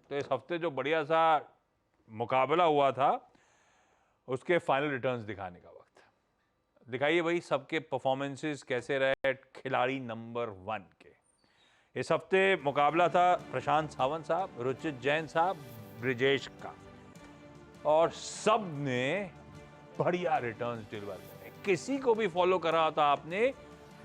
तो इस हफ्ते जो बढ़िया सा मुकाबला हुआ था उसके फाइनल रिटर्न्स दिखाने का वक्त। दिखाइए भाई सबके परफॉर्मेंसेस कैसे रहे खिलाड़ी नंबर 1 के। इस हफ्ते मुकाबला था प्रशांत सावंत साहब, रुचित जैन साहब, ब्रिजेश का, और सब ने बढ़िया रिटर्न्स डिलीवर करे। किसी को भी फॉलो करा होता आपने,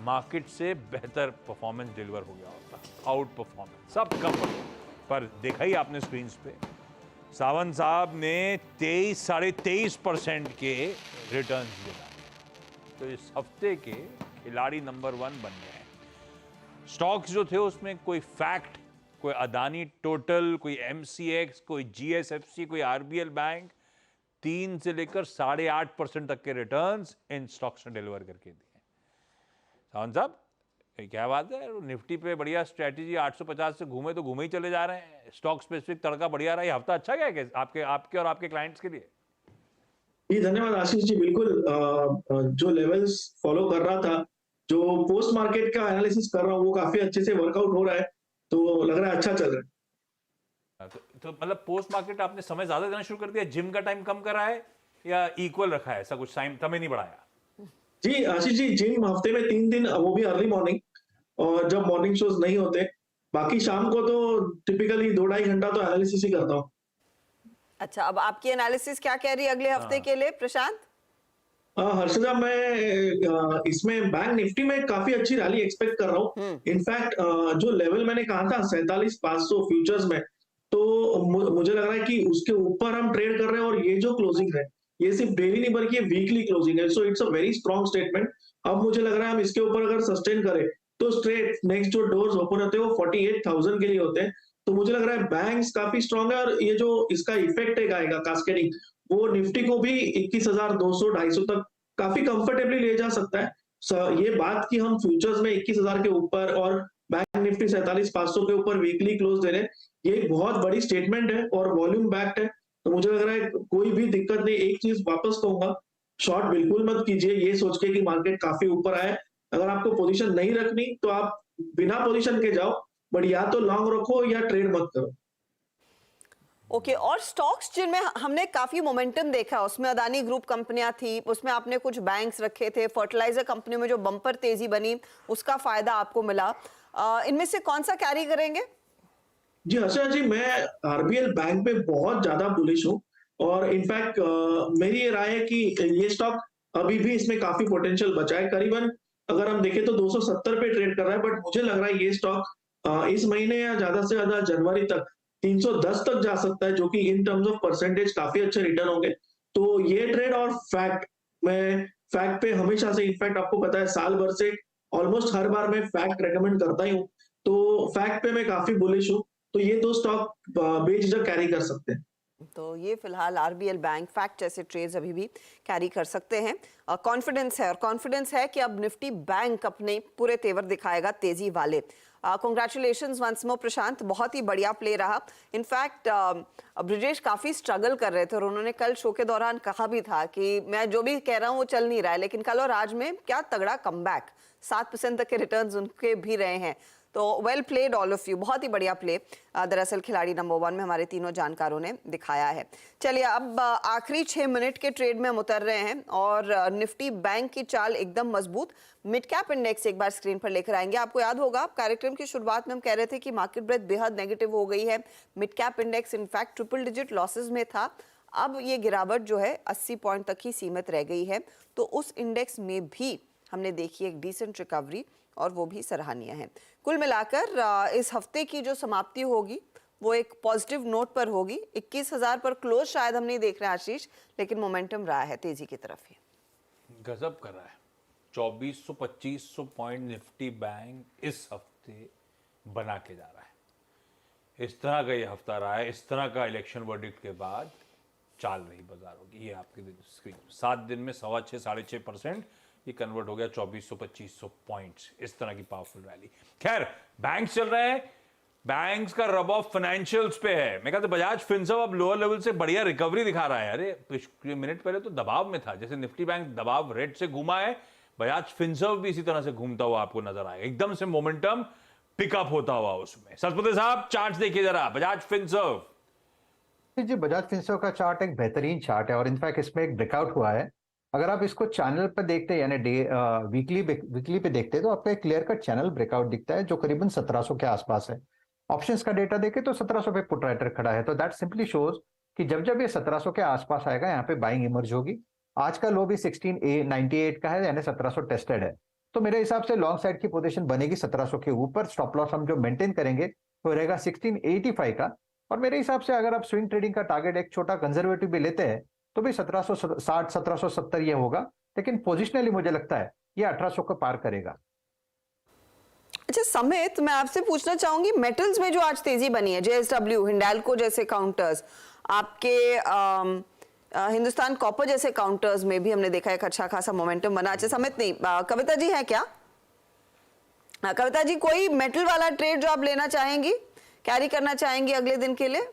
मार्केट से बेहतर परफॉर्मेंस डिलीवर हो गया होता, आउट परफॉर्मेंस सब कम बढ़िया। पर देखा ही आपने स्क्रीन पे, सावंत साहब ने 23-23.5% के रिटर्न्स दिए, तो इस हफ्ते के खिलाड़ी नंबर 1 बन गए हैं। स्टॉक्स जो थे उसमें कोई फैक्ट, कोई अदानी टोटल, कोई MCX, कोई GSFC, कोई RBL बैंक, 3 से लेकर 8.5% तक के रिटर्न्स इन स्टॉक्स ने डिलीवर करके दिए। सावंत साहब, क्या बात है, निफ्टी पे बढ़िया स्ट्रेटेजी, 850 से घूमे तो घूमे ही चले जा रहे हैं, स्टॉक स्पेसिफिक तड़का बढ़िया रहा। ये हफ्ता अच्छा गया क्या आपके और आपके क्लाइंट्स के लिए? जी धन्यवाद आशीष जी, बिल्कुल जो लेवल्स फॉलो कर रहा था, जो पोस्ट मार्केट का एनालिसिस कर रहा हूँ, वो काफी अच्छे से वर्कआउट हो रहा है, तो लग रहा है अच्छा चल रहा है। तो मतलब पोस्ट मार्केट आपने समय ज्यादा देना शुरू कर दिया, जिम का टाइम कम करा है या इक्वल रखा है, ऐसा कुछ टाइम समय नहीं बढ़ाया? जी आशीष जी, जिम हफ्ते में 3 दिन, वो भी अर्ली मॉर्निंग, और जब मॉर्निंग शोज नहीं होते, बाकी शाम को तो टिपिकली 2-2.5 घंटा तो एनालिसिस ही करता हूँ। अच्छा, अब आपकी एनालिसिस क्या कह रही है अगले हफ्ते के लिए प्रशांत? हर्षदा, मैं इसमें बैंक निफ्टी में काफी अच्छी रैली एक्सपेक्ट कर रहा हूँ। इनफैक्ट जो लेवल मैंने कहा था 47,500 फ्यूचर्स में, तो मुझे लग रहा है कि उसके ऊपर हम ट्रेड कर रहे हैं, और ये जो क्लोजिंग है ये सिर्फ डेली नहीं बल्कि वीकली क्लोजिंग है, so it's a very strong statement. अब मुझे लग रहा है हम इसके ऊपर अगर सस्टेन करें तो स्ट्रेट नेक्स्ट जो डोर्स ओपन होते हैं वो 48,000 के लिए होते हैं, तो मुझे लग रहा है बैंक्स काफी स्ट्रॉन्ग है, और ये जो इसका इफेक्ट एक आएगा कास्केडिंग, वो निफ्टी को भी 21,200-250 तक काफी कंफर्टेबली ले जा सकता है। ये बात कि हम फ्यूचर्स में 21,000 के ऊपर और बैंक निफ्टी 47,500 के ऊपर वीकली क्लोज दे रहे हैं, ये एक बहुत बड़ी स्टेटमेंट है और वॉल्यूम बैक्ड है, तो मुझे लग रहा है कोई भी दिक्कत नहीं। एक चीज वापस कहूंगा, शॉर्ट बिल्कुल मत कीजिए ये सोच के कि मार्केट काफी ऊपर आए। अगर आपको पोजीशन नहीं रखनी तो आप बिना पोजीशन के जाओ, बट या तो लॉन्ग रखो या ट्रेड मत करो। ओके और स्टॉक्स जिनमें हमने काफी मोमेंटम देखा, उसमें अदानी ग्रुप कंपनियां थी, उसमें आपने कुछ बैंक्स रखे थे, फर्टिलाइजर कंपनी में जो बम्पर तेजी बनी उसका फायदा आपको मिला, इनमें से कौन सा कैरी करेंगे? जी हर्षा जी, मैं आरबीएल बैंक पे बहुत ज्यादा बुलिश हूँ और इनफैक्ट मेरी ये राय है कि ये स्टॉक अभी भी इसमें काफी पोटेंशियल बचा है। करीबन अगर हम देखें तो 270 पे ट्रेड कर रहा है, बट मुझे लग रहा है ये स्टॉक इस महीने या ज्यादा से ज्यादा जनवरी तक 310 तक जा सकता है, जो कि इन टर्म्स ऑफ परसेंटेज काफी अच्छे रिटर्न होंगे। तो ये ट्रेड और फैक्ट, मैं फैक्ट पे हमेशा से, इनफैक्ट आपको पता है साल भर से ऑलमोस्ट हर बार मैं फैक्ट रेकमेंड करता ही हूँ, तो फैक्ट पे मैं काफी बुलिश हूँ। तो ये दो स्टॉक बेझिझक कैरी कर सकते हैं। तो ये फिलहाल आरबीएल बैंक फैक्ट जैसे ट्रेड्स अभी भी कैरी कर सकते हैं। कॉन्फिडेंस है और कॉन्फिडेंस है कि अब निफ्टी बैंक अपने पूरे तेवर दिखाएगा तेजी वाले। कॉन्ग्रेचुलेशंस वंस मोर प्रशांत, बहुत ही बढ़िया प्ले रहा। इनफैक्ट ब्रिजेश काफी स्ट्रगल कर रहे थे और उन्होंने कल शो के दौरान कहा भी था कि मैं जो भी कह रहा हूँ वो चल नहीं रहा है, लेकिन कल और आज में क्या तगड़ा कमबैक, 7% तक के रिटर्न्स उनके भी रहे हैं। तो well played all of you, बहुत ही बढ़िया प्ले दरअसल खिलाड़ी नंबर 1 में हमारे तीनों जानकारों ने दिखाया है। चलिए अब आखिरी 6 मिनट के ट्रेड में हम उतर रहे हैं और निफ्टी बैंक की चाल एकदम मजबूत। मिड कैप इंडेक्स एक बार स्क्रीन पर लेकर आएंगे। आपको याद होगा कार्यक्रम की शुरुआत में हम कह रहे थे कि मार्केट ब्रेथ बेहद नेगेटिव हो गई है। Mid cap index in fact triple digit losses में था, अब ये गिरावट जो है 80 पॉइंट तक ही सीमित रह गई है। तो उस इंडेक्स में भी हमने देखी एक डिसेंट रिकवरी और वो भी सराहनीय है। कुल मिलाकर इस हफ्ते की जो समाप्ति होगी वो एक पॉजिटिव नोट पर होगी। 21,000 पर क्लोज शायद हम नहीं देख रहे आशीष, लेकिन मोमेंटम रहा है तेजी की तरफ ही। गजब कर रहा है, 2400-2500 पॉइंट निफ्टी बैंक इस हफ्ते बना के जा रहा है। इस तरह का ये हफ्ता रहा है, इस तरह का इलेक्शन वर्डिक्ट के बाद चाल रही बाजारों की। ये आपके स्क्रीन 7 दिन में 6.25% ये कन्वर्ट हो गया 2400-2500 पॉइंट्स। इस तरह की पावरफुल रैली। खैर बैंक्स चल रहे हैं, बैंक्स का रब ऑफ फाइनेंशियल्स पे है। मैं कहता बजाज फिनसर्व अब लोअर लेवल से बढ़िया रिकवरी दिखा रहा है। अरे कुछ मिनट पहले तो दबाव में था, जैसे निफ्टी बैंक दबाव रेड से घूमा है, बजाज फिनसर्व भी इसी तरह से घूमता हुआ आपको नजर आएगा। एकदम से मोमेंटम पिकअप होता हुआ उसमें। सरस्वती साहब चार्ट देखिए जरा, बजाज फिनसर्व। जी बजाज फिनसर्व का चार्ट एक बेहतरीन चार्ट है और इनफैक्ट इसमें एक ब्रेकआउट हुआ है। अगर आप इसको चैनल पर देखते हैं यानी वीकली पे देखते हैं तो आपको एक क्लियर कट चैनल ब्रेकआउट दिखता है जो करीबन 1700 के आसपास है। ऑप्शंस का डेटा देखें तो 1700 पे पुट राइटर खड़ा है, तो दैट सिंपली शोज कि जब जब ये 1700 के आसपास आएगा यहाँ पे बाइंग इमर्ज होगी। आज का लो भी 1698 का है, यानी 1700 टेस्टेड है। तो मेरे हिसाब से लॉन्ग साइड की पोजीशन बनेगी 1700 के ऊपर। स्टॉप लॉस हम जो मेंटेन करेंगे वो रहेगा 1685 का। और मेरे हिसाब से अगर आप स्विंग ट्रेडिंग का टारगेट एक छोटा कंजर्वेटिव भी लेते हैं तो भी 1760 1770 ये होगा, लेकिन पोजिशनली मुझे लगता है ये 1800 को पार करेगा। अच्छा समित, मैं आपसे पूछना चाहूंगी मेटल्स में जो आज तेजी बनी है, जेएसडब्ल्यू, हिंडाल्को जैसे काउंटर्स, आपके हिंदुस्तान कॉपर जैसे काउंटर्स में भी हमने देखा एक अच्छा खासा मोमेंटम बना। अच्छा समित नहीं, कविता जी है क्या? कविता जी कोई मेटल वाला ट्रेड जो आप लेना चाहेंगी, कैरी करना चाहेंगी अगले दिन के लिए?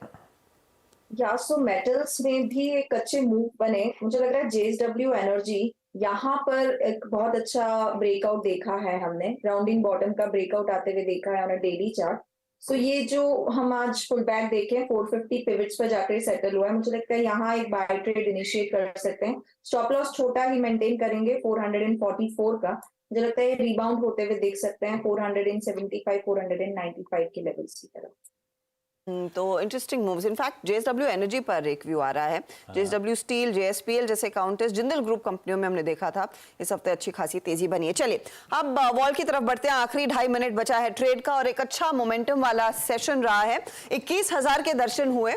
या सो मेटल्स में भी एक अच्छे मूव बने। मुझे लग रहा है जेएसडब्ल्यू एनर्जी यहाँ पर एक बहुत अच्छा ब्रेकआउट देखा है हमने, राउंडिंग बॉटम का ब्रेकआउट आते हुए देखा है ऑन अ डेली चार्ट। सो ये जो हम आज फुल बैक देखे 450 पिवट्स पर जाकर सेटल हुआ है, मुझे लगता है यहाँ एक बाय ट्रेड इनिशिएट कर सकते हैं। स्टॉप लॉस छोटा ही मेंटेन करेंगे 444 का। मुझे लगता है रिबाउंड होते हुए देख सकते हैं 475 495 के लेवल्स की तरफ। तो interesting moves. In fact JSW energy पर एक व्यू आ रहा है। जेएसडब्ल्यू स्टील, जेएसपीएल जैसे काउंटर्स, जिंदल ग्रुप कंपनियों में हमने देखा था इस हफ्ते अच्छी खासी तेजी बनी है। चलिए अब वॉल की तरफ बढ़ते हैं। आखिरी 2.5 मिनट बचा है ट्रेड का और एक अच्छा मोमेंटम वाला सेशन रहा है। 21,000 के दर्शन हुए।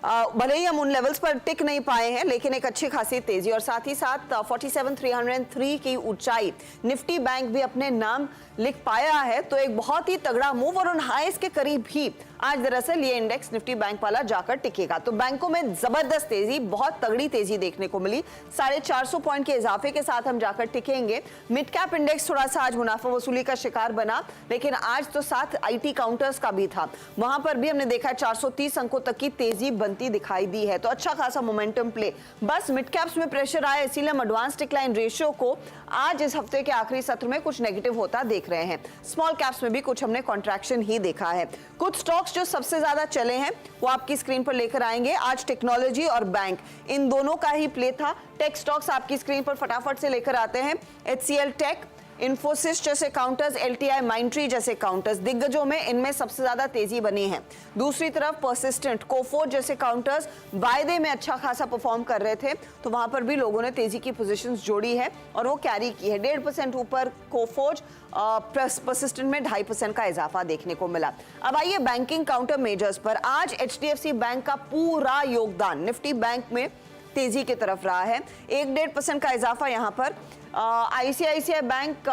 भले ही हम उन लेवल्स पर टिक नहीं पाए हैं, लेकिन एक अच्छी खासी तेजी और साथ ही साथ 47,303 की ऊंचाई निफ्टी बैंक भी अपने नाम लिख पाया है। तो एक बहुत ही तगड़ा मूव और उन हाईस के करीब ही आज दरअसल ये इंडेक्स निफ्टी बैंक वाला जाकर टिकेगा। तो बैंकों में जबरदस्त तेजी, बहुत तगड़ी तेजी देखने को मिली। 450 पॉइंट के इजाफे के साथ हम जाकर टिकेंगे। मिड कैप इंडेक्स थोड़ा सा आज मुनाफा वसूली का शिकार बना, लेकिन आज तो साथ आईटी काउंटर्स का भी था, वहां पर भी हमने देखा 430 अंकों तक की तेजी बनती दिखाई दी है, तो अच्छा खासा मोमेंटम प्ले। बस मिड कैप्स में प्रेशर आया, इसीलिए हम एडवांस डिक्लाइन रेशियो को आज इस हफ्ते के आखिरी सत्र में कुछ नेगेटिव होता देख रहे हैं। स्मॉल कैप्स में भी कुछ हमने कॉन्ट्रैक्शन ही देखा है। कुछ स्टॉक्स जो सबसे ज्यादा चले हैं वो आपकी स्क्रीन पर लेकर आएंगे। आज टेक्नोलॉजी और बैंक इन दोनों का ही प्ले था। टेक स्टॉक्स आपकी स्क्रीन पर फटाफट से लेकर आते हैं। HCL टेक, इन्फोसिस जैसे काउंटर्स, LTI माइंट्री जैसे काउंटर्स दिग्गजों में इनमें सबसे ज्यादा तेजी बनी है। दूसरी तरफ परसिस्टेंट, कोफोर्ज जैसे काउंटर्स वायदे में अच्छा खासा परफॉर्म कर रहे थे, तो वहां पर भी लोगों ने तेजी की पोजीशंस जोड़ी है और वो कैरी की है। 1.5% ऊपर कोफोर्ज, परसिस्टेंट में 2.5% का इजाफा देखने को मिला। अब आइए बैंकिंग काउंटर मेजर्स पर। आज HDFC बैंक का पूरा योगदान निफ्टी बैंक में तेजी की तरफ रहा है। 1-1.5% का इजाफा यहाँ पर। ICICI बैंक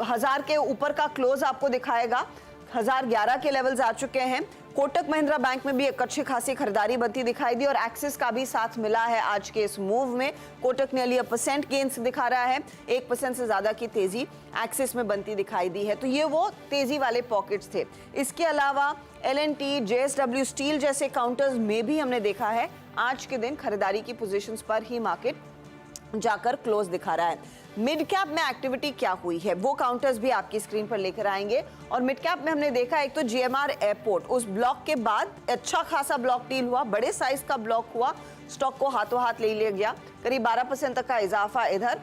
1000 के ऊपर का क्लोज आपको दिखाएगा, 1011 के लेवल्स आ चुके हैं। कोटक महिंद्रा बैंक में भी एक अच्छी खासी खरीदारी बनती दिखाई दी और एक्सिस का भी साथ मिला है आज के इस मूव में। कोटक ने 1% गेन्स दिखा रहा है, 1% से ज्यादा की तेजी एक्सिस में बनती दिखाई दी है। तो ये वो तेजी वाले पॉकेट्स थे। इसके अलावा L&T, JSW स्टील जैसे काउंटर्स में भी हमने देखा है आज के दिन खरीदारी की पोजीशंस पर ही मार्केट जाकर क्लोज दिखा रहा है। मिड कैप में एक्टिविटी क्या हुई है वो काउंटर्स भी आपकी स्क्रीन पर लेकर आएंगे। और मिड कैप में हमने देखा एक तो GMR एयरपोर्ट, उस ब्लॉक के बाद अच्छा खासा ब्लॉक डील हुआ, बड़े साइज का ब्लॉक हुआ, स्टॉक को हाथों हाथ ले लिया गया, करीब 12% तक का इजाफा इधर।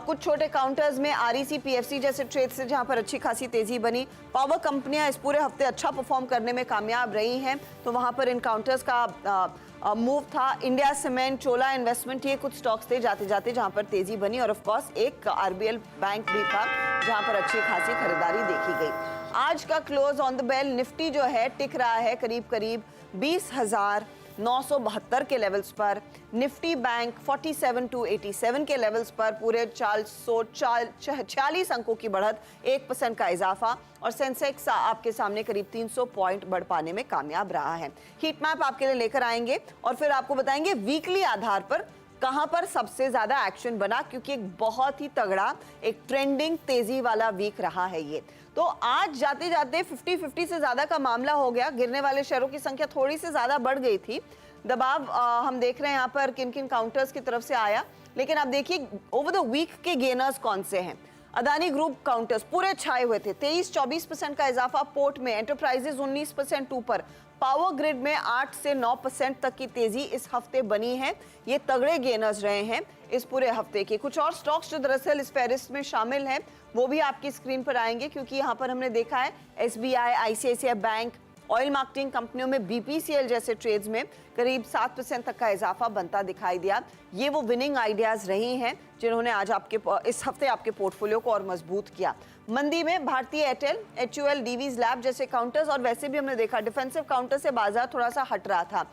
कुछ छोटे काउंटर्स में REC, PFC जैसे ट्रेड से जहां पर अच्छी खासी तेजी बनी। पावर कंपनियां इस पूरे हफ्ते अच्छा परफॉर्म करने में कामयाब रही हैं, तो वहां पर इन काउंटर्स का मूव था। इंडिया सीमेंट, चोला इन्वेस्टमेंट, ये कुछ स्टॉक्स थे जाते जाते जहां पर तेजी बनी। और ऑफ कोर्स एक RBL बैंक भी था जहां पर अच्छी खासी खरीदारी देखी गई। आज का close on the bell Nifty जो है टिक रहा है करीब करीब 20,972 के लेवल्स पर। निफ्टी बैंक 47,287 के लेवल्स पर, पूरे 446 अंकों की बढ़त, 1% का इजाफा। और सेंसेक्स आपके सामने करीब 300 पॉइंट बढ़ पाने में कामयाब रहा है। हीट मैप आपके लिए लेकर आएंगे और फिर आपको बताएंगे वीकली आधार पर कहां पर सबसे ज्यादा एक्शन बना, क्योंकि एक बहुत ही तगड़ा एक ट्रेंडिंग तेजी वाला वीक रहा है ये। तो आज जाते जाते 50-50 से ज्यादा का मामला हो गया। गिरने वाले शेयरों की संख्या थोड़ी सी ज्यादा बढ़ गई थी। दबाव हम देख रहे हैं यहाँ पर किन किन काउंटर्स की तरफ से आया, लेकिन आप देखिए ओवर द वीक के गेनर्स कौन से हैं। अदानी ग्रुप काउंटर्स पूरे छाए हुए थे, 23-24% का इजाफा पोर्ट में। एंटरप्राइजेज 19% ऊपर, पावर ग्रिड में 8 से 9% तक की तेजी इस हफ्ते बनी है। ये तगड़े गेनर्स रहे हैं इस पूरे हफ्ते के। कुछ और स्टॉक्स जो दरअसल इस फहरिस्त में शामिल हैं वो भी आपकी स्क्रीन पर आएंगे, क्योंकि यहाँ पर हमने देखा है SBI, ICICI bank, oil marketing कंपनियों में BPCL जैसे ट्रेड्स में करीब 7% तक का इजाफा बनता दिखाई दिया। ये वो विनिंग आइडियाज रही हैं जिन्होंने आज आपके इस हफ्ते आपके पोर्टफोलियो को और मजबूत किया। मंदी में भारतीय एयरटेल, HUL, डीवीज लैब जैसे काउंटर्स, और वैसे भी हमने देखा डिफेंसिव काउंटर से बाजार थोड़ा सा हट रहा था।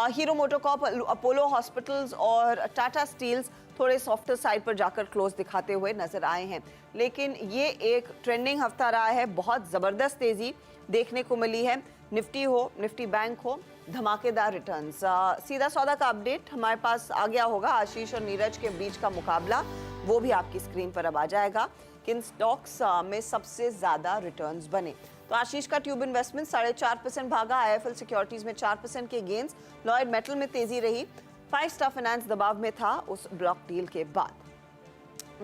हीरो मोटोकॉर्प, अपोलो हॉस्पिटल्स और टाटा स्टील्स थोड़े सॉफ्टर साइड पर जाकर क्लोज दिखाते हुए नजर आए हैं। लेकिन ये एक ट्रेंडिंग हफ्ता रहा है, बहुत जबरदस्त तेजी देखने को मिली है। निफ्टी हो, निफ्टी बैंक हो, धमाकेदार रिटर्न्स। सीधा सौदा का अपडेट हमारे पास आ गया होगा। आशीष और नीरज के बीच का मुकाबला वो भी आपकी स्क्रीन पर अब आ जाएगा। किन स्टॉक्स में सबसे ज्यादा रिटर्न्स बने। तो आशीष का ट्यूब इन्वेस्टमेंट 4.5% भागा, IIFL सिक्योरिटीज में 4% के गेंस, लॉयड मेटल में तेजी रही, 5 स्टार फाइनेंस दबाव में था उस ब्लॉक डील के बाद।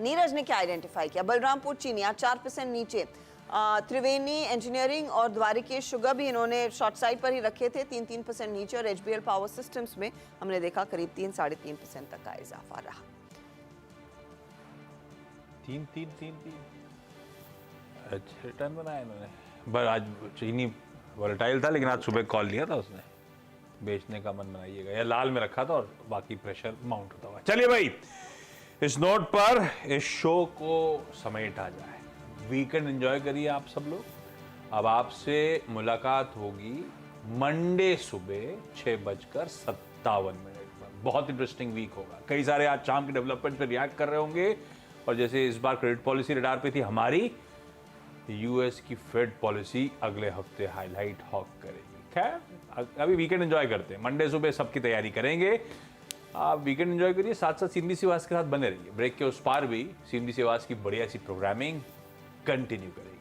नीरज ने क्या आइडेंटिफाई किया? बलरामपुर चीनिया 4% नीचे, त्रिवेणी इंजीनियरिंग और द्वारिकेश शुगर भी इन्होंने शॉर्ट साइड पर ही रखे थे, 3% नीचे। और HBL पावर सिस्टम्स में हमने देखा करीब 3-3.5% तक का इजाफा रहा। 3 अच्छा रिटर्न बनाया इन्होंने। पर आज चीनी वोलेटाइल था, लेकिन आज सुबह कॉल लिया था उसने, बेचने का मन बनाइएगा, या लाल में रखा था और बाकी प्रेशर माउंट होता हुआ। चलिए भाई, इस नोट पर इस शो को समेटा जाए। वीकेंड एंजॉय करिए आप सब लोग। अब आपसे मुलाकात होगी मंडे सुबह 6:57 पर। बहुत इंटरेस्टिंग वीक होगा। कई सारे आज शाम के डेवलपमेंट पे रिएक्ट कर रहे होंगे, और जैसे इस बार क्रेडिट पॉलिसी रडार पे थी हमारी, US की फेड पॉलिसी अगले हफ्ते हाईलाइट हॉक करेगी। खैर अभी वीकेंड एंजॉय करते हैं, मंडे सुबह सबकी तैयारी करेंगे। आप वीकेंड एंजॉय करिए, साथ साथ सिंधी सिवास के साथ बने रहिए। ब्रेक के उस पार भी सिंधी सिवास की बढ़िया सी प्रोग्रामिंग कंटिन्यू करेगी।